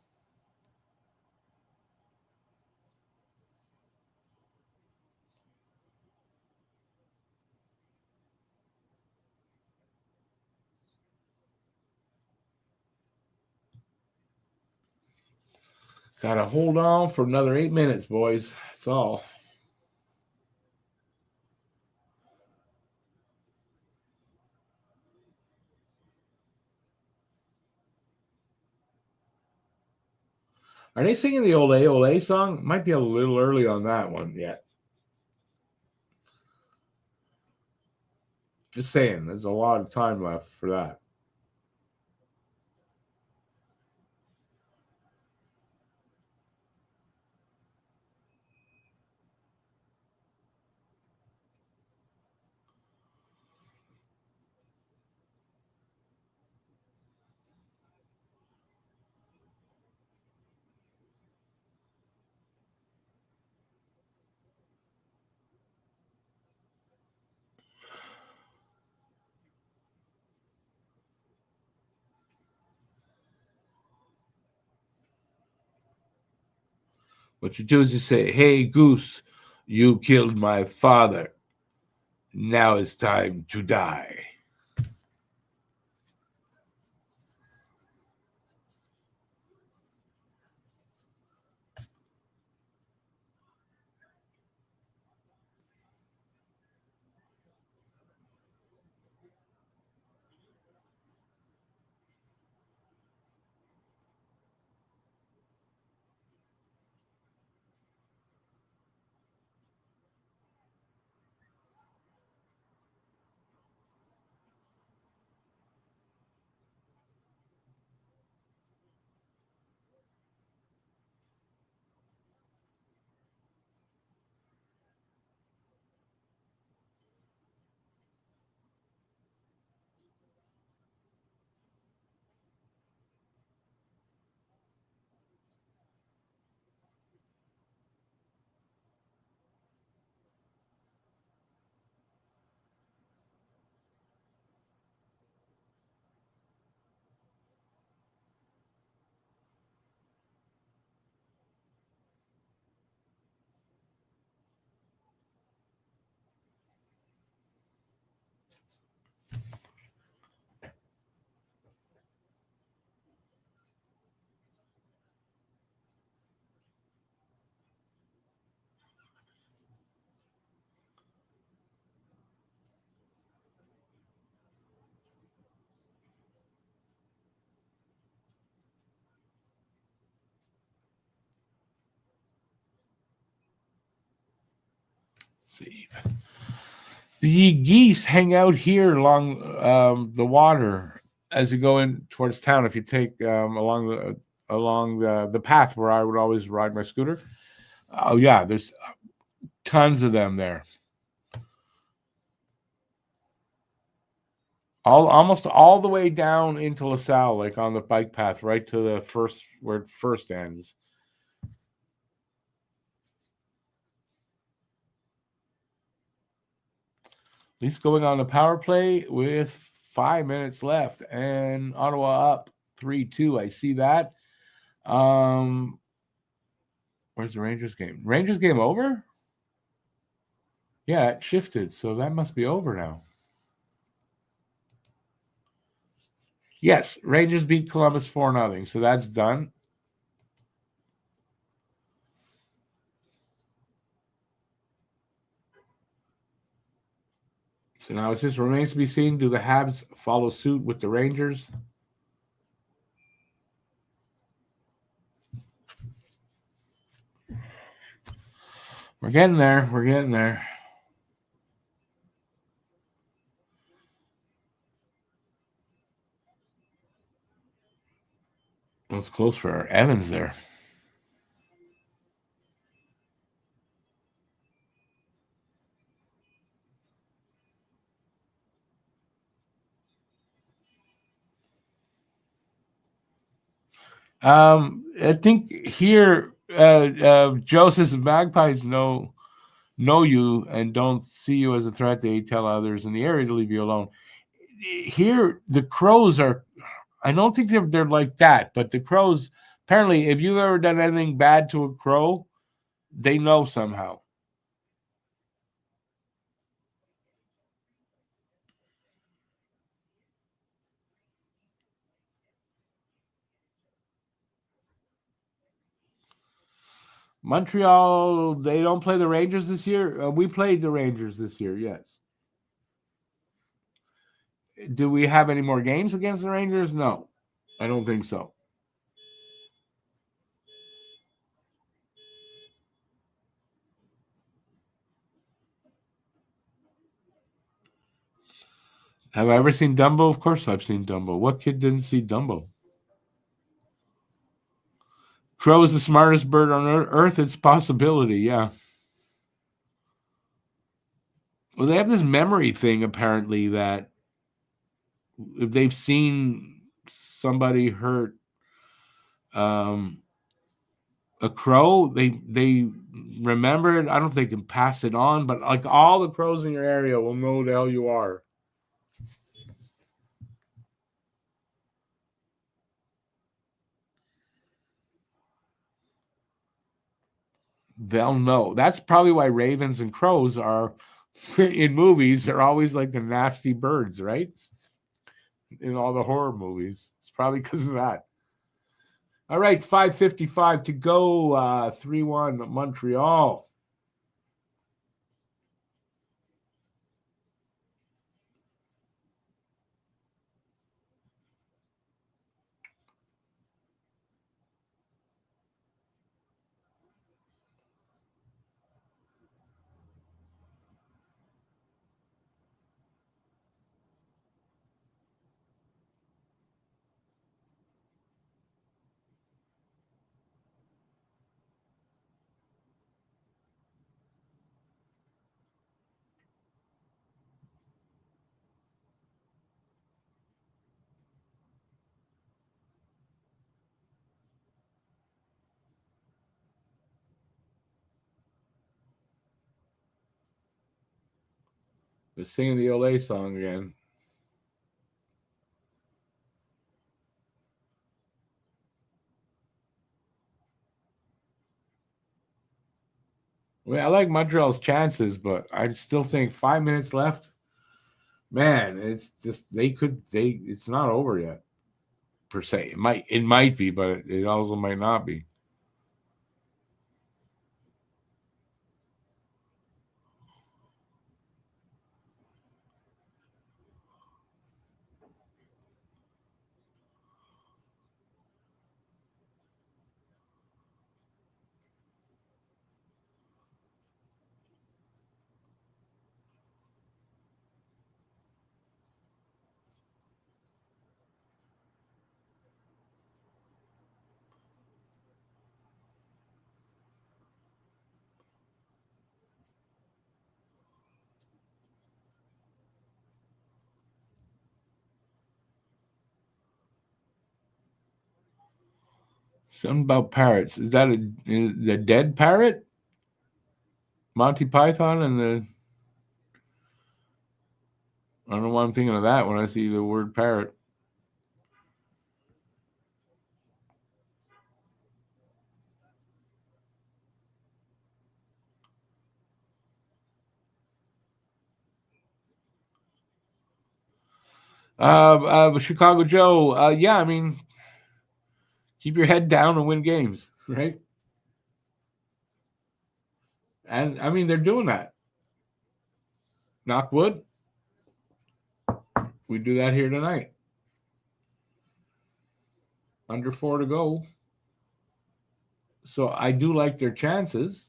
Gotta hold on for another 8 minutes, boys. That's all. Are they singing the old AOA song? Might be a little early on that one yet. Just saying, there's a lot of time left for that. What you do is you say, "Hey, Goose, you killed my father. Now it's time to die." See, the geese hang out here along the water as you go in towards town. If you take along the path where I would always ride my scooter, oh yeah, there's tons of them there. Almost all the way down into LaSalle, like on the bike path, right to the first where it first ends. Leafs going on the power play with 5 minutes left, and Ottawa up 3-2. I see that. Where's the Rangers game? Rangers game over? Yeah, it shifted, so that must be over now. Yes, Rangers beat Columbus 4-0, so that's done. So now it just remains to be seen, do the Habs follow suit with the Rangers? We're getting there. We're getting there. Well, it's close for Evans there. I think here, Joseph's Magpies know you and don't see you as a threat. They tell others in the area to leave you alone. Here, the Crows are. I don't think they're like that, but the Crows apparently, if you've ever done anything bad to a Crow, they know somehow. Montreal, they don't play the Rangers this year. We played the Rangers this year, yes. Do we have any more games against the Rangers? No, I don't think so. Have I ever seen Dumbo? Of course I've seen Dumbo. What kid didn't see Dumbo? Crow is the smartest bird on earth. It's a possibility, yeah. Well, they have this memory thing apparently that if they've seen somebody hurt um, a crow, they remember it. I don't know if they can pass it on, but like all the crows in your area will know who the hell you are. They'll know. That's probably why ravens and crows are in movies. They're always like the nasty birds, right? In all the horror movies. It's probably because of that. All right, 5:55 to go. 3-1 Montreal. They're singing the Olay song again. Well, I like Montreal's chances, but I still think 5 minutes left. Man, it's just it's not over yet per se. It might be, but it also might not be. Something about parrots. Is that the dead parrot? Monty Python and the I don't know why I'm thinking of that when I see the word parrot. Chicago Joe. Yeah, I mean, keep your head down and win games, right? And I mean, they're doing that. Knock wood. We do that here tonight. Under 4 to go. So I do like their chances.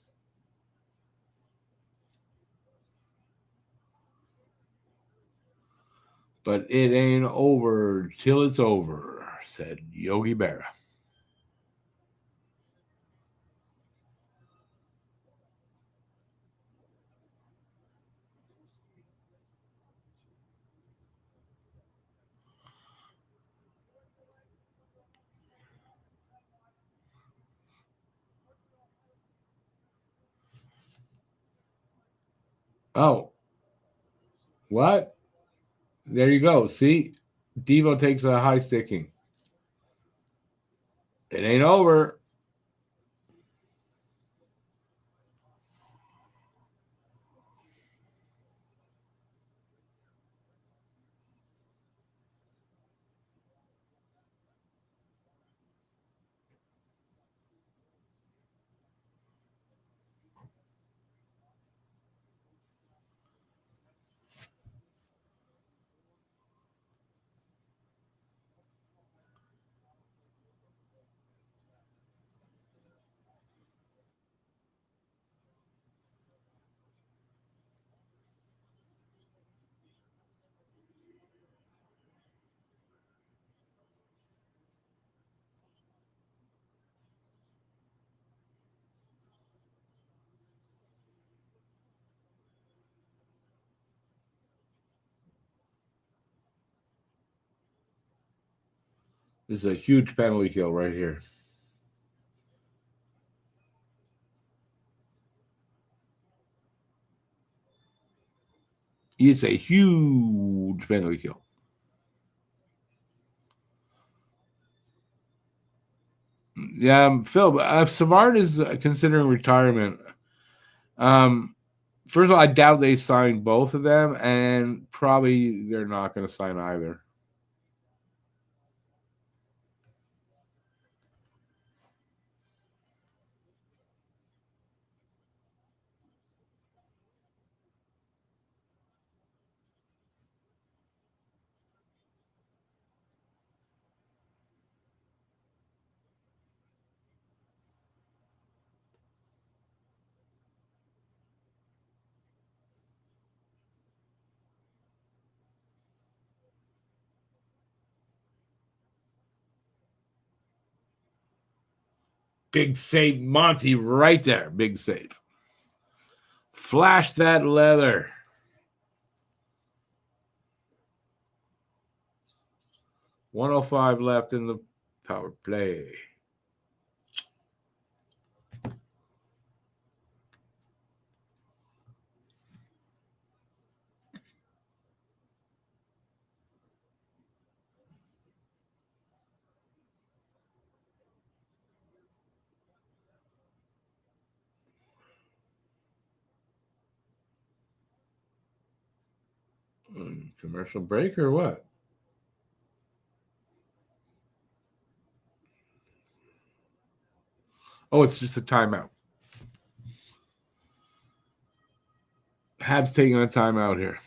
But it ain't over till it's over, said Yogi Berra. Oh, what? There you go. See, Devo takes a high sticking. It ain't over. This is a huge penalty kill right here. It's a huge penalty kill. Phil, Savard is considering retirement. First of all, I doubt they signed both of them, and probably they're not going to sign either. Big save, Monty, right there. Big save. Flash that leather. 105 left in the power play. Commercial break or what? Oh, it's just a timeout. Habs taking a timeout here.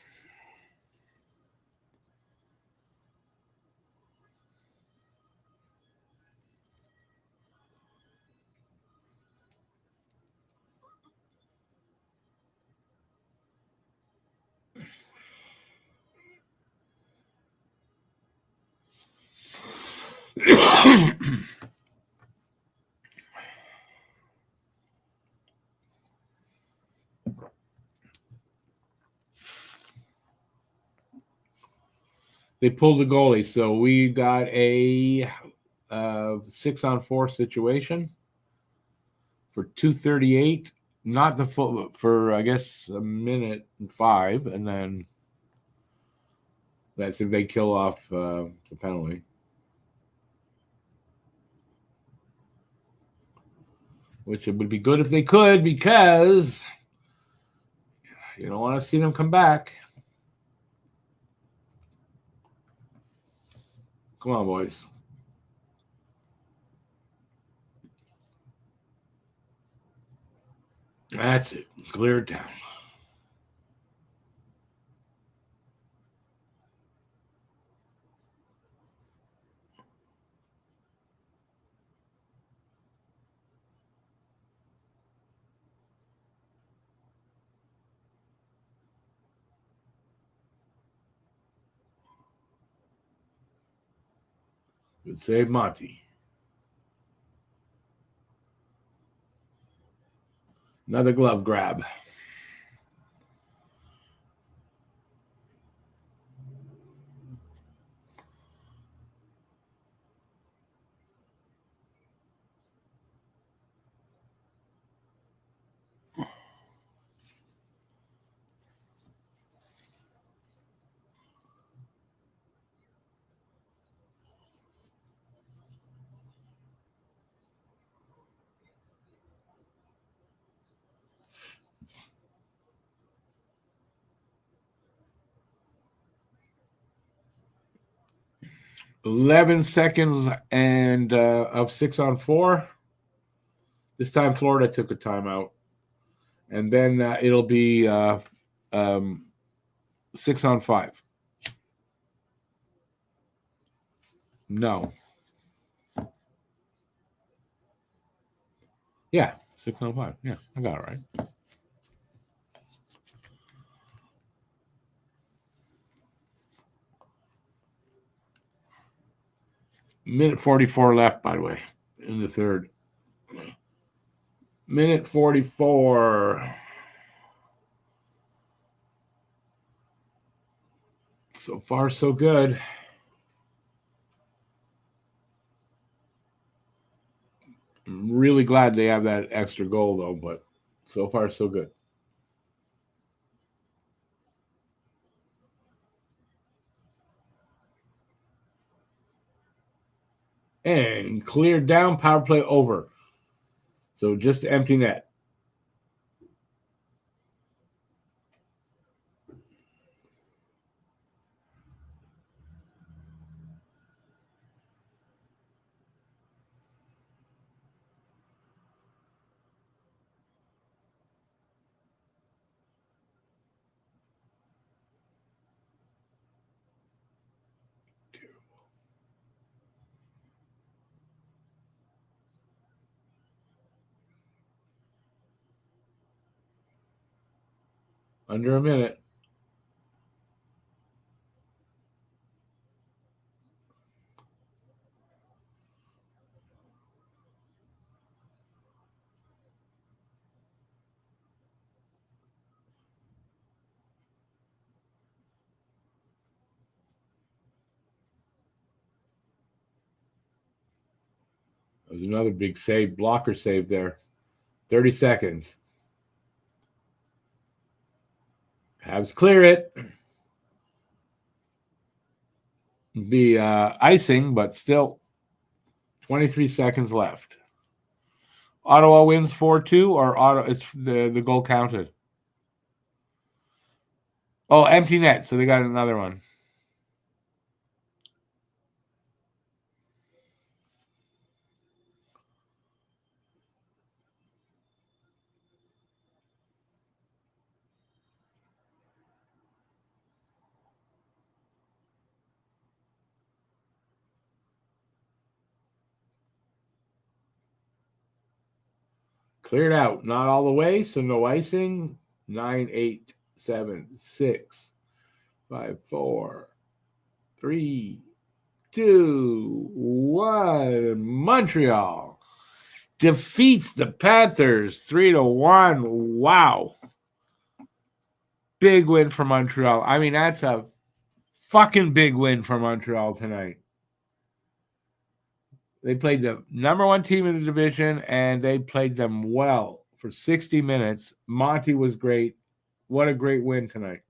They pulled the goalie, so we got a 6-on-4 situation for 2:38. Not the full for I guess a minute and 5, and then that's if they kill off the penalty. Which it would be good if they could, because you don't want to see them come back. Come on, boys. That's it. Cleared down. Good save, Monty. Another glove grab. $11 seconds and of 6-on-4. This time Florida took a timeout. And then it'll be 6-on-5. No. Yeah, 6-on-5. Yeah, I got it right. Minute 44 left, by the way, in the third. Minute 44. So far, so good. I'm really glad they have that extra goal, though, but so far, so good. And cleared down, power play over. So just empty net. Under a minute. There's another big save, blocker save there. 30 seconds. Habs clear it. Be icing, but still 23 seconds left. Ottawa wins 4-2, or it's the goal counted. Oh, empty net, so they got another one. Cleared out, not all the way, so no icing. 9, 8, 7, 6, 5, 4, 3, 2, 1. Montreal defeats the Panthers 3-1. Wow. Big win for Montreal. I mean, that's a fucking big win for Montreal tonight. They played the number one team in the division, and they played them well for 60 minutes. Monty was great. What a great win tonight.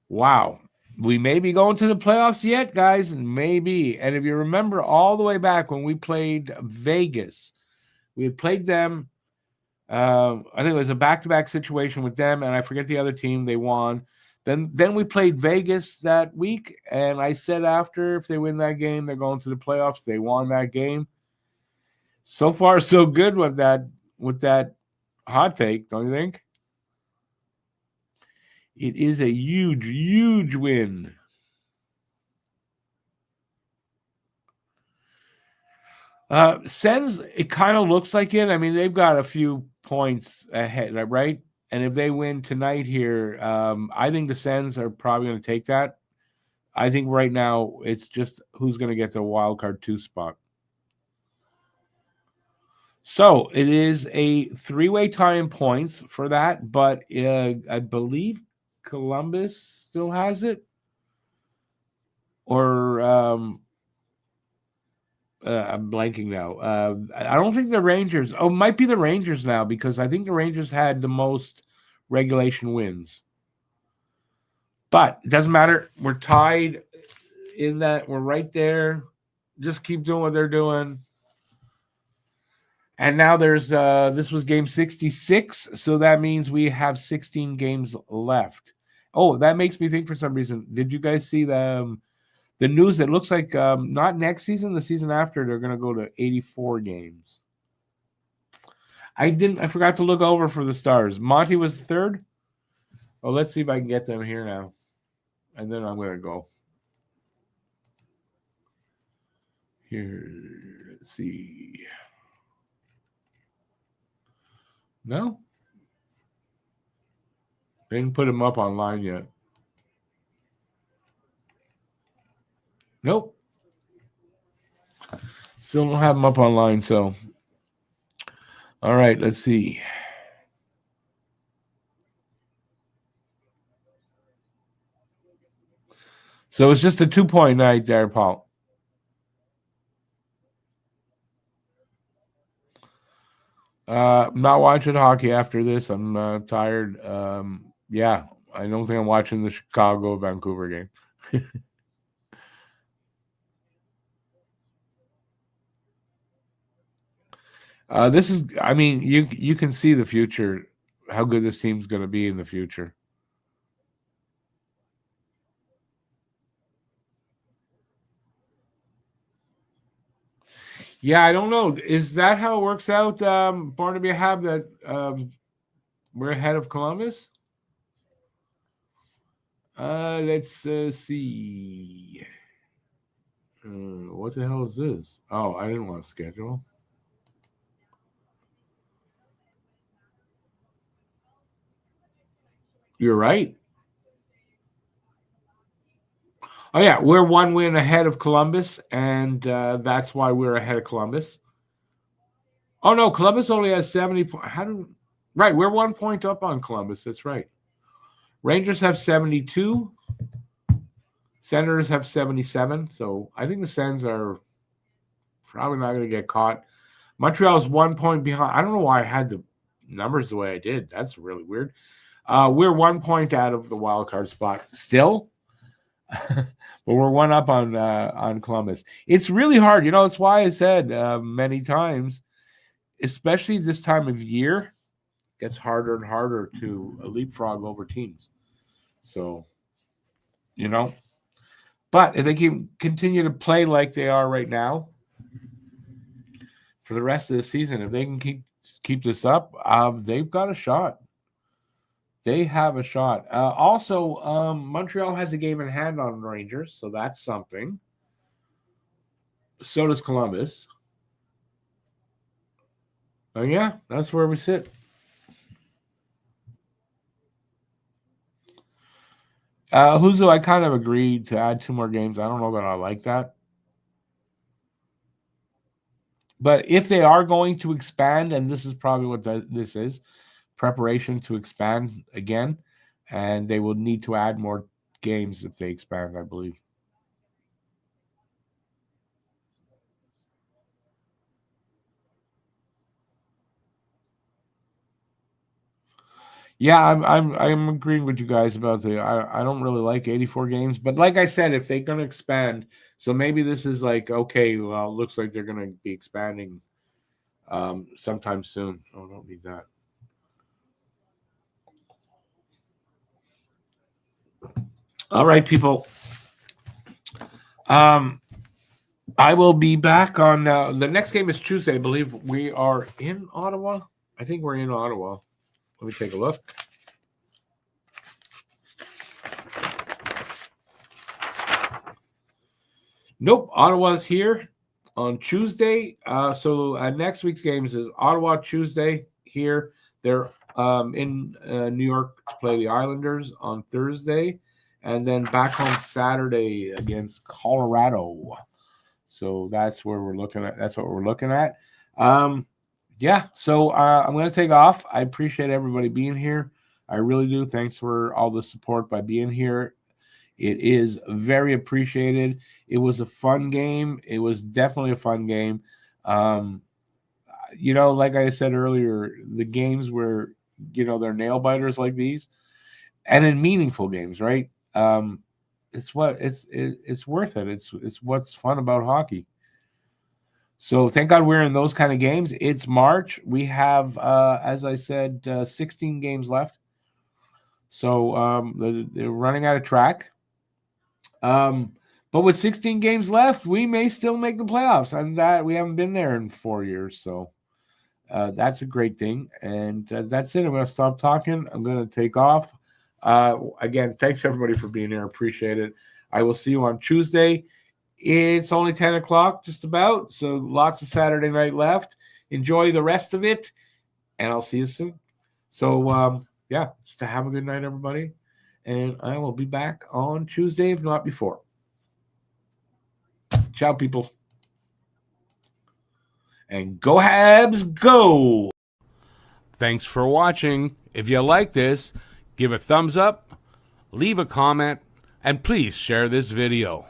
Wow. We may be going to the playoffs yet, guys. Maybe. And if you remember all the way back when we played Vegas, we had played them. I think it was a back-to-back situation with them, and I forget the other team. They won. Then we played Vegas that week, and I said after, if they win that game, they're going to the playoffs. They won that game. So far, so good with that hot take, don't you think? It is a huge, huge win. Sens, it kind of looks like it. I mean, they've got a few points ahead, right? And if they win tonight here, I think the Sens are probably going to take that. I think right now it's just who's going to get the wild card 2 spot. So it is a 3-way tie in points for that, but I believe Columbus still has it. Or I'm blanking now. I don't think the Rangers. Oh, it might be the Rangers now, because I think the Rangers had the most regulation wins. But it doesn't matter. We're tied in that. We're right there. Just keep doing what they're doing. And now there's this was game 66, so that means we have 16 games left. Oh, that makes me think for some reason. Did you guys see the news? That looks like not next season, the season after, they're going to go to 84 games. I forgot to look over for the Stars. Monty was third. Oh, let's see if I can get them here now. And then I'm going to go. Here, let's see. No? They didn't put him up online yet. Nope. Still don't have him up online, so. All right, let's see. So it's just a 2-point night there, Paul. I'm not watching hockey after this. I'm tired. Yeah, I don't think I'm watching the Chicago-Vancouver game. This is, I mean, you can see the future, how good this team's going to be in the future. Yeah, I don't know. Is that how it works out, Barnaby Hab, that we're ahead of Columbus? Let's see. What the hell is this? Oh, I didn't want to schedule. You're right. Oh yeah, we're one win ahead of Columbus, and that's why we're ahead of Columbus. Oh no, Columbus only has 70 points. Right, we're 1 point up on Columbus. That's right. Rangers have 72. Senators have 77. So I think the Sens are probably not going to get caught. Montreal's 1 point behind. I don't know why I had the numbers the way I did. That's really weird. We're 1 point out of the wild card spot still. But we're one up on Columbus. It's really hard. You know, it's why I said many times, especially this time of year, it gets harder and harder to leapfrog over teams. So, you know, but if they can continue to play like they are right now for the rest of the season, if they can keep this up, they've got a shot. They have a shot. Also, Montreal has a game in hand on Rangers, so that's something. So does Columbus. Oh yeah, that's where we sit. Huzo, I kind of agreed to add 2 more games. I don't know that I like that. But if they are going to expand, and this is probably what this is, preparation to expand again, and they will need to add more games if they expand, I believe. Yeah, I'm agreeing with you guys about I don't really like 84 games, but like I said, if they're gonna expand, so maybe this is like, okay, well, it looks like they're gonna be expanding sometime soon. Oh, don't need that. All right, people. I will be back on the next game is Tuesday. I believe we are in Ottawa. I think we're in Ottawa. Let me take a look. Nope, Ottawa's here on Tuesday. So next week's games is Ottawa Tuesday here. They're in New York to play the Islanders on Thursday, and then back home Saturday against Colorado. So that's where we're looking at. That's what we're looking at. Yeah. So I'm going to take off. I appreciate everybody being here. I really do. Thanks for all the support by being here. It is very appreciated. It was a fun game. It was definitely a fun game. You know, like I said earlier, the games where, you know, they're nail biters like these, and in meaningful games, right? It's worth it. It's what's fun about hockey. So thank God we're in those kind of games. It's March. We have, as I said, 16 games left. So they're running out of track. But with 16 games left, we may still make the playoffs, and that we haven't been there in 4 years. So that's a great thing. And that's it. I'm going to stop talking. I'm going to take off. Again, thanks everybody for being here. Appreciate it. I will see you on Tuesday. It's only 10 o'clock, just about. So lots of Saturday night left. Enjoy the rest of it, and I'll see you soon. So, yeah, just to have a good night, everybody. And I will be back on Tuesday, if not before. Ciao, people. And go Habs, go! Thanks for watching. If you like this, give a thumbs up, leave a comment, and please share this video.